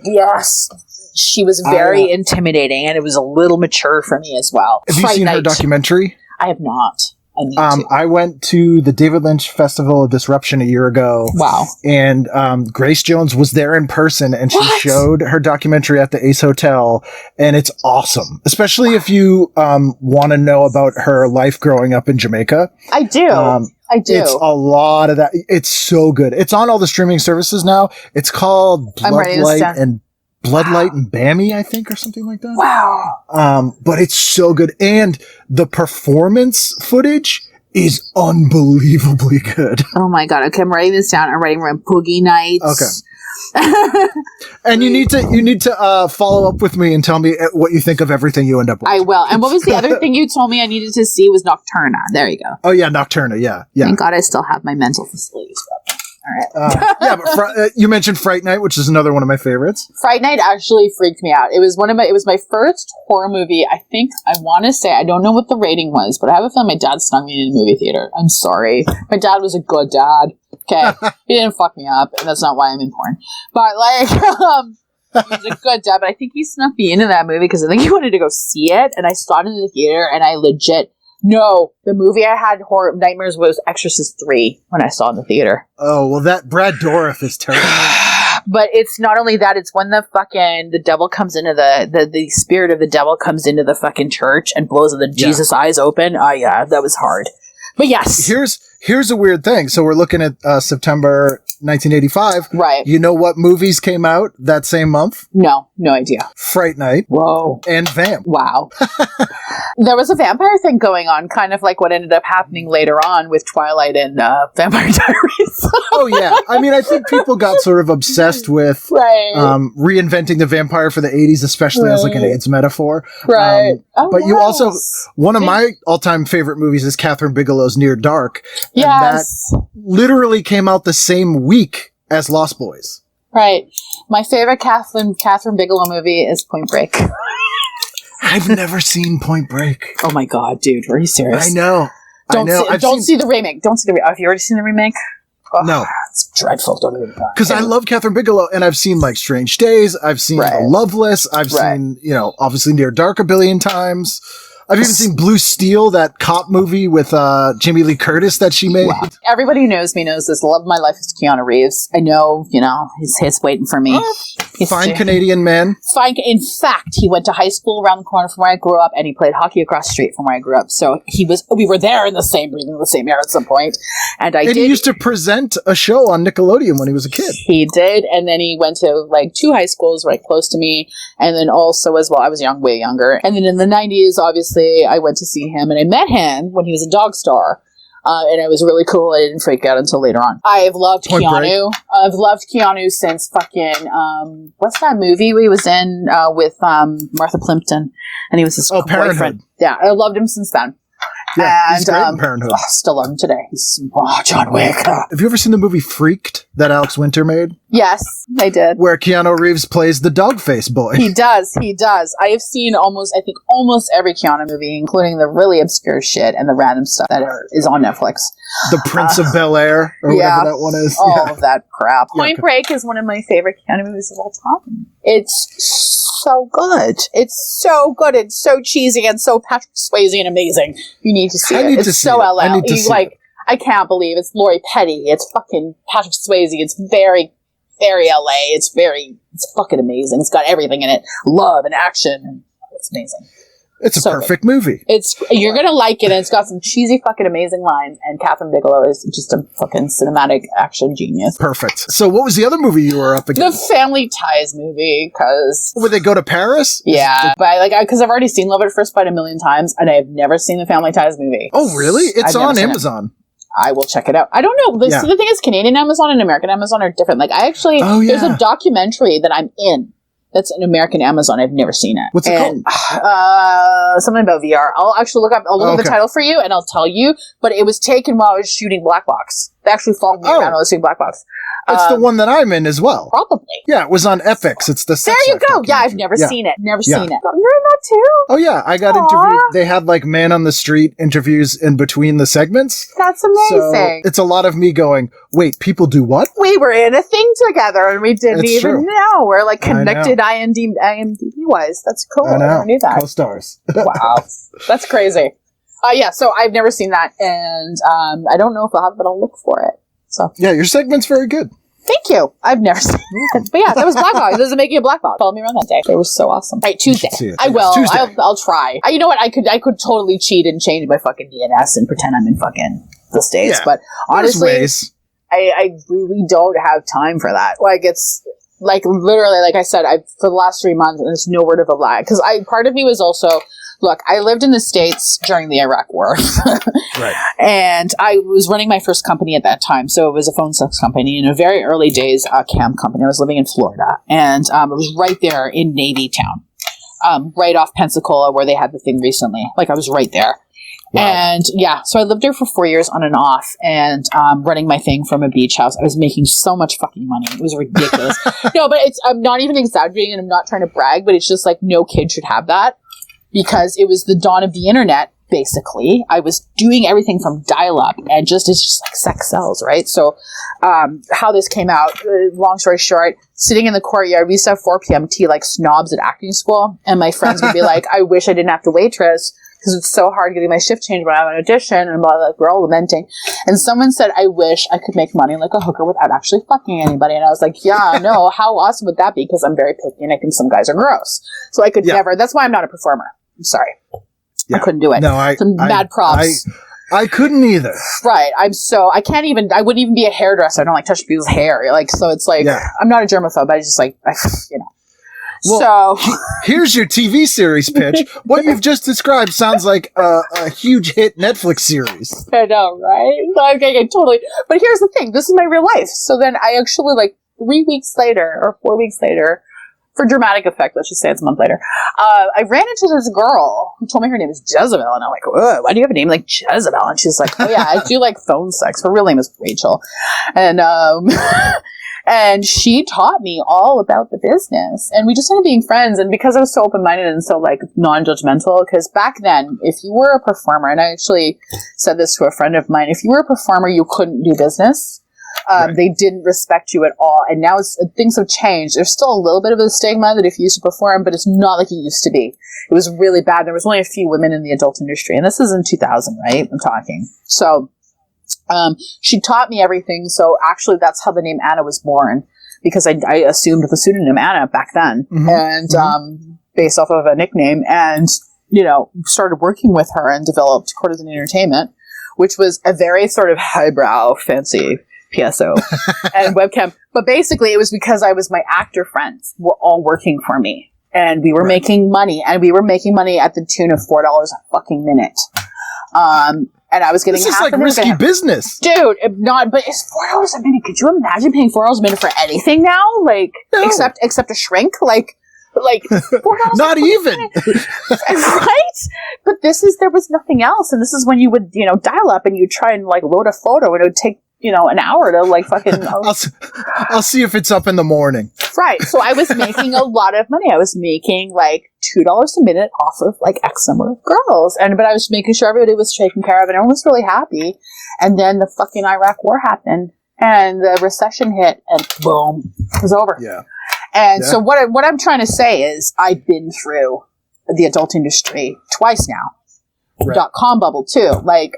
yes, she was very intimidating, and it was a little mature for me as well.
Have you seen her documentary?
I have not. I need to.
I went to the David Lynch Festival of Disruption a year ago.
Wow.
And Grace Jones was there in person, and she showed her documentary at the Ace Hotel, and it's awesome. Especially if you want to know about her life growing up in Jamaica.
I do. I do.
It's a lot of that. It's so good. It's on all the streaming services now. It's called Bloodlight and Bami, I think, or something like that.
Wow.
But it's so good. And the performance footage is unbelievably good.
Oh my God. Okay, I'm writing this down. I'm writing around Boogie Nights.
Okay. And you need to follow up with me and tell me what you think of everything you end up with.
I will. And what was the other thing you told me I needed to see was Nocturna. There you go.
Oh yeah, Nocturna. Yeah.
Thank God I still have my mental facilities. All right.
But you mentioned Fright Night, which is another one of my favorites.
Fright Night actually freaked me out. It was my first horror movie. I think I want to say, I don't know what the rating was, but I have a feeling my dad snuck me in a movie theater. I'm sorry. My dad was a good dad. Okay. He didn't fuck me up, and that's not why I'm in porn. But he was a good dad, but I think he snuck me into that movie because I think he wanted to go see it, and I saw it in the theater, and I legit No, the movie I had horror nightmares was Exorcist 3 when I saw it in the theater.
Oh, well, that Brad Dourif is terrible.
But it's not only that, it's when the devil comes into the spirit of the devil comes into the fucking church and blows the Jesus eyes open. Oh yeah, that was hard. But yes.
Here's a weird thing. So we're looking at September 1985.
Right.
You know what movies came out that same month?
No idea.
Fright Night.
Whoa.
And Vamp.
Wow. There was a vampire thing going on, kind of like what ended up happening later on with Twilight and Vampire Diaries.
Oh, yeah. I mean, I think people got sort of obsessed with reinventing the vampire for the 80s, especially as like an AIDS metaphor.
Right.
But you also, one of my all-time favorite movies is Katheryn Bigelow's Near Dark.
Yes.
And that literally came out the same week as Lost Boys.
Right. My favorite Katheryn Bigelow movie is Point Break.
I've never seen Point Break.
Oh my god, dude, are you serious?
I know.
Don't see the remake. Don't see the remake. Have you already seen the remake? Oh,
no.
It's dreadful. Don't even
because I love Katheryn Bigelow, and I've seen like Strange Days. I've seen Loveless. I've seen, obviously Near Dark a billion times. I've even seen Blue Steel, that cop movie with Jamie Lee Curtis that she made. Wow.
Everybody who knows me knows this. The love of my life is Keanu Reeves. I know, he's waiting for me. He's
fine Canadian man.
Fine. In fact, he went to high school around the corner from where I grew up, and he played hockey across the street from where I grew up. So we were there in the same year at some point. And he used to present a show on Nickelodeon when he was a kid. He did, and then he went to like 2 high schools right close to me, and then also as well, I was way younger. And then in the 90s, obviously, I went to see him, and I met him when he was a Dog Star, and it was really cool. I didn't freak out until later on. I've loved Keanu. I've loved Keanu since fucking what's that movie he was in with Martha Plimpton, and he was his boyfriend. Parenthood. Yeah, I loved him since then. Yeah, and, he's great in Parenthood. Still love him today. He's John Wick.
Have you ever seen the movie Freaked that Alex Winter made?
Yes, I did.
Where Keanu Reeves plays the dog face boy.
He does. I have seen almost every Keanu movie, including the really obscure shit and the random stuff that is on Netflix.
The Prince of Bel-Air, or whatever that one is.
All of that crap. Point Break is one of my favorite Keanu movies of all time. It's so good. It's so good. It's so cheesy and so Patrick Swayze and amazing. You need to see it. It's so LL. I can't believe it's Lori Petty. It's fucking Patrick Swayze. It's very, very LA. It's fucking amazing. It's got everything in it. Love and action. It's amazing.
It's a perfect movie.
You're going to like it, and it's got some cheesy fucking amazing lines, and Katheryn Bigelow is just a fucking cinematic action genius.
Perfect. So what was the other movie you were up against?
The Family Ties movie, because...
Would they go to Paris?
Yeah, because I've already seen Love at First Bite a million times, and I've never seen the Family Ties movie.
Oh, really? It's on Amazon.
I will check it out. I don't know. So the thing is, Canadian Amazon and American Amazon are different. Like, there's a documentary that I'm in. That's an American Amazon. I've never seen it.
What's it called?
Something about VR. I'll actually look up the title for you, and I'll tell you. But it was taken while I was shooting Black Box. They actually followed me around while I was shooting Black Box.
It's the one that I'm in as well.
Probably.
Yeah, it was on Epix. It's the Sex
There you go. Yeah, I've never seen it. Never seen it. You're in that too?
Oh, yeah. I got interviewed. They had like man on the street interviews in between the segments.
That's amazing.
So it's a lot of me going, wait, people do what?
We were in a thing together and we didn't even know. We're like connected IMDb-wise. That's cool. I never knew that.
Co-stars.
Wow. That's crazy. So I've never seen that, and I don't know if I'll have it, but I'll look for it. So
yeah, your segment's very good.
Thank you. I've never seen it. But yeah, that was Black Box. This is making a Black Box. Followed me around that day. It was so awesome. Right, Tuesday. I will. I'll try. You know what? I could totally cheat and change my fucking DNS and pretend I'm in fucking the States. Yeah, but honestly, I really don't have time for that. Like, it's like literally, like I said, for the last 3 months, and it's no word of a lie. Because part of me was also... Look, I lived in the States during the Iraq War. Right. And I was running my first company at that time. So it was a phone sex company in a very early days, cam company. I was living in Florida. And it was right there in Navy Town, right off Pensacola where they had the thing recently. Like, I was right there. Wow. And yeah, so I lived there for 4 years on and off, and running my thing from a beach house. I was making so much fucking money. It was ridiculous. No, but I'm not even exaggerating, and I'm not trying to brag, but it's just like no kid should have that. Because it was the dawn of the internet, basically. I was doing everything from dial-up, and it's just like sex sells, right? So how this came out, long story short, sitting in the courtyard, we used to have 4 p.m. tea like snobs at acting school, and my friends would be like, I wish I didn't have to waitress, because it's so hard getting my shift changed when I have an audition, and we're all lamenting. And someone said, I wish I could make money like a hooker without actually fucking anybody. And I was like, yeah, no, how awesome would that be? Because I'm very picky, and I think some guys are gross. So I could never, that's why I'm not a performer. I'm sorry. Yeah. I couldn't do it. No, mad props.
I couldn't either.
Right. I wouldn't even be a hairdresser. I don't like touching people's hair. Like, so it's like, I'm not a germaphobe. I just like, Well, so
here's your TV series pitch. What you've just described sounds like a huge hit Netflix series.
I know, right? Okay, totally. But here's the thing. This is my real life. So then I actually, like, 3 weeks later or 4 weeks later, for dramatic effect, let's just say it's a month later, I ran into this girl who told me her name is Jezebel. And I'm like, whoa, why do you have a name like Jezebel? And she's like, oh yeah, I do like phone sex. Her real name is Rachel. And, and she taught me all about the business. And we just started being friends. And because I was so open-minded and so, like, non-judgmental, because back then, if you were a performer, and I actually said this to a friend of mine, if you were a performer, you couldn't do business. They didn't respect you at all. And now things have changed. There's still a little bit of a stigma that if you used to perform, but it's not like it used to be. It was really bad. There was only a few women in the adult industry. And this is in 2000, right? I'm talking. So she taught me everything. So actually that's how the name Anna was born, because I assumed the pseudonym Anna back then, and based off of a nickname, and started working with her and developed Courtesan Entertainment, which was a very sort of highbrow, fancy PSO and webcam. But basically it was because my actor friends were all working for me, and we were making money, and we were making money at the tune of $4 a fucking minute. And I was getting
this is like risky business,
dude. But it's $4 a minute. Could you imagine paying $4 a minute for anything now? Like, no. except a shrink, like $4
not even
right. But there was nothing else, and this is when you would dial up and you try and like load a photo, and it would take an hour to like fucking.
I'll see if it's up in the morning.
Right. So I was making a lot of money. I was making like $2 a minute off of like X number of girls. But I was making sure everybody was taken care of and everyone was really happy. And then the fucking Iraq war happened and the recession hit and boom, it was over.
Yeah.
And so what I'm trying to say is I've been through the adult industry twice now. .com bubble too, like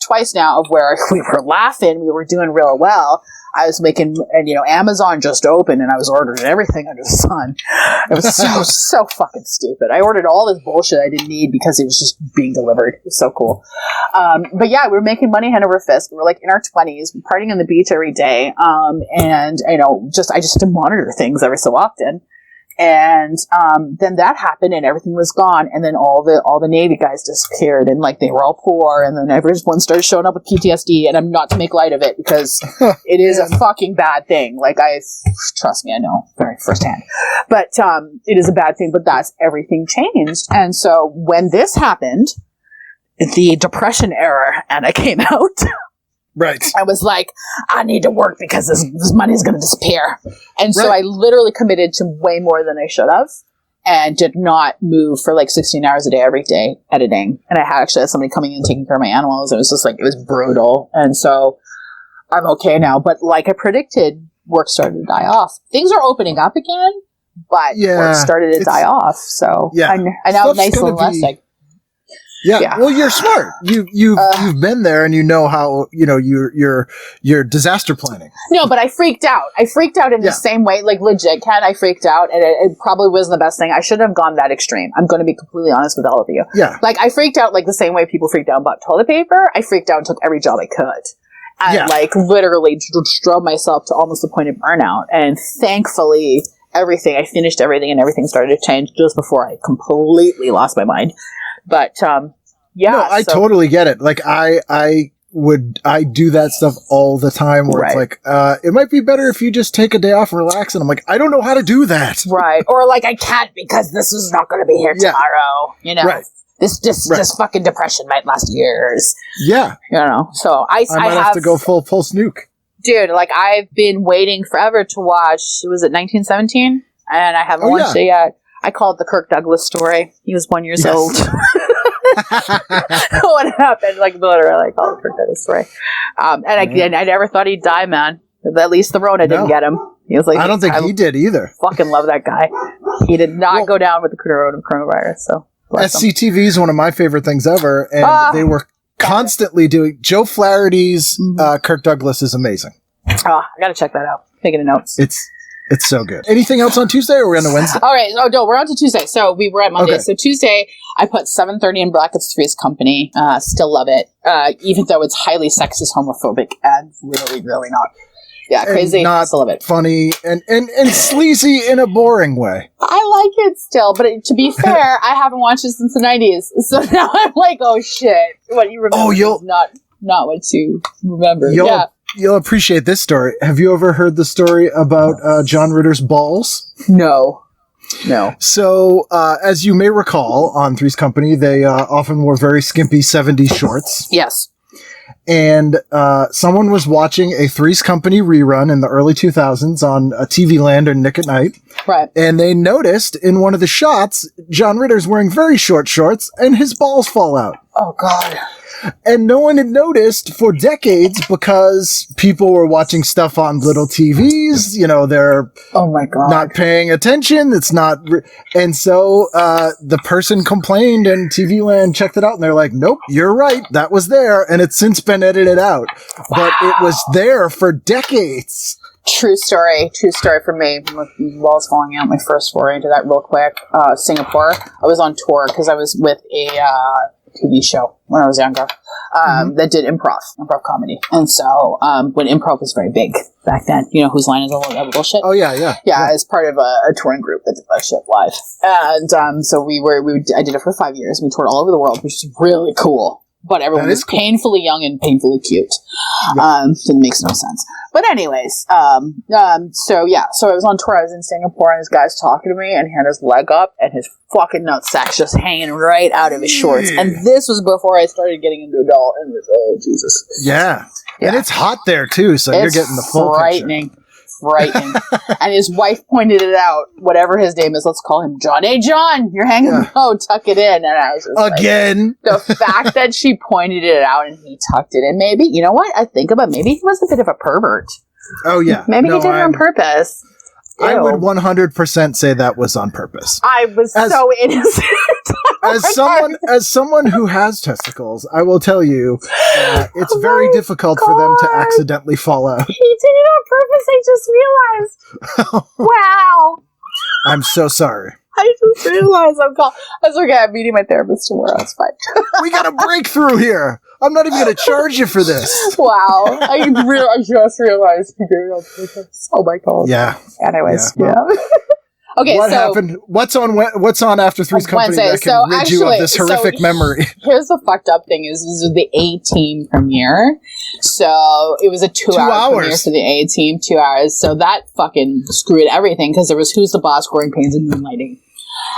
twice now, of where we were laughing, we were doing real well. I was making, and Amazon just opened, and I was ordering everything under the sun. It was so fucking stupid. I ordered all this bullshit I didn't need because it was just being delivered. It was so cool. But yeah, we were making money hand over fist. We were like in our 20s, partying on the beach every day, and I just had to monitor things every so often. And then that happened, and everything was gone. And then all the Navy guys disappeared, and like they were all poor. And then everyone started showing up with PTSD. And I'm not to make light of it because it is a fucking bad thing. Like trust me, I know very firsthand. But it is a bad thing. But that's everything changed. And so when this happened, the Depression era, and I came out.
Right.
I was like, I need to work because this money is going to disappear. And so I literally committed to way more than I should have, and did not move for like 16 hours a day every day editing. And I actually had somebody coming in taking care of my animals. It was just like, it was brutal. And so I'm okay now. But like I predicted, work started to die off. Things are opening up again, but work started to die off. So I now have nice little nest egg.
Yeah. Well, you're smart. You've been there, and you know how you're disaster planning.
No, but I freaked out. I freaked out in the same way, like legit, Ken. I freaked out, and it probably wasn't the best thing. I shouldn't have gone that extreme. I'm going to be completely honest with all of you.
Yeah.
Like I freaked out like the same way people freaked out about toilet paper. I freaked out and took every job I could, and like literally drove myself to almost the point of burnout. And thankfully, I finished everything, and everything started to change just before I completely lost my mind. But,
no, I totally get it. Like, I do that stuff all the time where it's like, it might be better if you just take a day off and relax. And I'm like, I don't know how to do that.
Right. Or like, I can't because this is not going to be here tomorrow.
Right.
This fucking depression might last years.
Yeah.
So I
might have to go full snook.
Dude, like I've been waiting forever to watch, was it 1917? And I haven't watched it yet. I call it the Kirk Douglas story. He was 1 year old. What happened? Like literally, I call it the Kirk Douglas story. And I never thought he'd die, man. At least the Rona didn't get him. He was like,
I don't think he did either.
Fucking love that guy. He did not go down with the coronavirus. So
SCTV is one of my favorite things ever, and they were constantly doing Joe Flaherty's Kirk Douglas is amazing.
Oh, I gotta check that out. Taking the notes.
It's so good. Anything else on Tuesday, or are we on the Wednesday?
All right. Oh, no, we're on to Tuesday. So we were at Monday. Okay. So Tuesday, I put 7:30 in brackets, Three's Company. Still love it. Even though it's highly sexist, homophobic, and really, really not. Yeah, crazy.
Not
still love it.
funny and sleazy in a boring way.
I like it still, but to be fair, I haven't watched it since the 90s. So now I'm like, oh shit. What you remember is not what you remember.
You'll appreciate this story. Have you ever heard the story about John Ritter's balls?
No.
So, as you may recall, on Three's Company, they often wore very skimpy 70s shorts.
Yes.
And someone was watching a Three's Company rerun in the early 2000s on TV Land or Nick at Night.
Right.
And they noticed in one of the shots, John Ritter's wearing very short shorts and his balls fall out.
Oh, God.
And no one had noticed for decades because people were watching stuff on little TVs. You know, they're
oh my God.
not paying attention. It's not. And so the person complained and TV Land checked it out and they're like, nope, you're right. That was there. And it's since been edited out. Wow. But it was there for decades.
True story for me. With walls falling out, my first foray into that real quick. Singapore. I was on tour because I was with a TV show when I was younger that did improv comedy. And so when improv was very big back then, you know, Whose Line Is a Little Shit?
Oh, yeah.
Yeah, as part of a touring group that did that shit live. And so I did it for 5 years. We toured all over the world, which is really cool. But everyone was painfully young and painfully cute. It makes no sense. But anyways, so I was on tour. I was in Singapore, and this guy's talking to me, and he had his leg up, and his fucking nutsack's just hanging right out of his shorts. And this was before I started getting into adult, and oh, Jesus.
Yeah. And it's hot there, too, so you're getting the full
frightening.
picture.
Frightening. And his wife pointed it out, whatever his name is, let's call him John. Hey, John, you're hanging low, tuck it in. And I was just
again.
Like, the fact that she pointed it out and he tucked it in, maybe, you know what? I think about maybe he was a bit of a pervert.
Oh, yeah.
Maybe he did it on purpose. Ew.
I would 100% say that was on purpose.
I was so innocent.
As someone who has testicles, I will tell you, it's very difficult for them to accidentally fall out.
He did it on purpose. I just realized. Wow.
I'm so sorry.
I just realized That's okay. I'm meeting my therapist tomorrow. It's fine.
We got a breakthrough here. I'm not even going to charge you for this.
Wow. I just realized he did it on purpose. Oh my God.
Yeah.
Anyways, yeah. Okay,
what happened? What's on after Three's Company
Wednesday.
that can rid you of this horrific memory?
Here's the fucked up thing: this was the A-Team premiere, so it was a 2-hour premiere for the A-Team, 2 hours. So that fucking screwed everything because there was Who's the Boss, Growing Pains, and Moonlighting,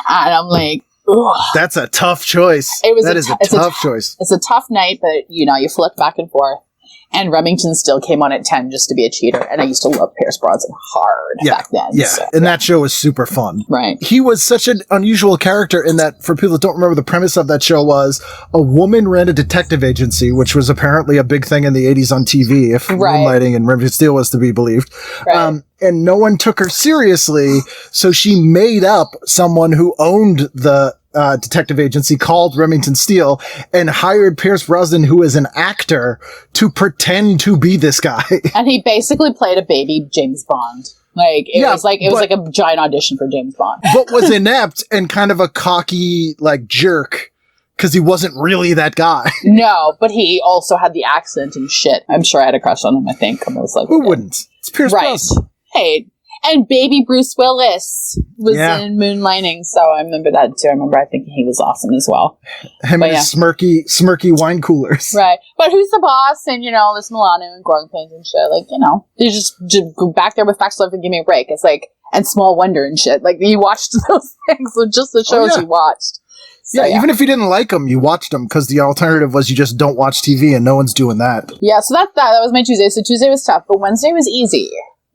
and I'm like, ugh.
That's a tough choice. That is a tough choice.
It's a tough night, but you flip back and forth. And Remington Steele came on at 10 just to be a cheater. And I used to love Pierce Brosnan hard back then.
Yeah, so, and that show was super fun.
Right.
He was such an unusual character in that, for people that don't remember, the premise of that show was a woman ran a detective agency, which was apparently a big thing in the 80s on TV, if Moonlighting and Remington Steele was to be believed. Right. And no one took her seriously, so she made up someone who owned the detective agency called Remington Steele and hired Pierce Brosnan, who is an actor, to pretend to be this guy. And
he basically played a baby James Bond. It was like a giant audition for James Bond.
But was inept and kind of a cocky jerk. Because he wasn't really that guy.
No, but he also had the accent and shit. I'm sure I had a crush on him, I think.
Who wouldn't? It's Pierce Brosnan.
Hey. And baby Bruce Willis was in Moonlighting, so I remember that too. I think he was awesome as well.
Him and his smirky wine coolers.
Right. But Who's the Boss and, this Milano and Growing Pains and shit, they just go back there with Facts Life and Give Me a Break. It's and Small Wonder and shit. You watched those things, so just the shows you watched. So,
even if you didn't like them, you watched them because the alternative was you just don't watch TV and no one's doing that.
Yeah, so that was my Tuesday. So Tuesday was tough, but Wednesday was easy.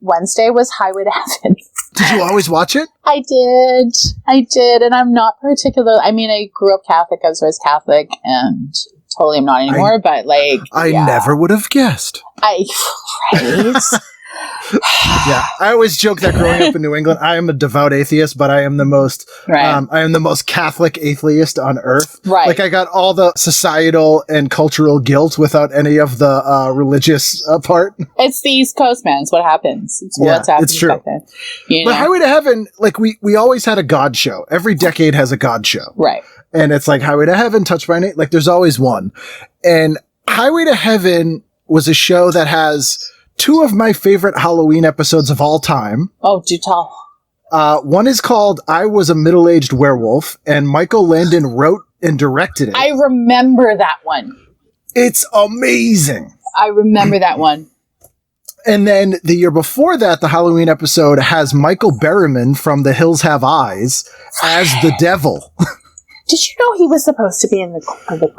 Wednesday was Highway to Heaven.
Did you always watch it?
I did, and I'm not particular. I mean, I grew up Catholic, I was raised Catholic, and totally I'm not anymore, I
never would have guessed.
Right?
Yeah, I always joke that growing up in New England, I am a devout atheist, but I am the most, I am the most Catholic atheist on earth.
Right.
I got all the societal and cultural guilt without any of the religious part.
It's the East Coast, man. It's what happens. It's what's happening.
It's true.
Back then.
But Highway to Heaven, we always had a God show. Every decade has a God show.
Right.
and it's like Highway to Heaven, Touched by Nate. Like there's always one. And Highway to Heaven was a show that has two of my favorite Halloween episodes of all time.
Oh, do tell.
One is called I Was a Middle-Aged Werewolf, and Michael Landon wrote and directed it.
I remember that one.
It's amazing.
I remember that one.
And then the year before that, the Halloween episode has Michael Berryman from The Hills Have Eyes as the devil.
Did you know he was supposed to be in the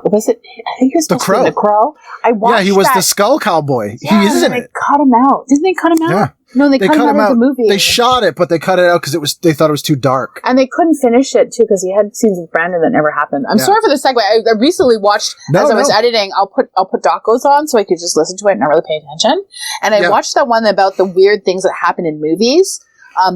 was it? I think he was supposed to be in The Crow. I watched.
Yeah, he was
that.
the Skull Cowboy.
Yeah,
he is in
they
it.
cut him out. Didn't they cut him out?
Yeah.
No, they cut him out of the movie.
They shot it, but they cut it out because they thought it was too dark.
And they couldn't finish it too because he had scenes with Brandon that never happened. I'm sorry for the segue. I recently watched as I was editing. I'll put docos on so I could just listen to it and not really pay attention. And I watched that one about the weird things that happen in movies.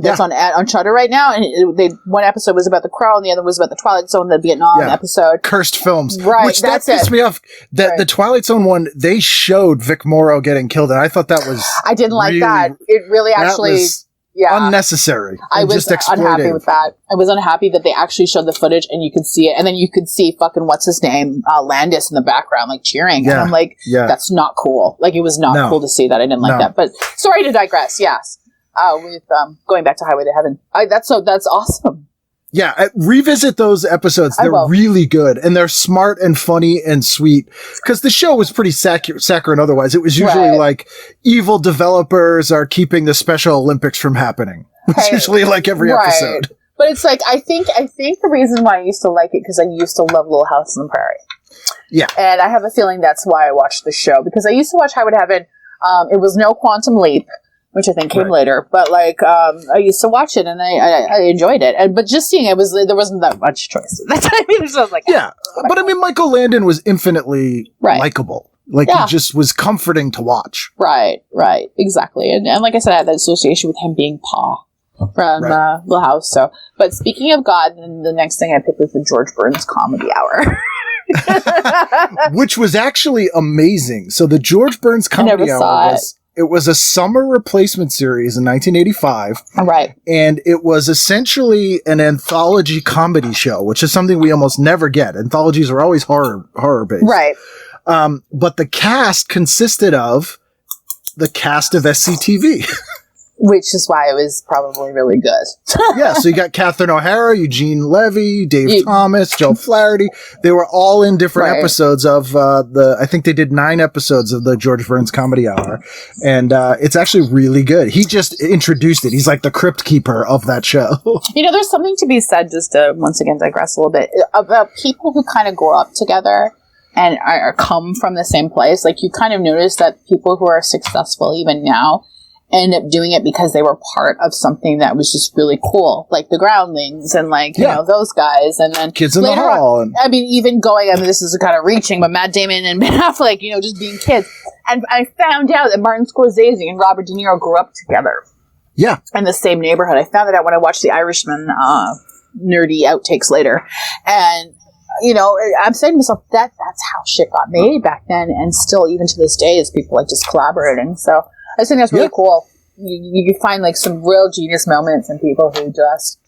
That's on Shudder right now, and one episode was about The Crow, and the other was about the Twilight Zone, the Vietnam episode.
Cursed films,
right?
Which that pissed me off. The Twilight Zone one, they showed Vic Morrow getting killed, and I thought that was
I didn't like that. It really actually
unnecessary.
I was unhappy with that. I was unhappy that they actually showed the footage, and you could see it, and then you could see fucking what's his name, Landis in the background, like cheering, and I'm like, that's not cool. Like it was not cool to see that. I didn't like that. But sorry to digress. Yes. With going back to Highway to Heaven, that's awesome.
Yeah, revisit those episodes. They're really good, and they're smart and funny and sweet. Because the show was pretty saccharine otherwise. It was usually like evil developers are keeping the Special Olympics from happening. It's usually like every episode.
But it's like I think the reason why I used to like it because I used to love Little House on the Prairie. Yeah, and I have a feeling that's why I watched the show because I used to watch Highway to Heaven. It was no Quantum Leap, which I think came later, but like I used to watch it and I enjoyed it. But just seeing it there wasn't that much choice. That's what I mean. So I was like,
but I mean, Michael Landon was infinitely likable. Like he just was comforting to watch. Right,
exactly. And like I said, I had that association with him being Pa from Little House. So, but speaking of God, then the next thing I picked was the George Burns Comedy Hour.
Which was actually amazing. So the George Burns Comedy Hour it was a summer replacement series in 1985.
Right.
And it was essentially an anthology comedy show, which is something we almost never get. Anthologies are always horror based.
Right.
But the cast consisted of the cast of SCTV.
Which is why it was probably really good.
Yeah, so you got Catherine O'Hara, Eugene Levy, Dave Thomas, Joe Flaherty. They were all in different episodes of I think they did 9 episodes of the George Burns Comedy Hour. And it's actually really good. He just introduced it. He's like the crypt keeper of that show.
You know, there's something to be said, just to once again digress a little bit, about people who kind of grow up together and are come from the same place. Like you kind of notice that people who are successful even now end up doing it because they were part of something that was just really cool, like the Groundlings and like, you know, those guys. And then
Kids in the Hall.
I mean, even going, I mean, this is kind of reaching, but Matt Damon and Ben Affleck, you know, just being kids. And I found out that Martin Scorsese and Robert De Niro grew up together.
Yeah.
In the same neighborhood. I found that out when I watched The Irishman, nerdy outtakes later. And, you know, I'm saying to myself, that's how shit got made back then. And still, even to this day, is people like just collaborating. So, I just think that's really cool. You find like some real genius moments in people who just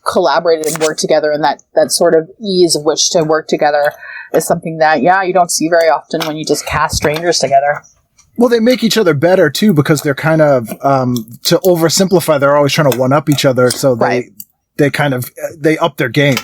collaborated and worked together, and that sort of ease of which to work together is something that, you don't see very often when you just cast strangers together.
Well, they make each other better too because they're kind of, to oversimplify, they're always trying to one up each other. So they kind of, they up their game.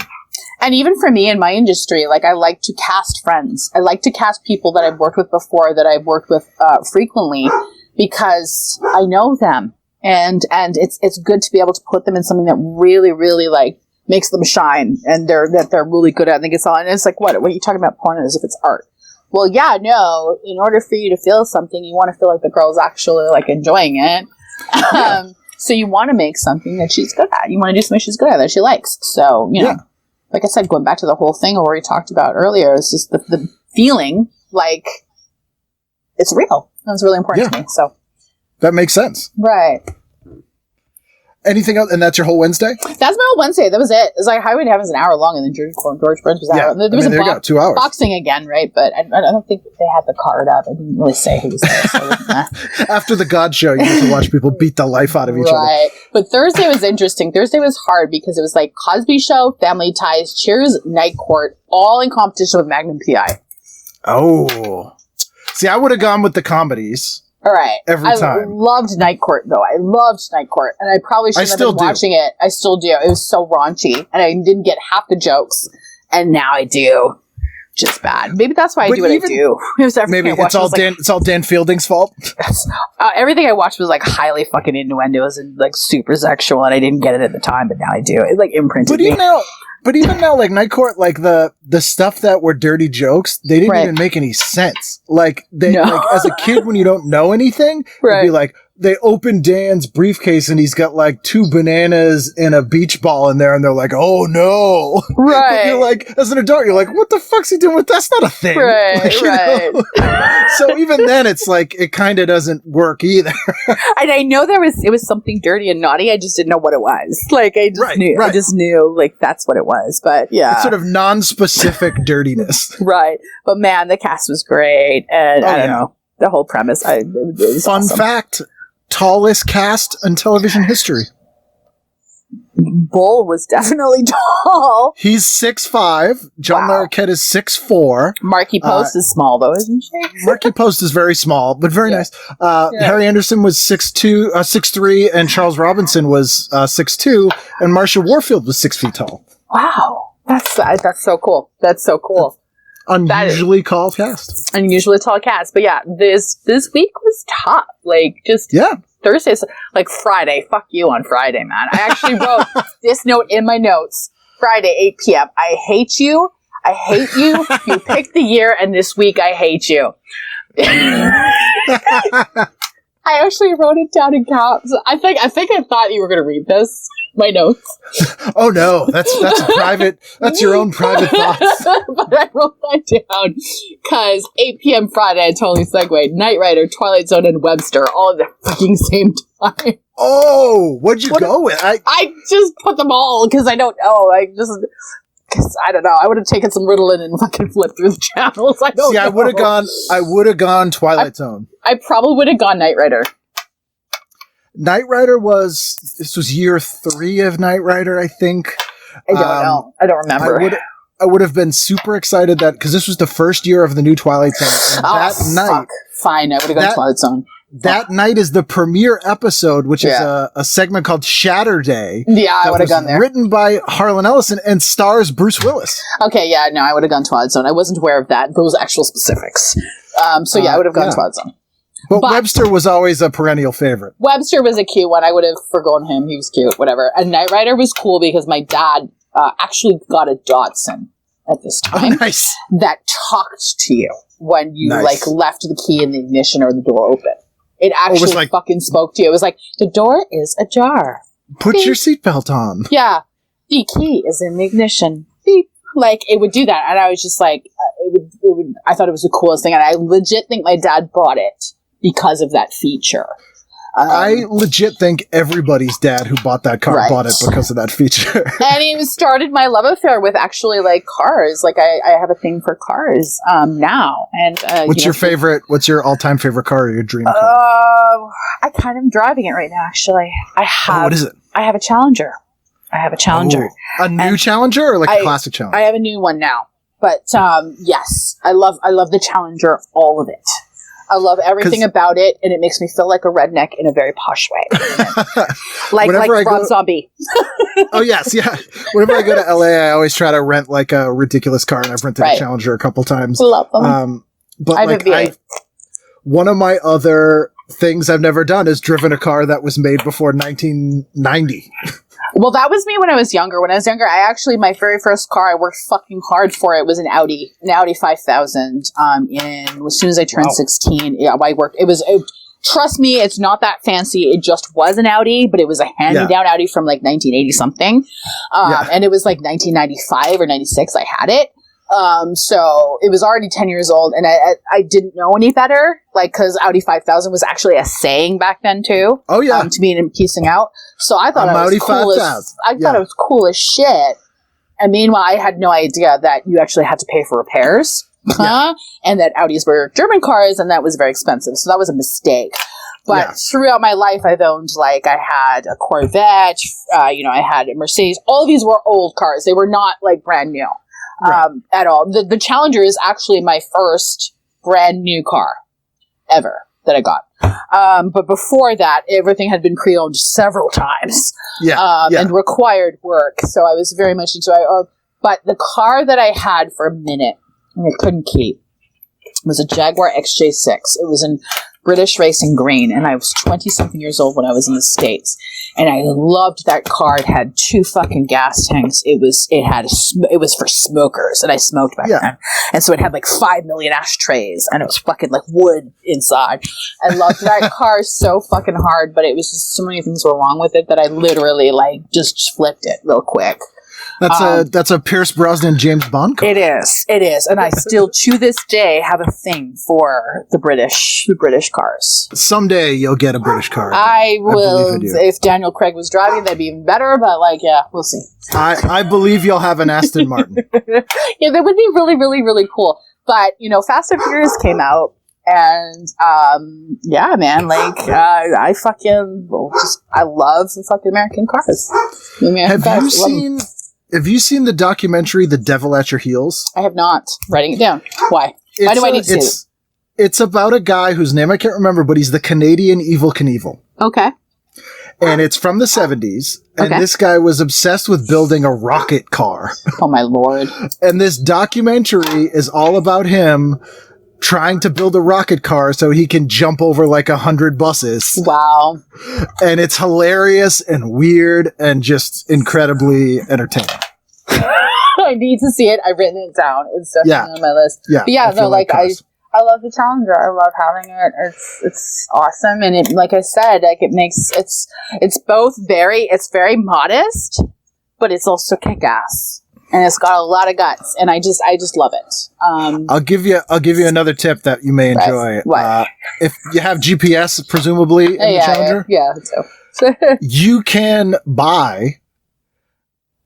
And even for me in my industry, like I like to cast friends. I like to cast people that I've worked with before, that I've worked with frequently, because I know them, and it's good to be able to put them in something that really, really like makes them shine, and they're really good at. I think it's all, and it's like, what are you talking about porn as if it's art? Well, yeah, no. In order for you to feel something, you want to feel like the girl's actually like enjoying it. So you want to make something that she's good at. You want to do something she's good at that she likes. So you know, like I said, going back to the whole thing where we talked about earlier, it's just the feeling like it's real. That's really important to me. So
that makes sense.
Right.
Anything else? And that's your whole Wednesday?
That's my whole Wednesday. That was it. It was like Highway to Heaven's an hour long, and then George Burns was an hour. There was
there you go, 2 hours.
Boxing again, right? But I don't think they had the card up. I didn't really say who was there. So,
After the God Show, you get to watch people beat the life out of each other.
Right. But Thursday was interesting. Thursday was hard because it was like Cosby Show, Family Ties, Cheers, Night Court, all in competition with Magnum PI.
Oh. See, I would have gone with the comedies.
All right.
Every time.
I loved Night Court, though. I loved Night Court. And I probably shouldn't have been watching it. I still do. It was so raunchy. And I didn't get half the jokes. And now I do. Just bad. Maybe that's why I do what I do.
Maybe it's all Dan Fielding's fault.
Everything I watched was like highly fucking innuendos and like super sexual. And I didn't get it at the time, but now I do. It like imprinted me.
But even now, like Night Court, like the stuff that were dirty jokes, they didn't even make any sense. Like like as a kid, when you don't know anything, it'd be like they open Dan's briefcase and he's got like 2 bananas and a beach ball in there, and they're like, "Oh no!"
Right?
But you're like, as an adult, you're like, "What the fuck's he doing with that? That's not a thing."
Right?
Like,
Right.
So even then, it's like it kind of doesn't work either.
And I know it was something dirty and naughty. I just didn't know what it was. Like I just knew. I just knew like that's what it was. But yeah,
it's sort of non-specific dirtiness.
Right. But man, the cast was great, and I don't know the whole premise. It was
Fun
awesome.
fact. Tallest cast in television history.
Bull was definitely tall.
He's 6'5". John Larroquette is 6'4".
Marky Post is small, though, isn't she?
Marky Post is very small, but very nice. Harry Anderson was 6'3", and Charles Robinson was 6'2", and Marsha Warfield was 6 feet tall.
Wow. That's so cool. That's so cool.
Unusually tall cast.
Unusually tall cast. But yeah, this week was tough. Like, just Thursdays, like Friday. Fuck you on Friday, man. I actually wrote this note in my notes. Friday, 8 p.m. I hate you. I hate you. You picked the year, and this week I hate you. I actually wrote it down in caps. I think I thought you were going to read this. My notes.
Oh no, that's private. That's your own private thoughts.
But I wrote that down because 8 p.m. Friday, I totally segued. Knight Rider, Twilight Zone, and Webster all at the fucking same time.
Oh, what'd you go with?
I just put them all because I don't know. Because I don't know. I would have taken some Ritalin and fucking flipped through the channels. I don't know.
I would have gone Twilight Zone. I
probably would have gone Knight Rider.
Knight Rider this was year 3 of Knight Rider, I think.
I don't know. I don't remember.
I would have been super excited because this was the first year of the new Twilight Zone. And night,
fine, I would have gone Twilight Zone.
That night is the premiere episode, which is a segment called Shatter Day.
Yeah, I would have gone there.
Written by Harlan Ellison and stars Bruce Willis.
Okay, yeah, no, I would have gone Twilight Zone. I wasn't aware of those actual specifics. I would have gone Twilight Zone.
But Webster was always a perennial favorite.
Webster was a cute one. I would have forgone him. He was cute, whatever. And Knight Rider was cool because my dad actually got a Datsun at this time.
Oh, nice.
That talked to you when you left the key in the ignition or the door open. It actually fucking spoke to you. It was like, the door is ajar.
Put your seatbelt on.
Yeah. The key is in the ignition. Beep. Like, it would do that. And I was just like, I thought it was the coolest thing. And I legit think my dad bought it because of that feature.
I legit think everybody's dad who bought that car bought it because of that feature. And
he started my love affair with actually like cars. Like I have a thing for cars now. And
what's your all-time favorite car or your dream car?
I kind of am driving it right now, actually.
What is it?
I have a Challenger.
A new Challenger or like a classic Challenger?
I have a new one now. But yes, I love the Challenger, all of it. I love everything about it, and it makes me feel like a redneck in a very posh way. like Rob Zombie.
Oh, yes, yeah. Whenever I go to LA, I always try to rent like a ridiculous car, and I've rented a Challenger a couple times.
Love them.
But one of my other things I've never done is driven a car that was made before 1990.
Well, that was me when I was younger. When I was younger, my very first car, I worked fucking hard for it, was an Audi 5000. As soon as I turned 16, I worked. Trust me, it's not that fancy. It just was an Audi, but it was a hand-me-down Audi from like 1980 something. And it was like 1995 or 96. I had it. So it was already 10 years old, and I didn't know any better, like, because Audi 5000 was actually a saying back then too.
Oh yeah,
to me and piecing out. So I thought
Audi
it was cool
5000.
thought it was cool as shit. And meanwhile, I had no idea that you actually had to pay for repairs, and that Audis were German cars, and that was very expensive. So that was a mistake. But throughout my life, I've owned, like, I had a Corvette, I had a Mercedes. All of these were old cars. They were not, like, brand new at all. The Challenger is actually my first brand new car ever that I got. But before that, everything had been pre-owned several times and required work. So I was very much into it. But the car that I had for a minute, and I couldn't keep, was a Jaguar XJ6. It was in British racing green, and I was 20-something years old when I was in the States. And I loved that car. It had 2 fucking gas tanks. It was for smokers, and I smoked back then. And so it had like 5 million ashtrays, and it was fucking like wood inside. I loved that car so fucking hard, but it was just so many things were wrong with it that I literally like just flipped it real quick.
That's a Pierce Brosnan James Bond car.
It is, and I still to this day have a thing for the British cars.
Someday you'll get a British car.
I will. If Daniel Craig was driving, that'd be even better. But like, yeah, we'll see.
I believe you'll have an Aston Martin.
Yeah, that would be really, really, really cool. But Fast and Furious came out. And, yeah, man, like, I love the fucking American cars.
Have you seen the documentary The Devil at Your Heels?
I have not. Writing it down. Why? Why do I need to see it?
It's about a guy whose name I can't remember, but he's the Canadian Evel Knievel.
Okay.
And it's from the 70s. And this guy was obsessed with building a rocket car.
Oh, my Lord.
And this documentary is all about him trying to build a rocket car so he can jump over like 100 buses.
Wow.
And it's hilarious and weird and just incredibly entertaining.
I need to see it. I've written it down. It's definitely on my list. Yeah. But yeah, I love the Challenger. I love having it. It's awesome. And it, like I said, like it's very modest, but it's also kick-ass. And it's got a lot of guts, and I just love it.
I'll give you another tip that you may enjoy.
What?
If you have GPS, presumably in the Challenger,
so.
You can buy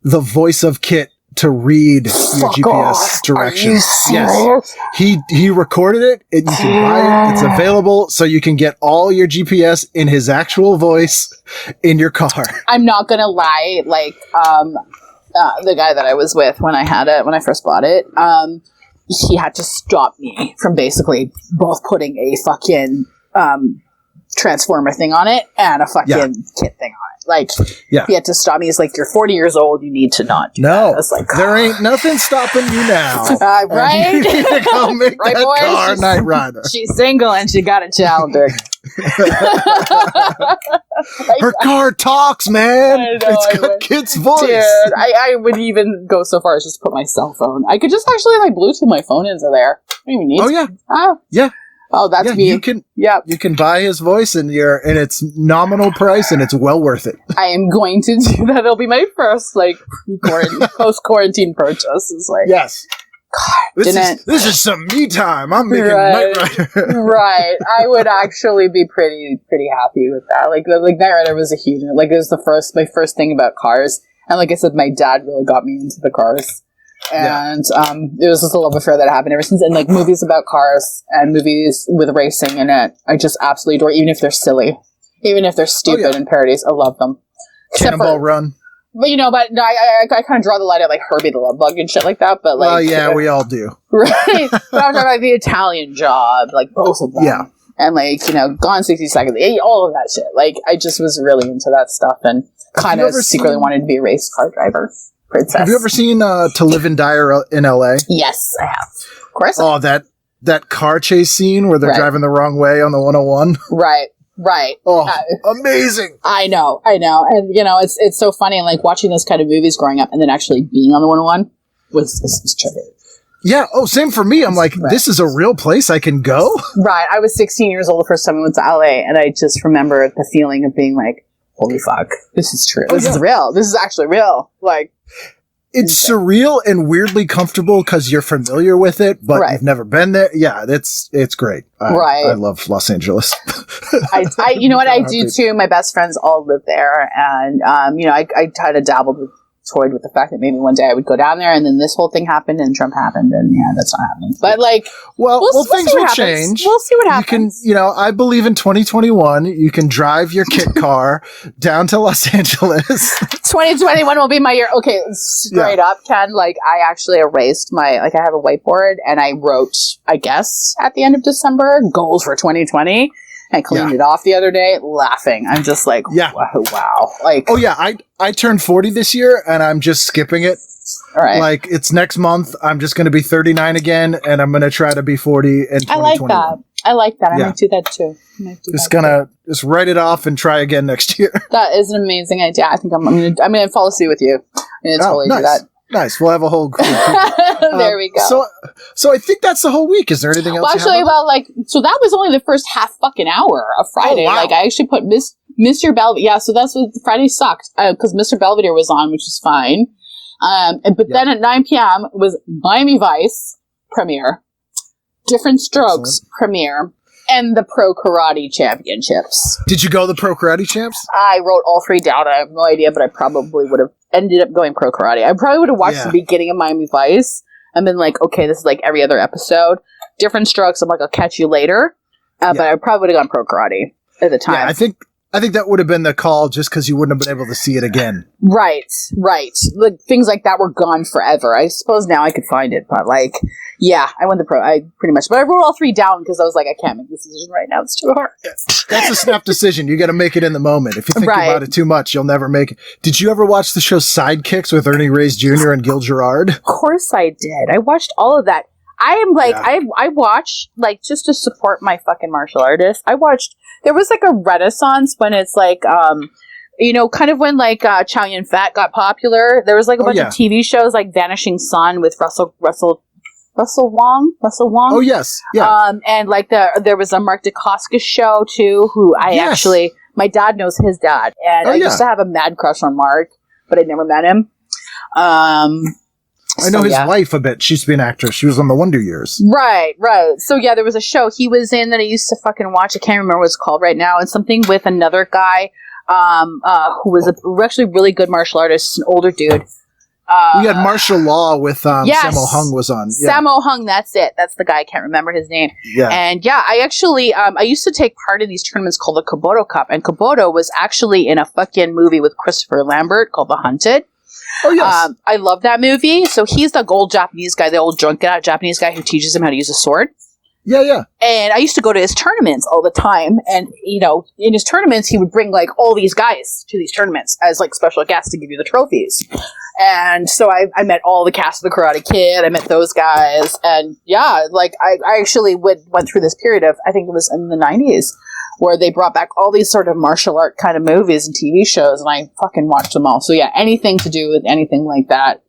the voice of Kit to read your GPS directions. Yes, he recorded it, and you can buy it. It's available, so you can get all your GPS in his actual voice in your car.
I'm not gonna lie, like. The guy that I was with when I first bought it, he had to stop me from basically both putting a fucking transformer thing on it and a fucking kit thing on it. Like, he had to stop me. He's like, "You're 40 years old. You need to not do that." I was like,
there ain't nothing stopping you now.
Right?
You need to go make
right,
that
boys?
car Knight Rider.
She's single and she got a Challenger.
Her car talks, man. It's got Kit's voice.
Dude, I would even go so far as just put my cell phone. I could just actually like Bluetooth my phone into there. I don't even need to.
Yeah.
Oh, that's me.
You can buy his voice and it's nominal price and it's well worth it.
I am going to do that. It'll be my first like post quarantine purchase. It's like
yes.
God,
this is some me time. I'm making Knight Rider.
Right. I would actually be pretty happy with that. Like Knight Rider was a huge like it was my first thing about cars. And like I said, my dad really got me into the cars. And it was just a love affair that happened ever since. And like movies about cars and movies with racing in it, I just absolutely adore, even if they're silly, even if they're stupid and parodies. I love them.
Cannonball Run.
But I kind of draw the line at like Herbie the Love Bug and shit like that. But like,
we all do.
Right. But I'm talking about the Italian Job, like both of them. Yeah. And like Gone 60 Seconds, all of that shit. Like I just was really into that stuff and kind of secretly wanted to be a race car driver. Princess. Have
you ever seen To Live and Die in LA?
Yes, I have. Of course.
Oh, that car chase scene where they're driving the wrong way on the 101.
Right.
Oh, amazing.
I know. And it's so funny, and like watching those kind of movies growing up and then actually being on the 101 was trippy.
Yeah. Oh, same for me. I'm like, this is a real place I can go.
Right. I was 16 years old the first time I went to LA, and I just remember the feeling of being like, holy fuck, this is true. This is real. This is actually real. Like,
it's surreal and weirdly comfortable because you're familiar with it, but
Right.
you've never been there. Yeah, it's great.
Right.
I love Los Angeles.
I you know what I do too. My best friends all live there, and you know, I kind of toyed with the fact that maybe one day I would go down there, and then this whole thing happened, and Trump happened, and yeah, that's not happening. But like,
Well, things
see
will
what happens.
change.
We'll see what happens.
You can, I believe in 2021, you can drive your kit car down to Los Angeles.
2021 will be my year. Okay, straight up, Ken. Like, I actually erased I have a whiteboard, and I wrote, I guess, at the end of December, goals for 2020. I cleaned it off the other day, laughing. I'm just like, wow. Like,
Oh yeah, I turned 40 this year, and I'm just skipping it.
all right.
Like, it's next month. I'm just going to be 39 again, and I'm going to try to be 40 in 2021.
I like that. I like that. I
Yeah.
might do that too.
Just gonna just write it off and try again next year.
That is an amazing idea. I think I'm gonna follow suit with you. I'm gonna totally
nice.
do that.
Nice. We'll have a whole group.
There we go.
So I think that's the whole week. Is there anything else?
Well, actually, so that was only the first half fucking hour of Friday.
Oh, wow.
Like, I actually put Mr. Belvedere. Yeah, so that's what Friday sucked because Mr. Belvedere was on, which is fine. But then at 9 p.m. was Miami Vice premiere, Different Strokes premiere, and the Pro Karate Championships.
Did you go the Pro Karate Champs?
I wrote all three down. I have no idea, but I probably would have ended up going Pro Karate. I probably would have watched the beginning of Miami Vice and been like, okay, this is like every other episode. Different Strokes, I'm like, I'll catch you later. But I probably would have gone Pro Karate at the time.
Yeah, I think that would have been the call just because you wouldn't have been able to see it again.
Right. Like, things like that were gone forever. I suppose now I could find it, but like, yeah, I went the Pro. I pretty much, but I wrote all three down because I was like, I can't make this decision right now. It's too hard.
That's a snap decision. You got to make it in the moment. If you think about it too much, you'll never make it. Did you ever watch the show Sidekicks with Ernie Reyes Jr. and Gil Gerard?
Of course I did. I watched all of that. I am like, I watch, like, just to support my fucking martial artists. I watched, there was like a renaissance when it's like, you know, kind of when like Chow Yun Fat got popular. There was like a bunch of TV shows like Vanishing Sun with Russell Wong.
Oh yes, yeah.
And like there was a Mark Dacascos show too, who I actually, my dad knows his dad, and I used to have a mad crush on Mark, but I never met him.
I know his wife a bit. She used to be an actress. She was on The Wonder Years.
Right. So yeah, there was a show he was in that I used to fucking watch. I can't remember what it's called right now. And something with another guy who was actually really good martial artist, an older dude.
We had martial law with Sammo Hung was on. Yeah.
Sammo Hung, that's it. That's the guy. I can't remember his name.
Yeah.
And yeah, I actually I used to take part in these tournaments called the Kabuto Cup, and Kabuto was actually in a fucking movie with Christopher Lambert called The Hunted.
Oh yes.
I love that movie. So he's the old Japanese guy, the old drunk Japanese guy who teaches him how to use a sword.
Yeah.
And I used to go to his tournaments all the time. And, you know, in his tournaments, he would bring, like, all these guys to these tournaments as, like, special guests to give you the trophies. And so I met all the cast of The Karate Kid. I met those guys. And, yeah, like, I actually went through this period of, I think it was in the 90s, where they brought back all these sort of martial art kind of movies and TV shows. And I fucking watched them all. So, yeah, anything to do with anything like that.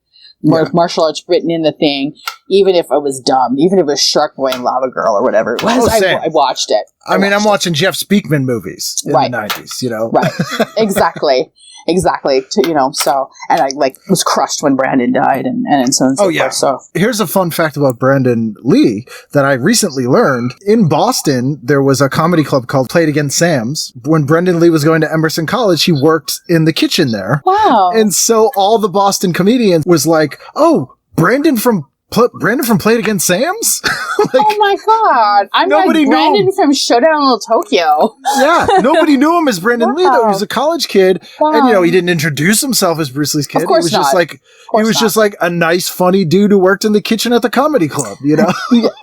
Martial arts written in the thing, even if it was dumb, even if it was Shark Boy and Lava Girl or whatever it was, I watched it.
I'm watching Jeff Speakman movies in the 90s, you know?
Right. Exactly. You know, so, and I like was crushed when Brandon died and so on and so forth. So
here's a fun fact about Brandon Lee that I recently learned. In Boston, there was a comedy club called Play It Again Sam's. When Brandon Lee was going to Emerson College, he worked in the kitchen there.
Wow.
And so all the Boston comedians was like, oh, Brandon from Play It Again Sam's?
Like, oh my god. I'm like Brandon from Showdown in Little Tokyo.
Yeah. Nobody knew him as Brandon Lee, though. He was a college kid. Wow. And, you know, he didn't introduce himself as Bruce Lee's kid.
Of course
he was just like a nice, funny dude who worked in the kitchen at the comedy club, you know?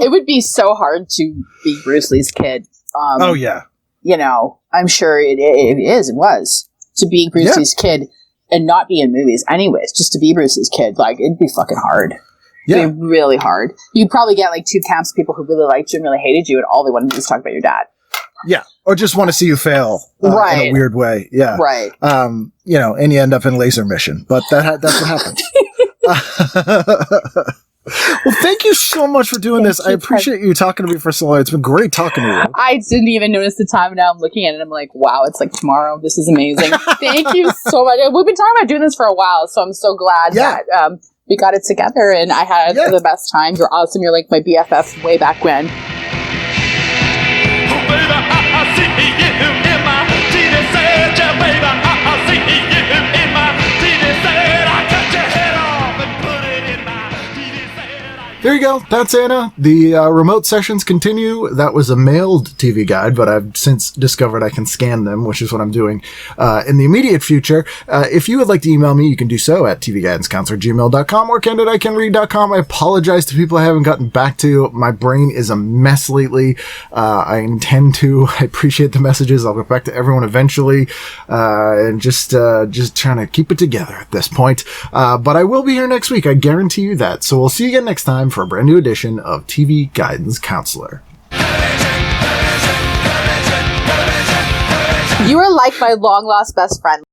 It would be so hard to be Bruce Lee's kid.
Oh, yeah.
You know, I'm sure it was. To be Bruce Lee's kid and not be in movies anyways, just to be Bruce Lee's kid. Like, it'd be fucking hard.
Yeah.
It'd be really hard. You'd probably get like two camps of people who really liked you and really hated you, and all they wanted to do was talk about your dad.
Yeah. Or just want to see you fail in a weird way. Yeah.
Right.
You know, and you end up in Laser Mission. But that's what happens. Well, thank you so much for doing this. I appreciate you talking to me for so long. It's been great talking to you.
I didn't even notice the time. Now I'm looking at it and I'm like, wow, it's like tomorrow. This is amazing. Thank you so much. We've been talking about doing this for a while, so I'm so glad that we got it together, and I had the best time. You're awesome. You're like my BFF way back when.
Oh, baby, I see you in my TV set, yeah, baby, I see you in my TV set. I cut your head off and put it in my TV set.
There you go. That's Anna. The remote sessions continue. That was a mailed TV guide, but I've since discovered I can scan them, which is what I'm doing in the immediate future. If you would like to email me, you can do so at tvguidancecounselor@gmail.com or candidicanread.com. I apologize to people I haven't gotten back to. My brain is a mess lately. I intend to. I appreciate the messages. I'll get back to everyone eventually, and just trying to keep it together at this point. But I will be here next week. I guarantee you that. So we'll see you again next time for a brand new edition of TV Guidance Counselor.
You are like my long lost best friend.